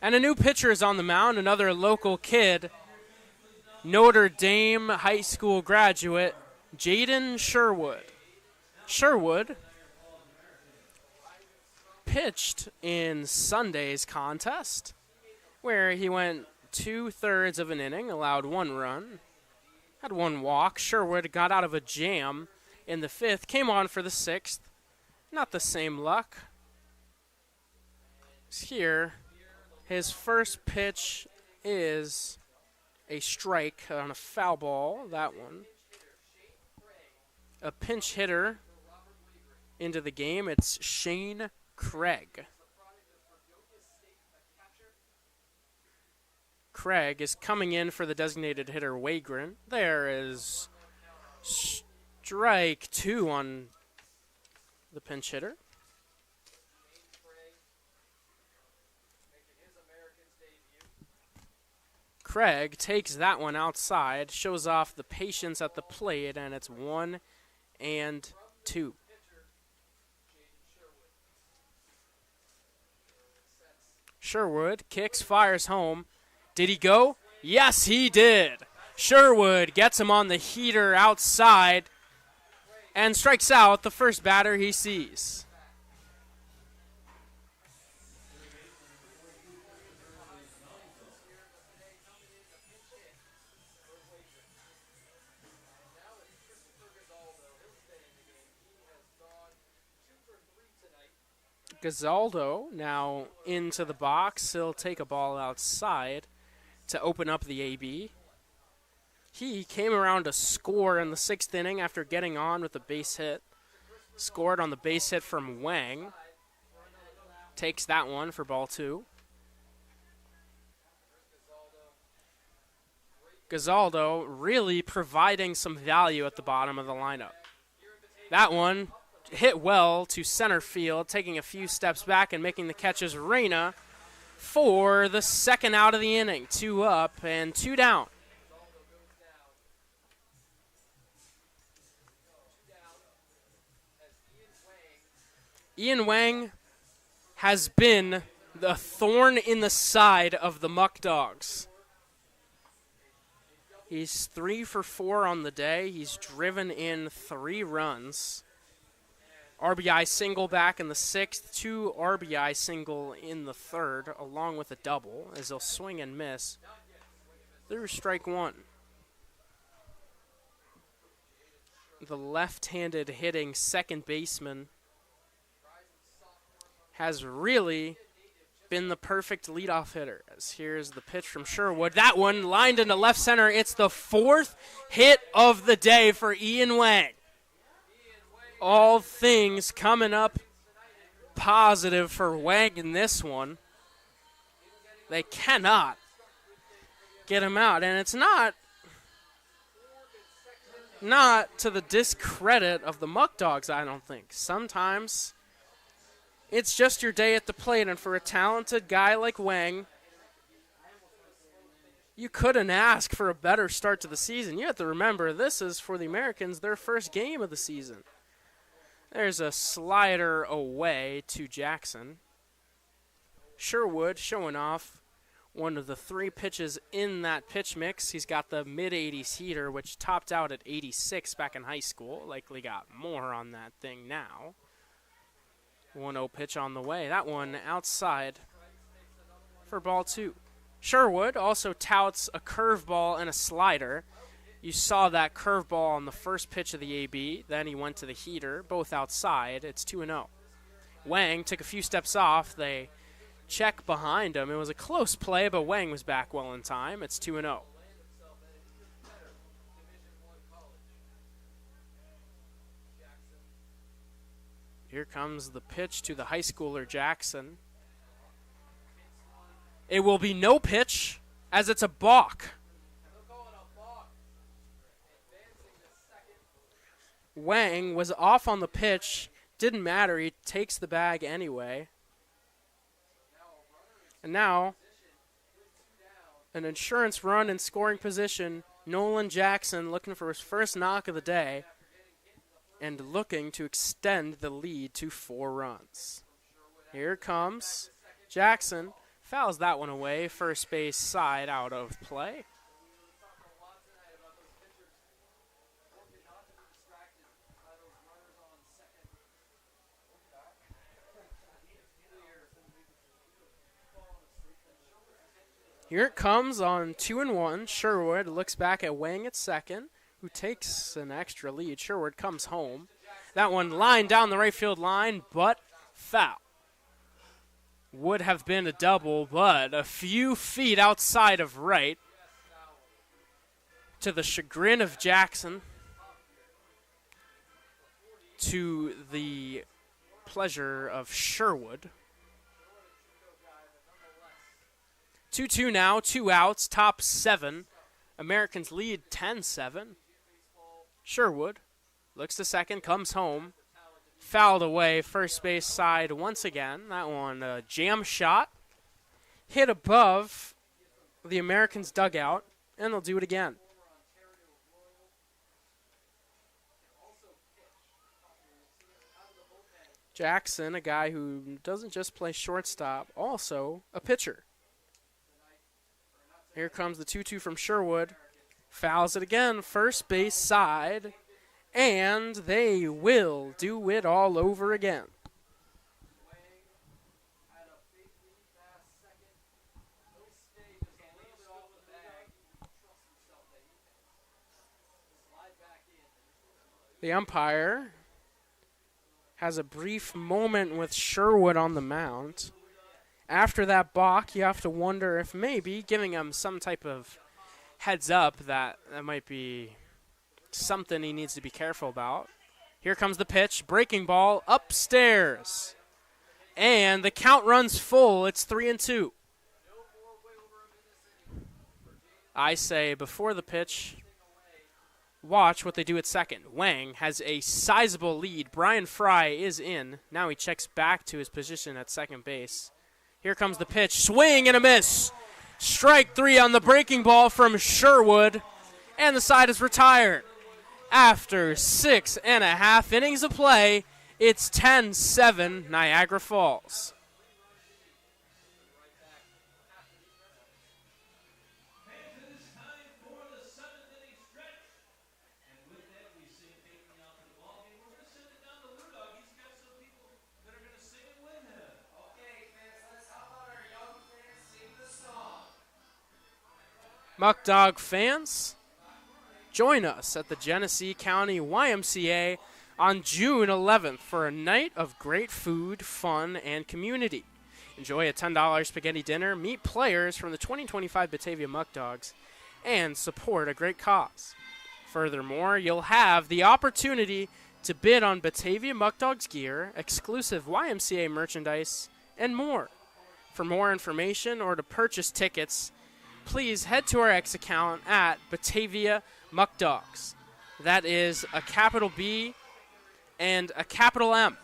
And a new pitcher is on the mound, another local kid, Notre Dame high school graduate, Jaden Sherwood. Sherwood pitched in Sunday's contest, where he went 2/3 of an inning, allowed 1 run, had 1 walk. Sherwood got out of a jam in the 5th, came on for the 6th. Not the same luck. Here, his first pitch is a strike on a foul ball, that one. A pinch hitter into the game, it's Shane Craig. Craig is coming in for the designated hitter Wagrin. There is strike 2 on the pinch hitter. Craig takes that one outside, shows off the patience at the plate, and it's 1-2. Sherwood kicks, fires home. Did he go? Yes, he did. Sherwood gets him on the heater outside and strikes out the first batter he sees. Gazaldo now into the box. He'll take a ball outside to open up the AB. He came around to score in the 6th inning after getting on with a base hit. Scored on the base hit from Wang. Takes that one for ball 2. Gazaldo really providing some value at the bottom of the lineup. That one hit well to center field, taking a few steps back and making the catch is Reyna for the 2nd out of the inning. 2 up and 2 down. Ian Wang has been the thorn in the side of the Muckdogs. He's 3 for 4 on the day. He's driven in 3 runs. RBI single back in the 6th, 2 RBI single in the 3rd, along with a double, as he'll swing and miss through strike 1. The left-handed hitting second baseman has really been the perfect leadoff hitter. As here's the pitch from Sherwood. That one lined into left center. It's the 4th hit of the day for Ian Wang. All things coming up positive for Wang in this one. They cannot get him out, and it's not to the discredit of the Muckdogs, I don't think. Sometimes it's just your day at the plate, and for a talented guy like Wang, you couldn't ask for a better start to the season. You have to remember, this is, for the Americans, their first game of the season. There's a slider away to Jackson. Sherwood showing off one of the 3 pitches in that pitch mix. He's got the mid-80s heater, which topped out at 86 back in high school. Likely got more on that thing now. 1-0 pitch on the way. That one outside for ball 2. Sherwood also touts a curveball and a slider. You saw that curveball on the first pitch of the AB. Then he went to the heater, both outside. It's 2-0. Wang took a few steps off. They check behind him. It was a close play, but Wang was back well in time. It's 2-0. Here comes the pitch to the high schooler Jackson. It will be no pitch, as it's a balk. Wang was off on the pitch. Didn't matter. He takes the bag anyway. And now, an insurance run in scoring position. Nolan Jackson looking for his first knock of the day and looking to extend the lead to 4 runs. Here comes Jackson. Fouls that one away. First base side out of play. Here it comes on 2-1. Sherwood looks back at Wang at second, who takes an extra lead. Sherwood comes home. That one lined down the right field line, but foul. Would have been a double, but a few feet outside of right. To the chagrin of Jackson. To the pleasure of Sherwood. 2-2 now, 2 outs, top 7. Americans lead 10-7. Sherwood looks to second, comes home. Fouled away, first base side once again. That one, a jam shot. Hit above the Americans' dugout, and they'll do it again. Jackson, a guy who doesn't just play shortstop, also a pitcher. Here comes the 2-2 from Sherwood. Fouls it again, first base side. And they will do it all over again. The umpire has a brief moment with Sherwood on the mound. After that balk, you have to wonder if maybe giving him some type of heads up that might be something he needs to be careful about. Here comes the pitch, breaking ball upstairs. And the count runs full. It's 3-2. I say before the pitch, watch what they do at second. Wang has a sizable lead. Brian Fry is in. Now he checks back to his position at second base. Here comes the pitch. Swing and a miss. Strike 3 on the breaking ball from Sherwood. And the side is retired. After 6.5 innings of play, It's 10-7 Niagara Falls. Muckdog fans, join us at the Genesee County YMCA on June 11th for a night of great food, fun, and community. Enjoy a $10 spaghetti dinner, meet players from the 2025 Batavia Muckdogs, and support a great cause. Furthermore, you'll have the opportunity to bid on Batavia Muckdogs gear, exclusive YMCA merchandise, and more. For more information or to purchase tickets, please head to our X account at Batavia Muckdogs. That is a capital B and a capital M.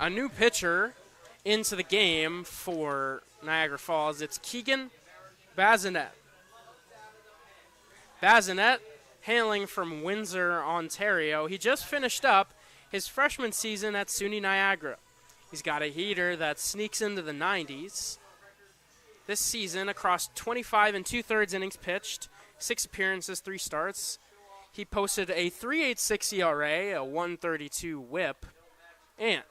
A new pitcher into the game for Niagara Falls. It's Keegan Bazinet. Bazinet, hailing from Windsor, Ontario. He just finished up his freshman season at SUNY Niagara. He's got a heater that sneaks into the 90s. This season, across 25 and 2/3 innings pitched, 6 appearances, 3 starts, he posted a 3.86 ERA, a 1.32 WHIP, and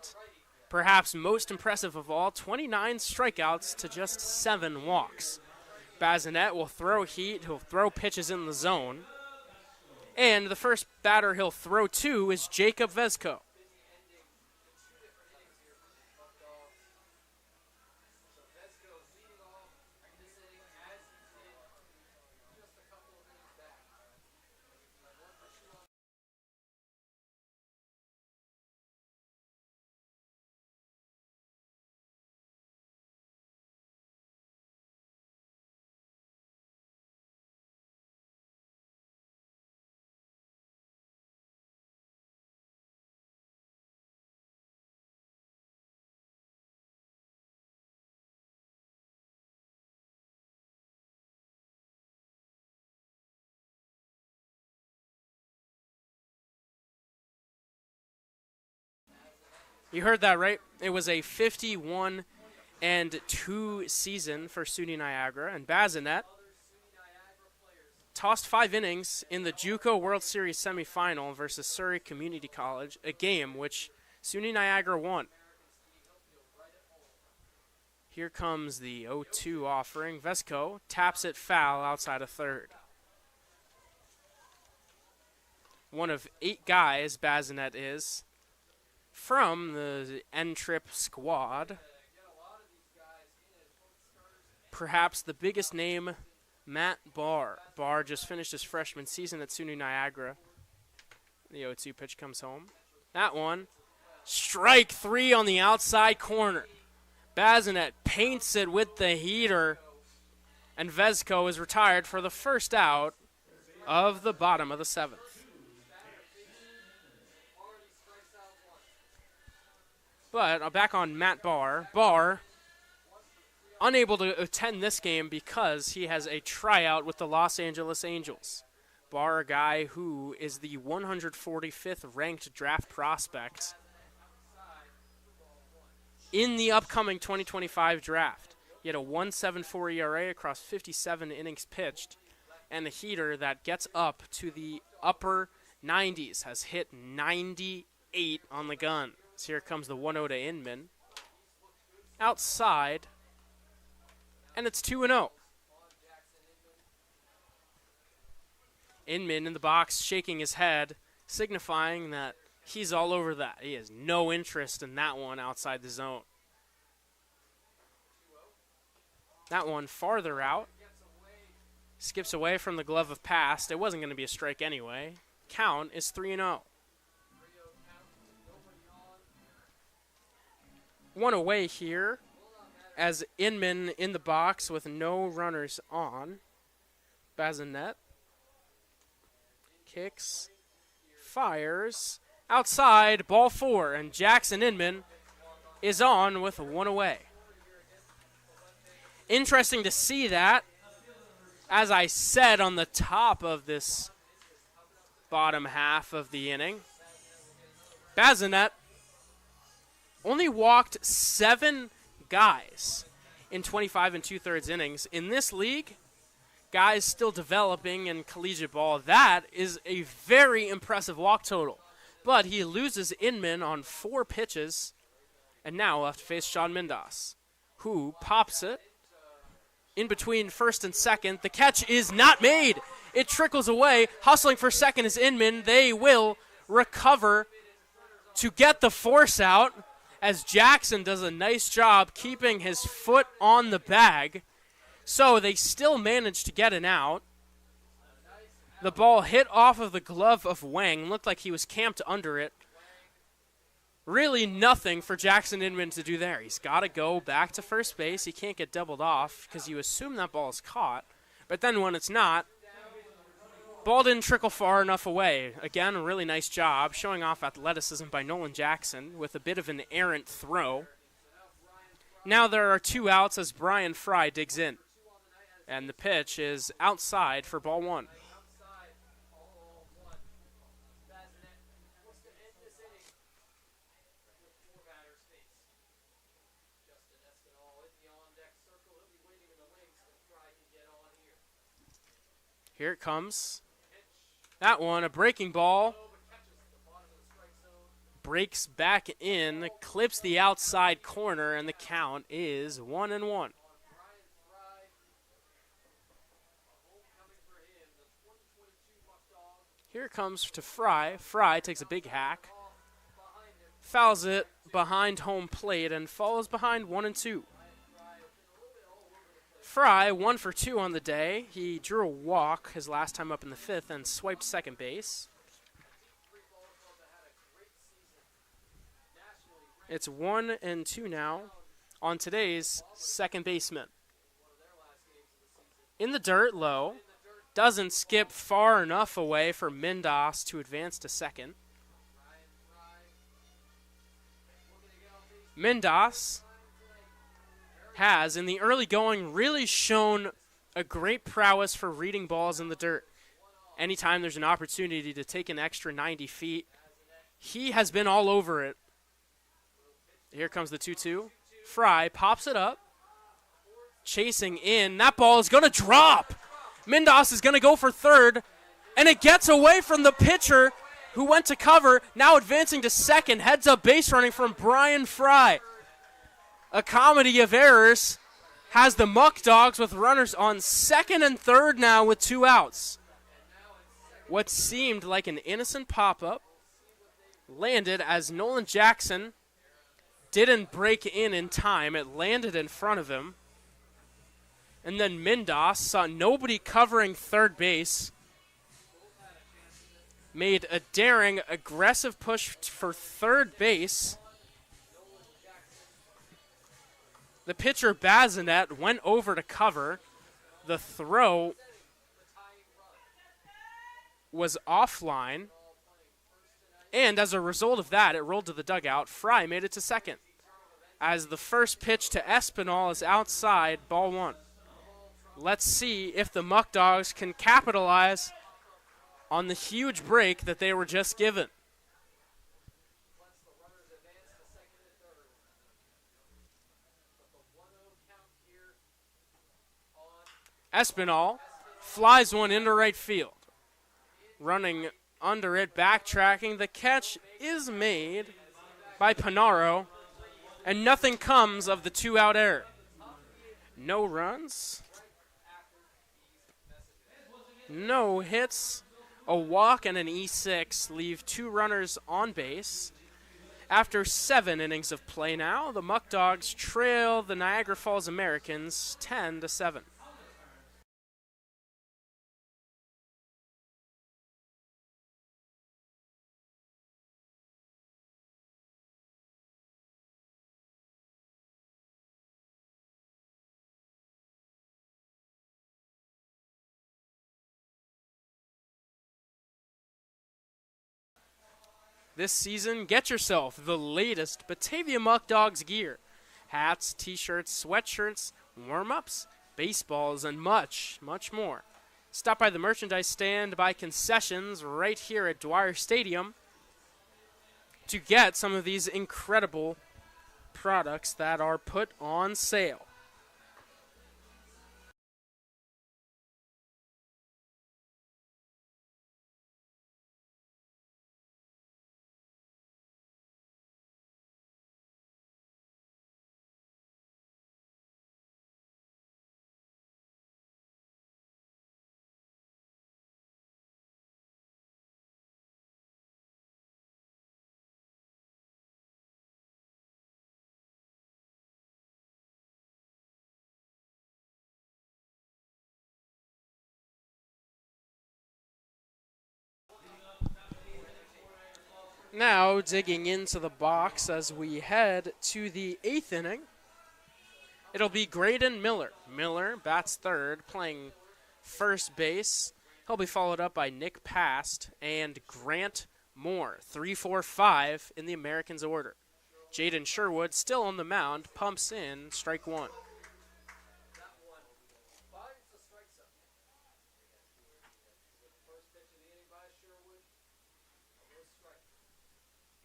perhaps most impressive of all, 29 strikeouts to just 7 walks. Bazinet will throw heat, he'll throw pitches in the zone. And the first batter he'll throw to is Jacob Vesco. You heard that right. It was a 51-2 season for SUNY Niagara, and Bazinet tossed 5 innings in the JUCO World Series semifinal versus Surrey Community College, a game which SUNY Niagara won. Here comes the 0-2 offering. Vesco taps it foul outside of third. One of 8 guys Bazinet is from the N-Trip squad. Perhaps the biggest name, Matt Barr. Barr just finished his freshman season at SUNY Niagara. The 0-2 pitch comes home. That one, strike 3 on the outside corner. Bazinet paints it with the heater, and Vesco is retired for the first out of the bottom of the 7th. But back on Matt Barr. Barr unable to attend this game because he has a tryout with the Los Angeles Angels. Barr, a guy who is the 145th ranked draft prospect in the upcoming 2025 draft. He had a 1.74 ERA across 57 innings pitched, and a heater that gets up to the upper 90s, has hit 98 on the gun. So here comes the 1-0 to Inman. Outside, and it's 2-0. Inman in the box shaking his head, signifying that he's all over that. He has no interest in that one outside the zone. That one farther out. Skips away from the glove of past. It wasn't going to be a strike anyway. Count is 3-0. One away here as Inman in the box with no runners on. Bazinet kicks, fires, outside, ball 4, and Jackson Inman is on with one away. Interesting to see that. As I said on the top of this bottom half of the inning, Bazinet only walked 7 guys in 25 2/3 innings. In this league, guys still developing in collegiate ball, that is a very impressive walk total. But he loses Inman on 4 pitches, and now will have to face Sean Mindas, who pops it in between first and second. The catch is not made. It trickles away. Hustling for second is Inman. They will recover to get the force out as Jackson does a nice job keeping his foot on the bag. So they still manage to get an out. The ball hit off of the glove of Wang. Looked like he was camped under it. Really nothing for Jackson Inman to do there. He's got to go back to first base. He can't get doubled off because you assume that ball is caught. But then when it's not, ball didn't trickle far enough away. Again, a really nice job showing off athleticism by Nolan Jackson with a bit of an errant throw. Now there are 2 outs as Brian Fry digs in. And the pitch is outside for ball 1. Here it comes. That one, a breaking ball. Breaks back in, clips the outside corner, and the count is 1-1. Here it comes to Fry. Fry takes a big hack. Fouls it behind home plate and falls behind 1-2. Fry, 1 for 2 on the day. He drew a walk his last time up in the 5th and swiped second base. It's 1-2 now on today's second baseman. In the dirt, low. Doesn't skip far enough away for Mindas to advance to second. Mindas has, in the early going, really shown a great prowess for reading balls in the dirt. Anytime there's an opportunity to take an extra 90 feet, he has been all over it. Here comes the 2-2. Fry pops it up. Chasing in. That ball is going to drop. Mindas is going to go for third, and it gets away from the pitcher who went to cover. Now advancing to second. Heads up base running from Brian Fry. A comedy of errors has the Muckdogs with runners on second and third now with 2 outs. What seemed like an innocent pop-up landed as Nolan Jackson didn't break in time. It landed in front of him. And then Mindas saw nobody covering third base. Made a daring, aggressive push for third base. The pitcher, Bazinet, went over to cover. The throw was offline. And as a result of that, it rolled to the dugout. Fry made it to second. As the first pitch to Espinal is outside, ball 1. Let's see if the Muckdogs can capitalize on the huge break that they were just given. Espinal flies one into right field. Running under it, backtracking. The catch is made by Panaro, and nothing comes of the 2-out error. No runs, no hits, A walk and an E6 leave 2 runners on base. After 7 innings of play now, the Muckdogs trail the Niagara Falls Americans 10-7. This season, get yourself the latest Batavia Muckdogs gear. Hats, t-shirts, sweatshirts, warm-ups, baseballs, and much, much more. Stop by the merchandise stand by concessions right here at Dwyer Stadium to get some of these incredible products that are put on sale. Now digging into the box as we head to the 8th inning. It'll be Graydon Miller. Miller bats third, playing first base. He'll be followed up by Nick Past and Grant Moore, 3-4-5 in the Americans order. Jaden Sherwood still on the mound, pumps in, strike 1.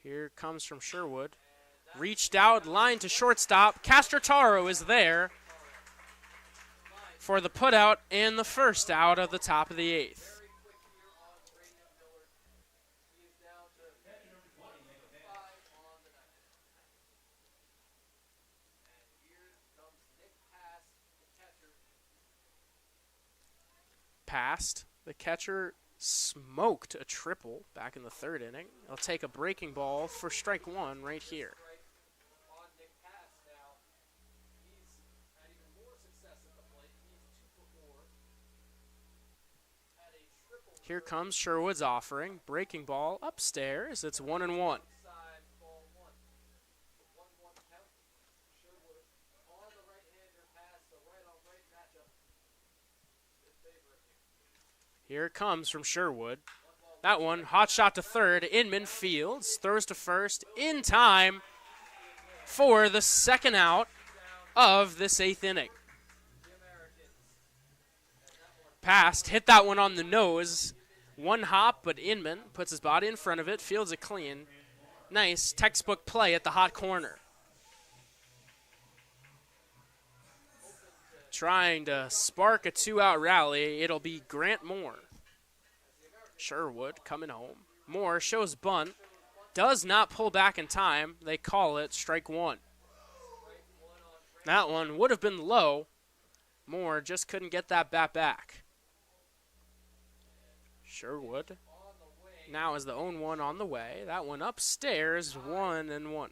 Here comes from Sherwood. Reached out, line to shortstop. Castrotaro is there for the putout and the first out of the top of the 8th. Passed. The catcher smoked a triple back in the 3rd inning. He'll take a breaking ball for strike 1 right here. Here comes Sherwood's offering. Breaking ball upstairs. It's 1-1. Here it comes from Sherwood. That one, hot shot to third. Inman fields, throws to first in time for the second out of this 8th inning. Passed, hit that one on the nose. One hop, but Inman puts his body in front of it, fields it clean. Nice textbook play at the hot corner. Trying to spark a 2-out rally, it'll be Grant Moore. Sherwood coming home. Moore shows bunt, does not pull back in time. They call it strike 1. That one would have been low. Moore just couldn't get that bat back. Sherwood now is the 0-1 on the way. That one upstairs, 1-1.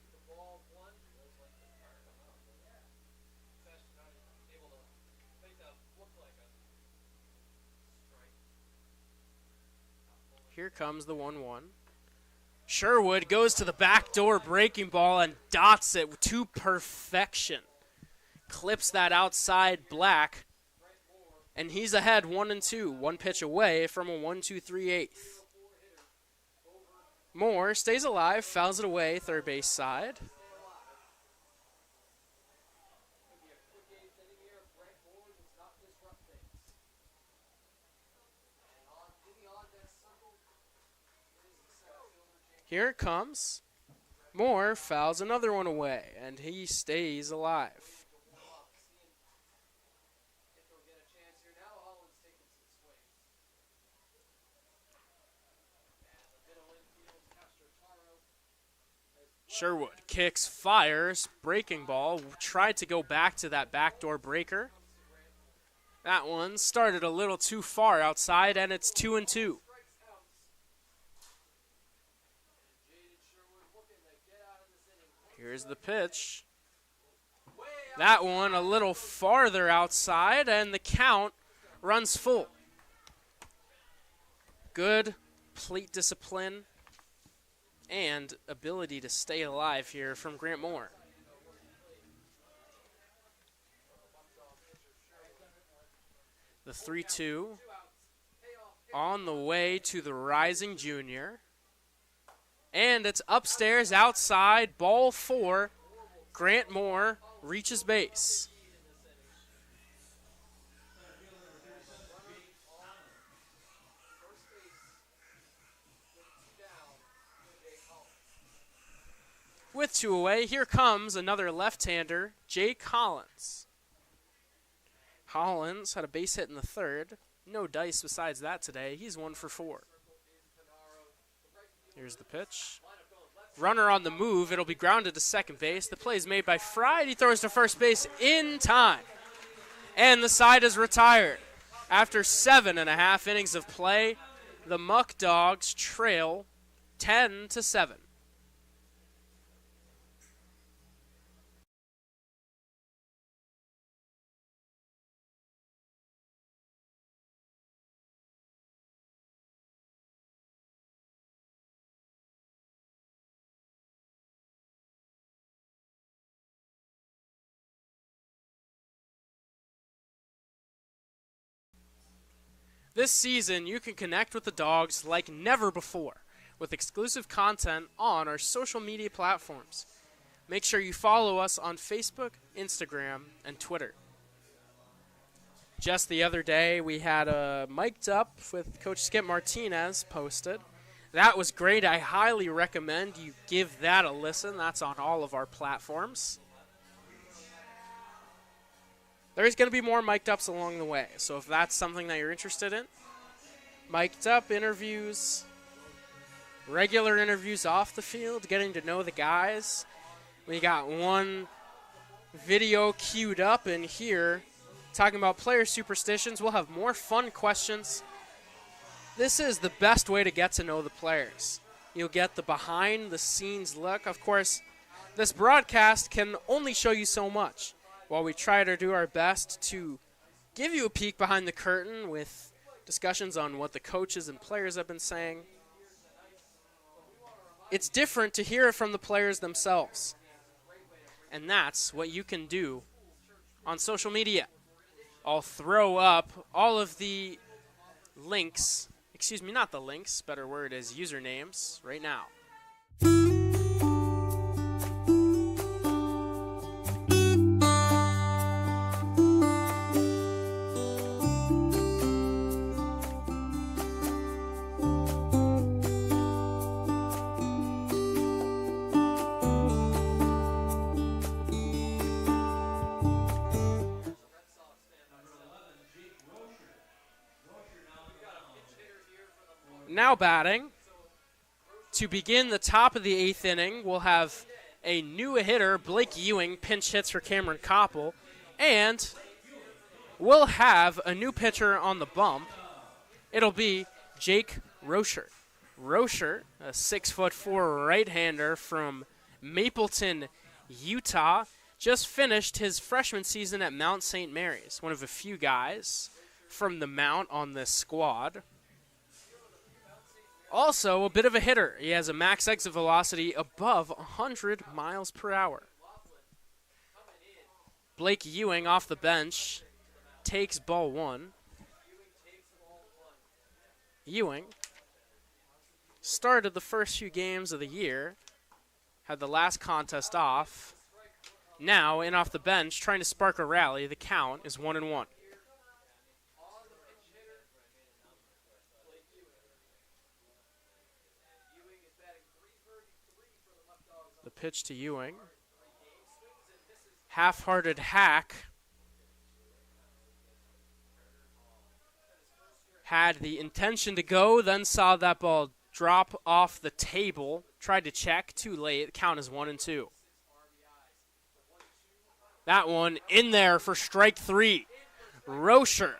Here comes the 1-1. Sherwood goes to the backdoor breaking ball and dots it to perfection. Clips that outside black. And he's ahead 1-2. One pitch away from a 1-2-3/8. Moore stays alive, fouls it away, third base side. Here it comes. Moore fouls another one away, and he stays alive. Sherwood kicks, fires, breaking ball, tried to go back to that backdoor breaker. That one started a little too far outside, and it's 2-2. Here's the pitch. That one a little farther outside, and the count runs full. Good plate discipline and ability to stay alive here from Grant Moore. The 3-2 on the way to the rising junior. And it's upstairs, outside, ball 4. Grant Moore reaches base. With 2 away, here comes another left-hander, Jake Hollins. Hollins had a base hit in the 3rd. No dice besides that today. He's 1 for 4. Here's the pitch. Runner on the move. It'll be grounded to second base. The play is made by Fried. He throws to first base in time. And the side is retired. After 7.5 innings of play, the Muckdogs trail 10-7. This season, you can connect with the Dogs like never before with exclusive content on our social media platforms. Make sure you follow us on Facebook, Instagram, and Twitter. Just the other day, we had a Mic'd Up with Coach Skip Martinez posted. That was great. I highly recommend you give that a listen. That's on all of our platforms. There's going to be more Mic'd Ups along the way, so if that's something that you're interested in, Mic'd Up interviews, regular interviews off the field, getting to know the guys. We got one video queued up in here talking about player superstitions. We'll have more fun questions. This is the best way to get to know the players. You'll get the behind-the-scenes look. Of course, this broadcast can only show you so much, while we try to do our best to give you a peek behind the curtain with discussions on what the coaches and players have been saying. It's different to hear it from the players themselves. And that's what you can do on social media. I'll throw up all of the links, not the links, better word is usernames, right now. Now batting. To begin the top of the 8th inning, we'll have a new hitter, Blake Ewing, pinch hits for Cameron Koppel. And we'll have a new pitcher on the bump. It'll be Jake Rocher. Rocher, a 6'4" right-hander from Mapleton, Utah, just finished his freshman season at Mount St. Mary's, one of a few guys from the Mount on this squad. Also, a bit of a hitter. He has a max exit velocity above 100 miles per hour. Blake Ewing off the bench takes ball 1. Ewing started the first few games of the year, had the last contest off. Now, in off the bench, trying to spark a rally. The count is 1-1. The pitch to Ewing. Half-hearted hack. Had the intention to go, then saw that ball drop off the table. Tried to check, too late. The count is 1-2. That one in there for strike 3. Rocher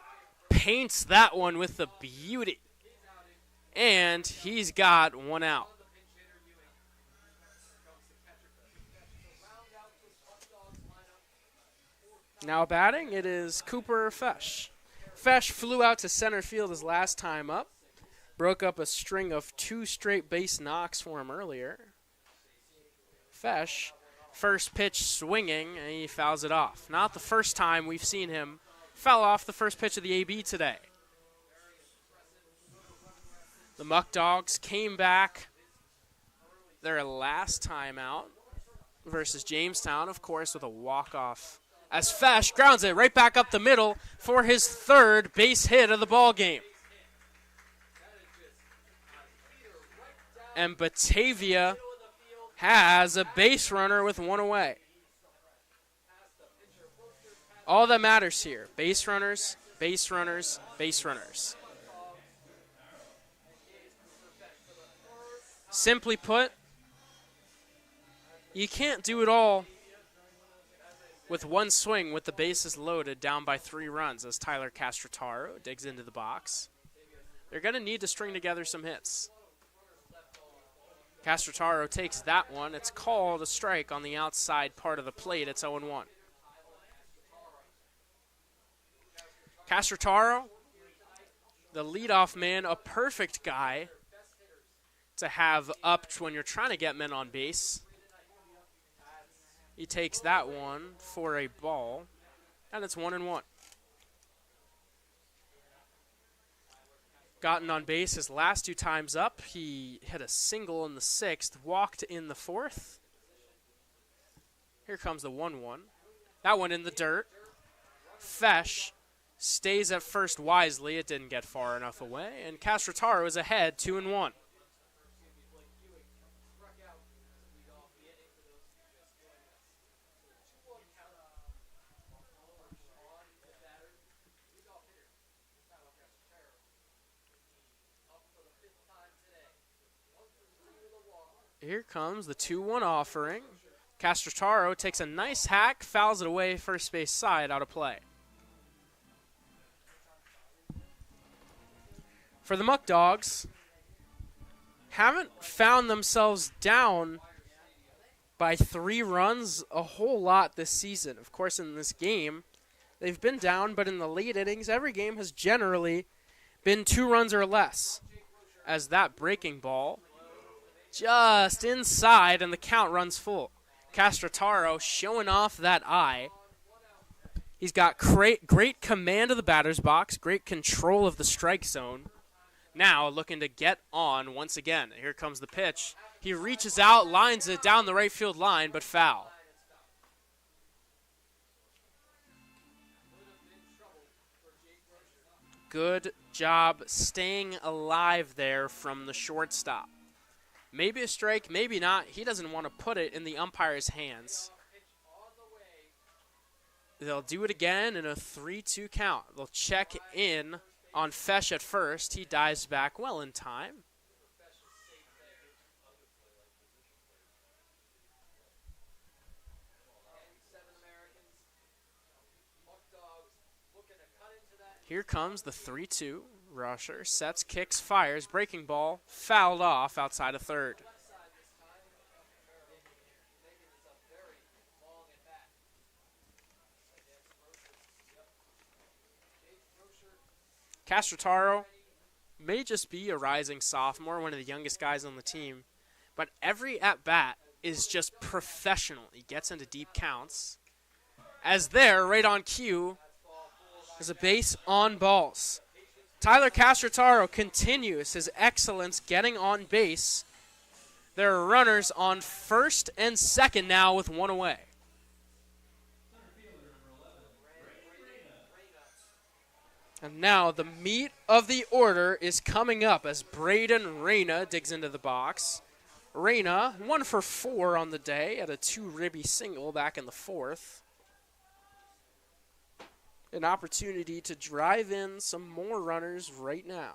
paints that one with the beauty. And he's got one out. Now batting, it is Cooper Fesh. Fesh flew out to center field his last time up. Broke up a string of 2 straight base knocks for him earlier. Fesh, first pitch swinging, and he fouls it off. Not the first time we've seen him foul off the first pitch of the AB today. The Muckdogs came back their last time out versus Jamestown, of course, with a walk-off, as Fesh grounds it right back up the middle for his 3rd base hit of the ball game. And Batavia has a base runner with 1 away. All that matters here, base runners, base runners, base runners. Simply put, you can't do it all with one swing with the bases loaded down by 3 runs as Tyler Castrataro digs into the box. They're going to need to string together some hits. Castrataro takes that one. It's called a strike on the outside part of the plate. It's 0-1. Castrataro, the leadoff man, a perfect guy to have up when you're trying to get men on base. He takes that one for a ball, and it's 1-1. Gotten on base his last 2 times up. He hit a single in the 6th, walked in the 4th. Here comes the 1-1. That one in the dirt. Fesh stays at first wisely. It didn't get far enough away, and Castrataro is ahead 2-1. Here comes the 2-1 offering. Castrataro takes a nice hack, fouls it away first base side, out of play. For the Muckdogs, haven't found themselves down by 3 runs a whole lot this season. Of course, in this game, they've been down, but in the late innings, every game has generally been 2 runs or less. As that breaking ball just inside, and the count runs full. Castrataro showing off that eye. He's got great command of the batter's box, great control of the strike zone. Now looking to get on once again. Here comes the pitch. He reaches out, lines it down the right field line, but foul. Good job staying alive there from the shortstop. Maybe a strike, maybe not. He doesn't want to put it in the umpire's hands. They'll do it again in a 3-2 count. They'll check in on Fesh at first. He dives back well in time. Here comes the 3-2. Rusher sets, kicks, fires, breaking ball, fouled off outside of third. Castrataro may just be a rising sophomore, one of the youngest guys on the team, but every at-bat is just professional. He gets into deep counts. As there, right on cue, is a base on balls. Tyler Castrataro continues his excellence getting on base. There are runners on first and second now with 1 away. And now the meat of the order is coming up as Braden Reyna digs into the box. Reyna, 1 for 4 on the day at a 2-ribby single back in the 4th. An opportunity to drive in some more runners right now.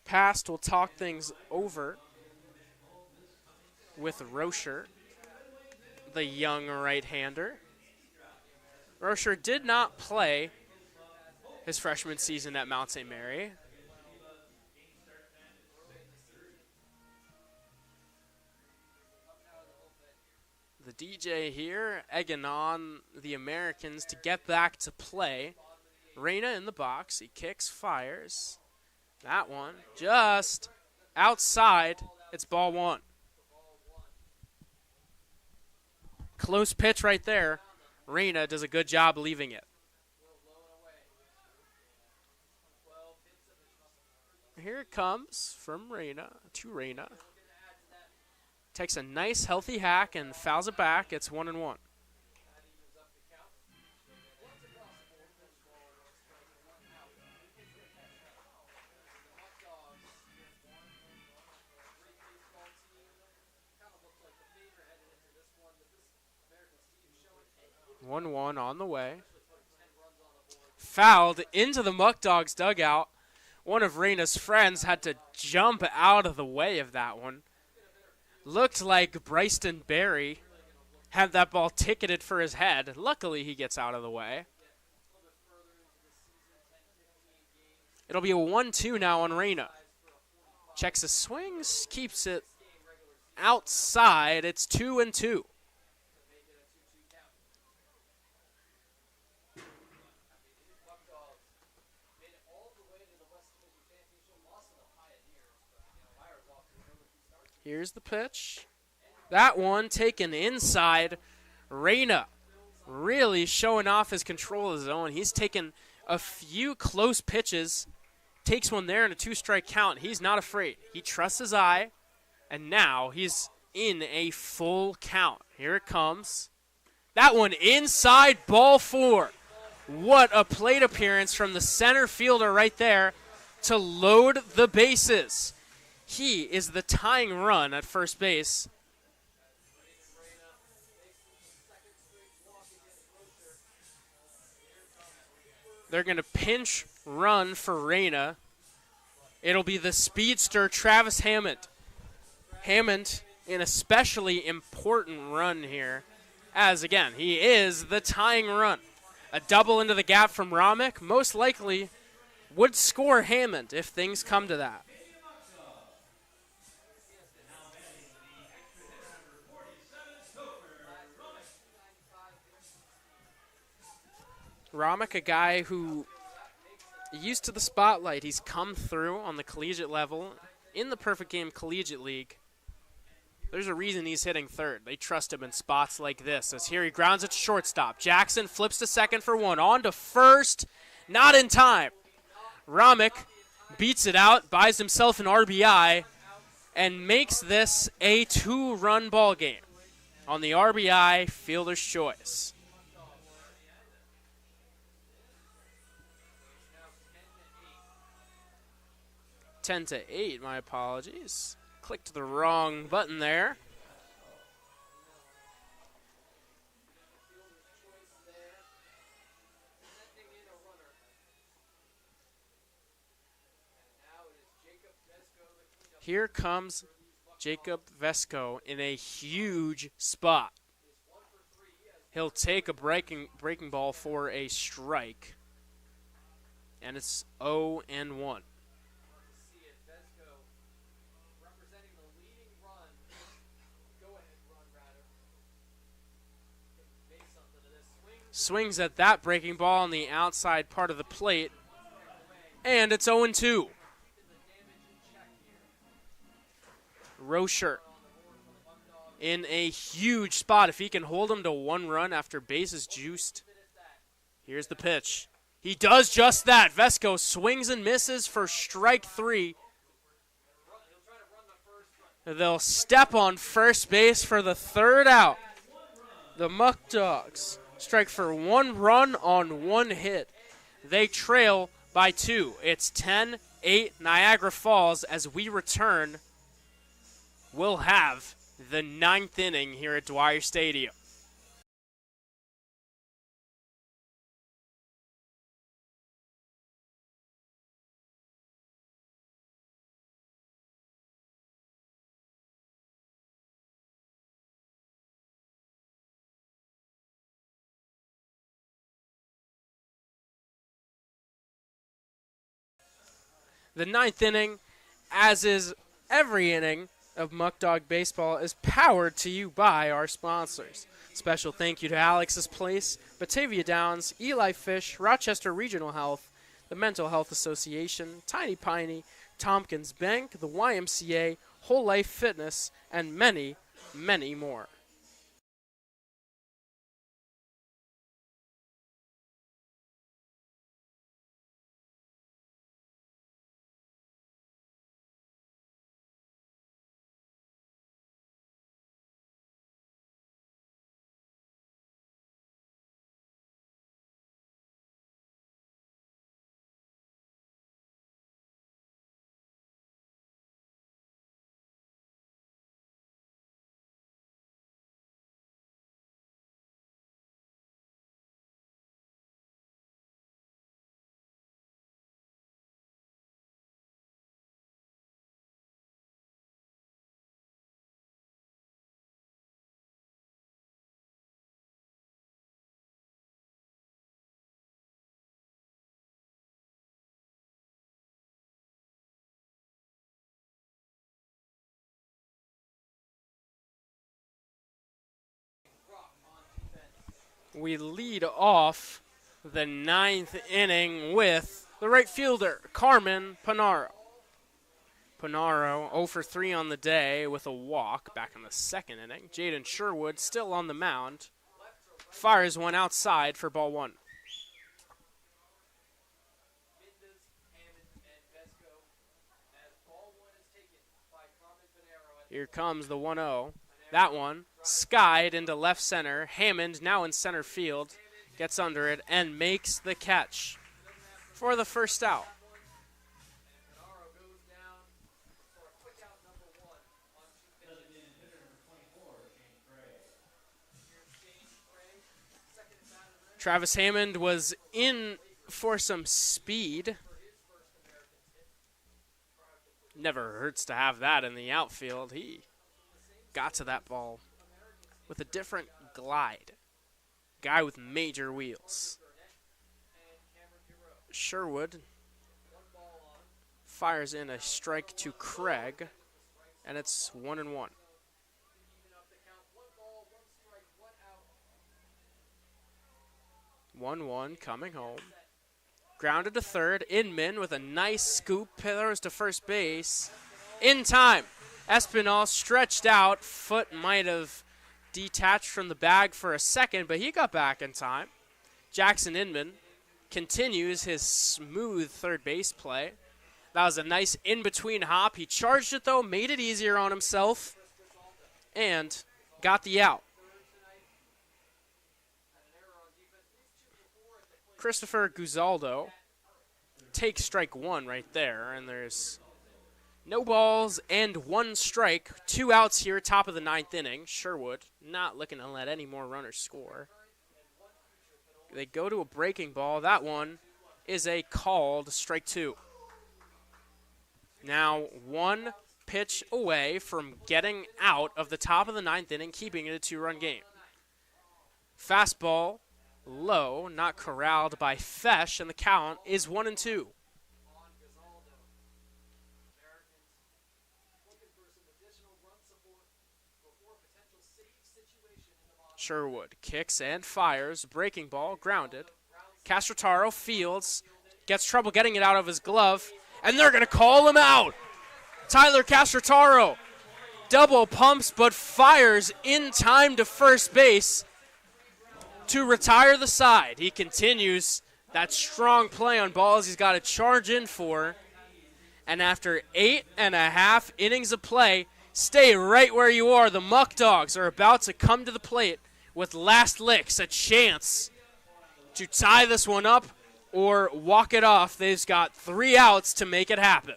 Past will talk things over with Rocher, the young right-hander. Rocher did not play his freshman season at Mount St. Mary. The DJ here, egging on the Americans to get back to play. Reyna in the box. He kicks, fires. That one just outside. It's ball one. Close pitch right there. Reyna does a good job leaving it. Here it comes from Reyna to Reyna. Takes a nice healthy hack and fouls it back. It's 1-1. On the way. Fouled into the Muckdogs dugout. One of Reyna's friends had to jump out of the way of that one. Looked like Bryson Berry had that ball ticketed for his head. Luckily, he gets out of the way. It'll be a 1-2 now on Reyna. Checks his swings, keeps it outside. It's 2-2. Here's the pitch. That one taken inside. Reyna really showing off his control of his own. He's taken a few close pitches. Takes one there in a 2-strike count. He's not afraid. He trusts his eye. And now he's in a full count. Here it comes. That one inside, ball 4. What a plate appearance from the center fielder right there to load the bases. He is the tying run at first base. They're going to pinch run for Reyna. It'll be the speedster Travis Hammond. Hammond, an especially important run here, as again, he is the tying run. A double into the gap from Romick most likely would score Hammond if things come to that. Romick, a guy who used to the spotlight. He's come through on the collegiate level in the Perfect Game Collegiate League. There's a reason he's hitting third. They trust him in spots like this. As here he grounds it to shortstop. Jackson flips to second for one. On to first. Not in time. Romick beats it out, buys himself an RBI, and makes this a 2-run ball game on the RBI fielder's choice. 10-8, my apologies. Clicked the wrong button there. Here comes Jacob Vesco in a huge spot. He'll take a breaking ball for a strike. And it's 0-1. Swings at that breaking ball on the outside part of the plate. And it's 0-2. Rocher in a huge spot. If he can hold him to 1 run after bases juiced. Here's the pitch. He does just that. Vesco swings and misses for strike 3. They'll step on first base for the 3rd out. The Muckdogs strike for 1 run on 1 hit. They trail by 2. It's 10-8 Niagara Falls. As we return, we'll have the 9th inning here at Dwyer Stadium. The 9th inning, as is every inning, of Muckdog Baseball is powered to you by our sponsors. Special thank you to Alex's Place, Batavia Downs, Eli Fish, Rochester Regional Health, the Mental Health Association, Tiny Piney, Tompkins Bank, the YMCA, Whole Life Fitness, and many, many more. We lead off the 9th inning with the right fielder, Carmen Panaro. Panaro 0 for 3 on the day with a walk back in the 2nd inning. Jaden Sherwood still on the mound. Fires one outside for ball 1. Here comes the 1-0. That one skied into left center. Hammond now in center field. Gets under it and makes the catch for the first out. Travis Hammond was in for some speed. Never hurts to have that in the outfield. He got to that ball with a different glide. Guy with major wheels. Sherwood fires in a strike to Craig, and it's 1-1. 1-1 coming home. Grounded to third. Inman with a nice scoop. Throws to first base. In time. Espinal stretched out. Foot might have detached from the bag for a second, but he got back in time. Jackson Inman continues his smooth third base play. That was a nice in-between hop. He charged it, though, made it easier on himself, and got the out. Christopher Guzaldo takes strike 1 right there, and there's no balls and 1 strike. 2 outs here, top of the 9th inning. Sherwood not looking to let any more runners score. They go to a breaking ball. That one is a called strike 2. Now 1 pitch away from getting out of the top of the 9th inning, keeping it a 2-run game. Fastball low, not corralled by Fesh, and the count is 1-2. Sherwood kicks and fires, breaking ball, grounded. Castrotaro fields, gets trouble getting it out of his glove, and they're going to call him out. Tyler Castrotaro double pumps but fires in time to first base to retire the side. He continues that strong play on balls he's got to charge in for. And after 8.5 innings of play, stay right where you are. The Muckdogs are about to come to the plate with last licks, a chance to tie this one up or walk it off. They've got 3 outs to make it happen.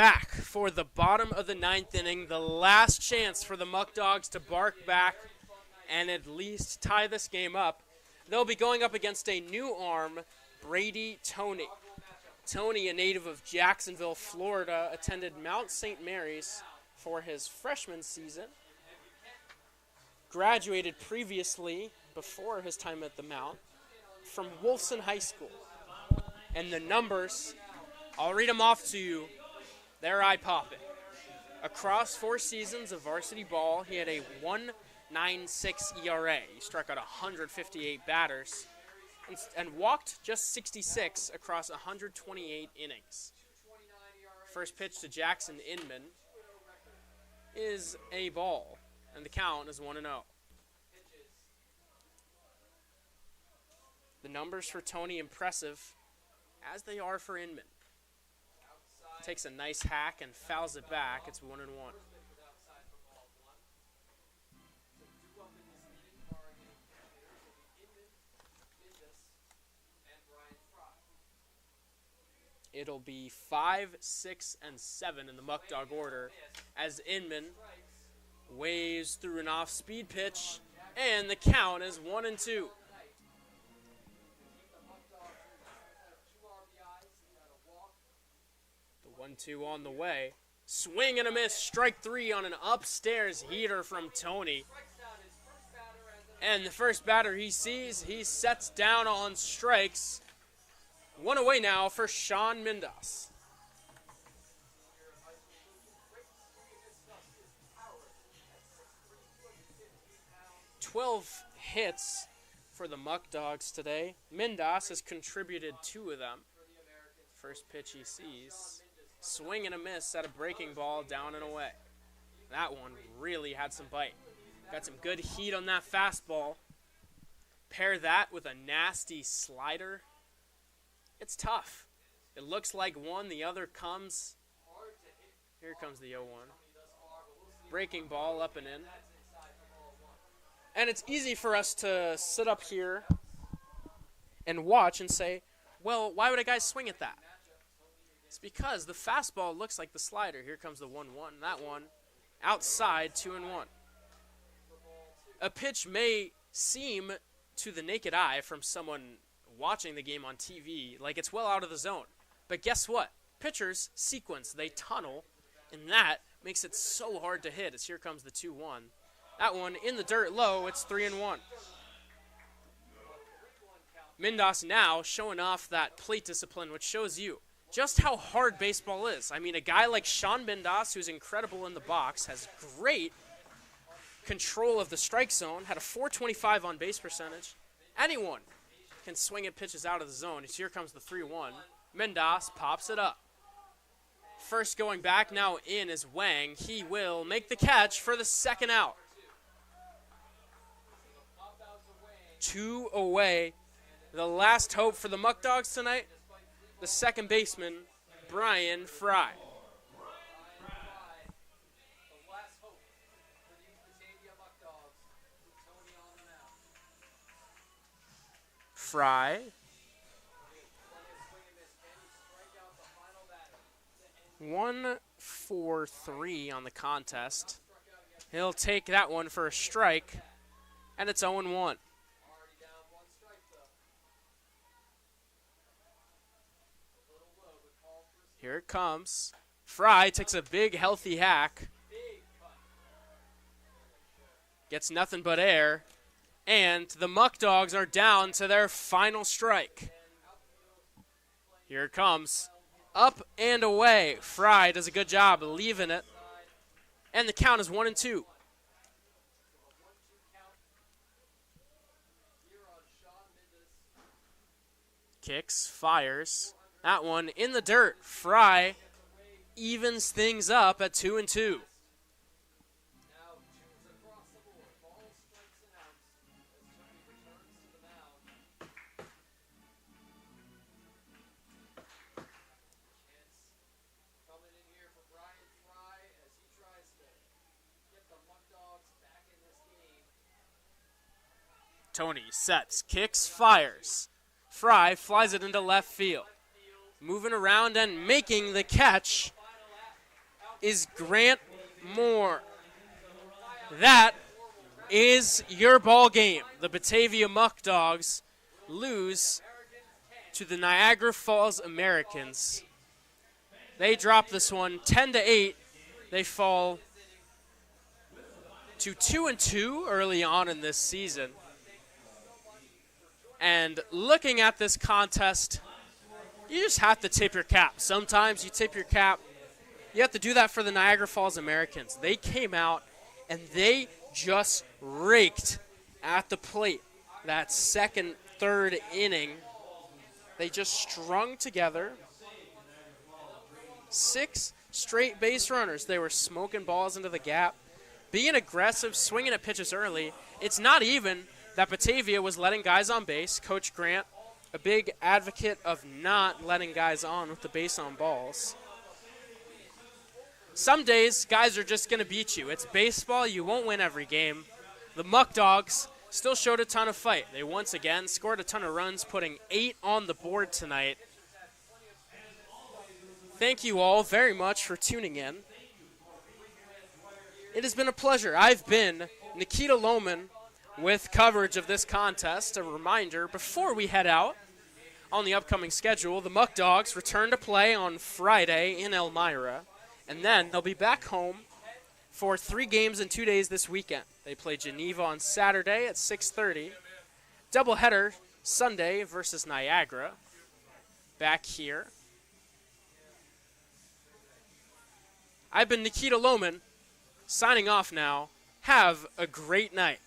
back for the bottom of the ninth inning. The last chance for the Muckdogs to bark back and at least tie this game up. They'll be going up against a new arm, Brady Toney. Toney, a native of Jacksonville, Florida, attended Mount St. Mary's for his freshman season. Graduated previously, before his time at the Mount, from Wolfson High School. And the numbers, I'll read them off to you. They're eye-popping. Across 4 seasons of varsity ball, he had a 1.96 ERA. He struck out 158 batters and walked just 66 across 128 innings. First pitch to Jackson Inman is a ball, and the count is 1-0. The numbers for Toney impressive, as they are for Inman. Takes a nice hack and fouls it back. It's 1-1. It'll be 5, 6, and 7 in the Muckdog order as Inman waves through an off-speed pitch, and the count is 1-2. The 1-2 on the way. Swing and a miss. Strike 3 on an upstairs heater from Toney. And the first batter he sees, he sets down on strikes. 1 away now for Sean Mindas. "12 hits for the Muckdogs today. Mindas has contributed 2 of them. First pitch he sees. Swing and a miss at a breaking ball down and away. That one really had some bite. Got some good heat on that fastball. Pair that with a nasty slider. It's tough. It looks like one, the other comes. Here comes the 0-1. Breaking ball up and in. And it's easy for us to sit up here and watch and say, well, why would a guy swing at that? It's because the fastball looks like the slider. Here comes the 1-1. That one outside, 2-1. A pitch may seem to the naked eye from someone watching the game on TV like it's well out of the zone. But guess what? Pitchers sequence. They tunnel, and that makes it so hard to hit as here comes the 2-1. That one in the dirt low. It's 3-1. Mindas now showing off that plate discipline, which shows you just how hard baseball is. I mean, a guy like Sean Mindas, who's incredible in the box, has great control of the strike zone, had a .425 on base percentage. Anyone can swing at pitches out of the zone. Here comes the 3-1. Mindas pops it up. First going back, now in is Wang. He will make the catch for the second out. 2 away. The last hope for the Muckdogs tonight, the second baseman, Brian Fry. Fry. 1 for 3 on the contest. He'll take that one for a strike, and it's 0-1. Here it comes. Fry takes a big, healthy hack. Gets nothing but air. And the Muckdogs are down to their final strike. Here it comes. Up and away. Fry does a good job leaving it. And the count is 1-2. Kicks, fires. That one in the dirt. Fry evens things up at 2-2. Toney sets, kicks, fires. Fry flies it into left field. Moving around and making the catch is Grant Moore. That is your ball game. The Batavia Muckdogs lose to the Niagara Falls Americans. They drop this one 10-8. They fall to 2-2 early on in this season. And looking at this contest, you just have to tip your cap. Sometimes you tip your cap. You have to do that for the Niagara Falls Americans. They came out and they just raked at the plate. That second, third inning, they just strung together 6 straight base runners. They were smoking balls into the gap, being aggressive, swinging at pitches early. It's not even that Batavia was letting guys on base. Coach Grant, a big advocate of not letting guys on with the base on balls. Some days, guys are just going to beat you. It's baseball. You won't win every game. The Muckdogs still showed a ton of fight. They once again scored a ton of runs, putting 8 on the board tonight. Thank you all very much for tuning in. It has been a pleasure. I've been Nikita Lohman with coverage of this contest. A reminder, before we head out on the upcoming schedule, the Muckdogs return to play on Friday in Elmira, and then they'll be back home for 3 games in 2 days this weekend. They play Geneva on Saturday at 6:30. Doubleheader Sunday versus Niagara. Back here. I've been Nikita Lohman, signing off now. Have a great night.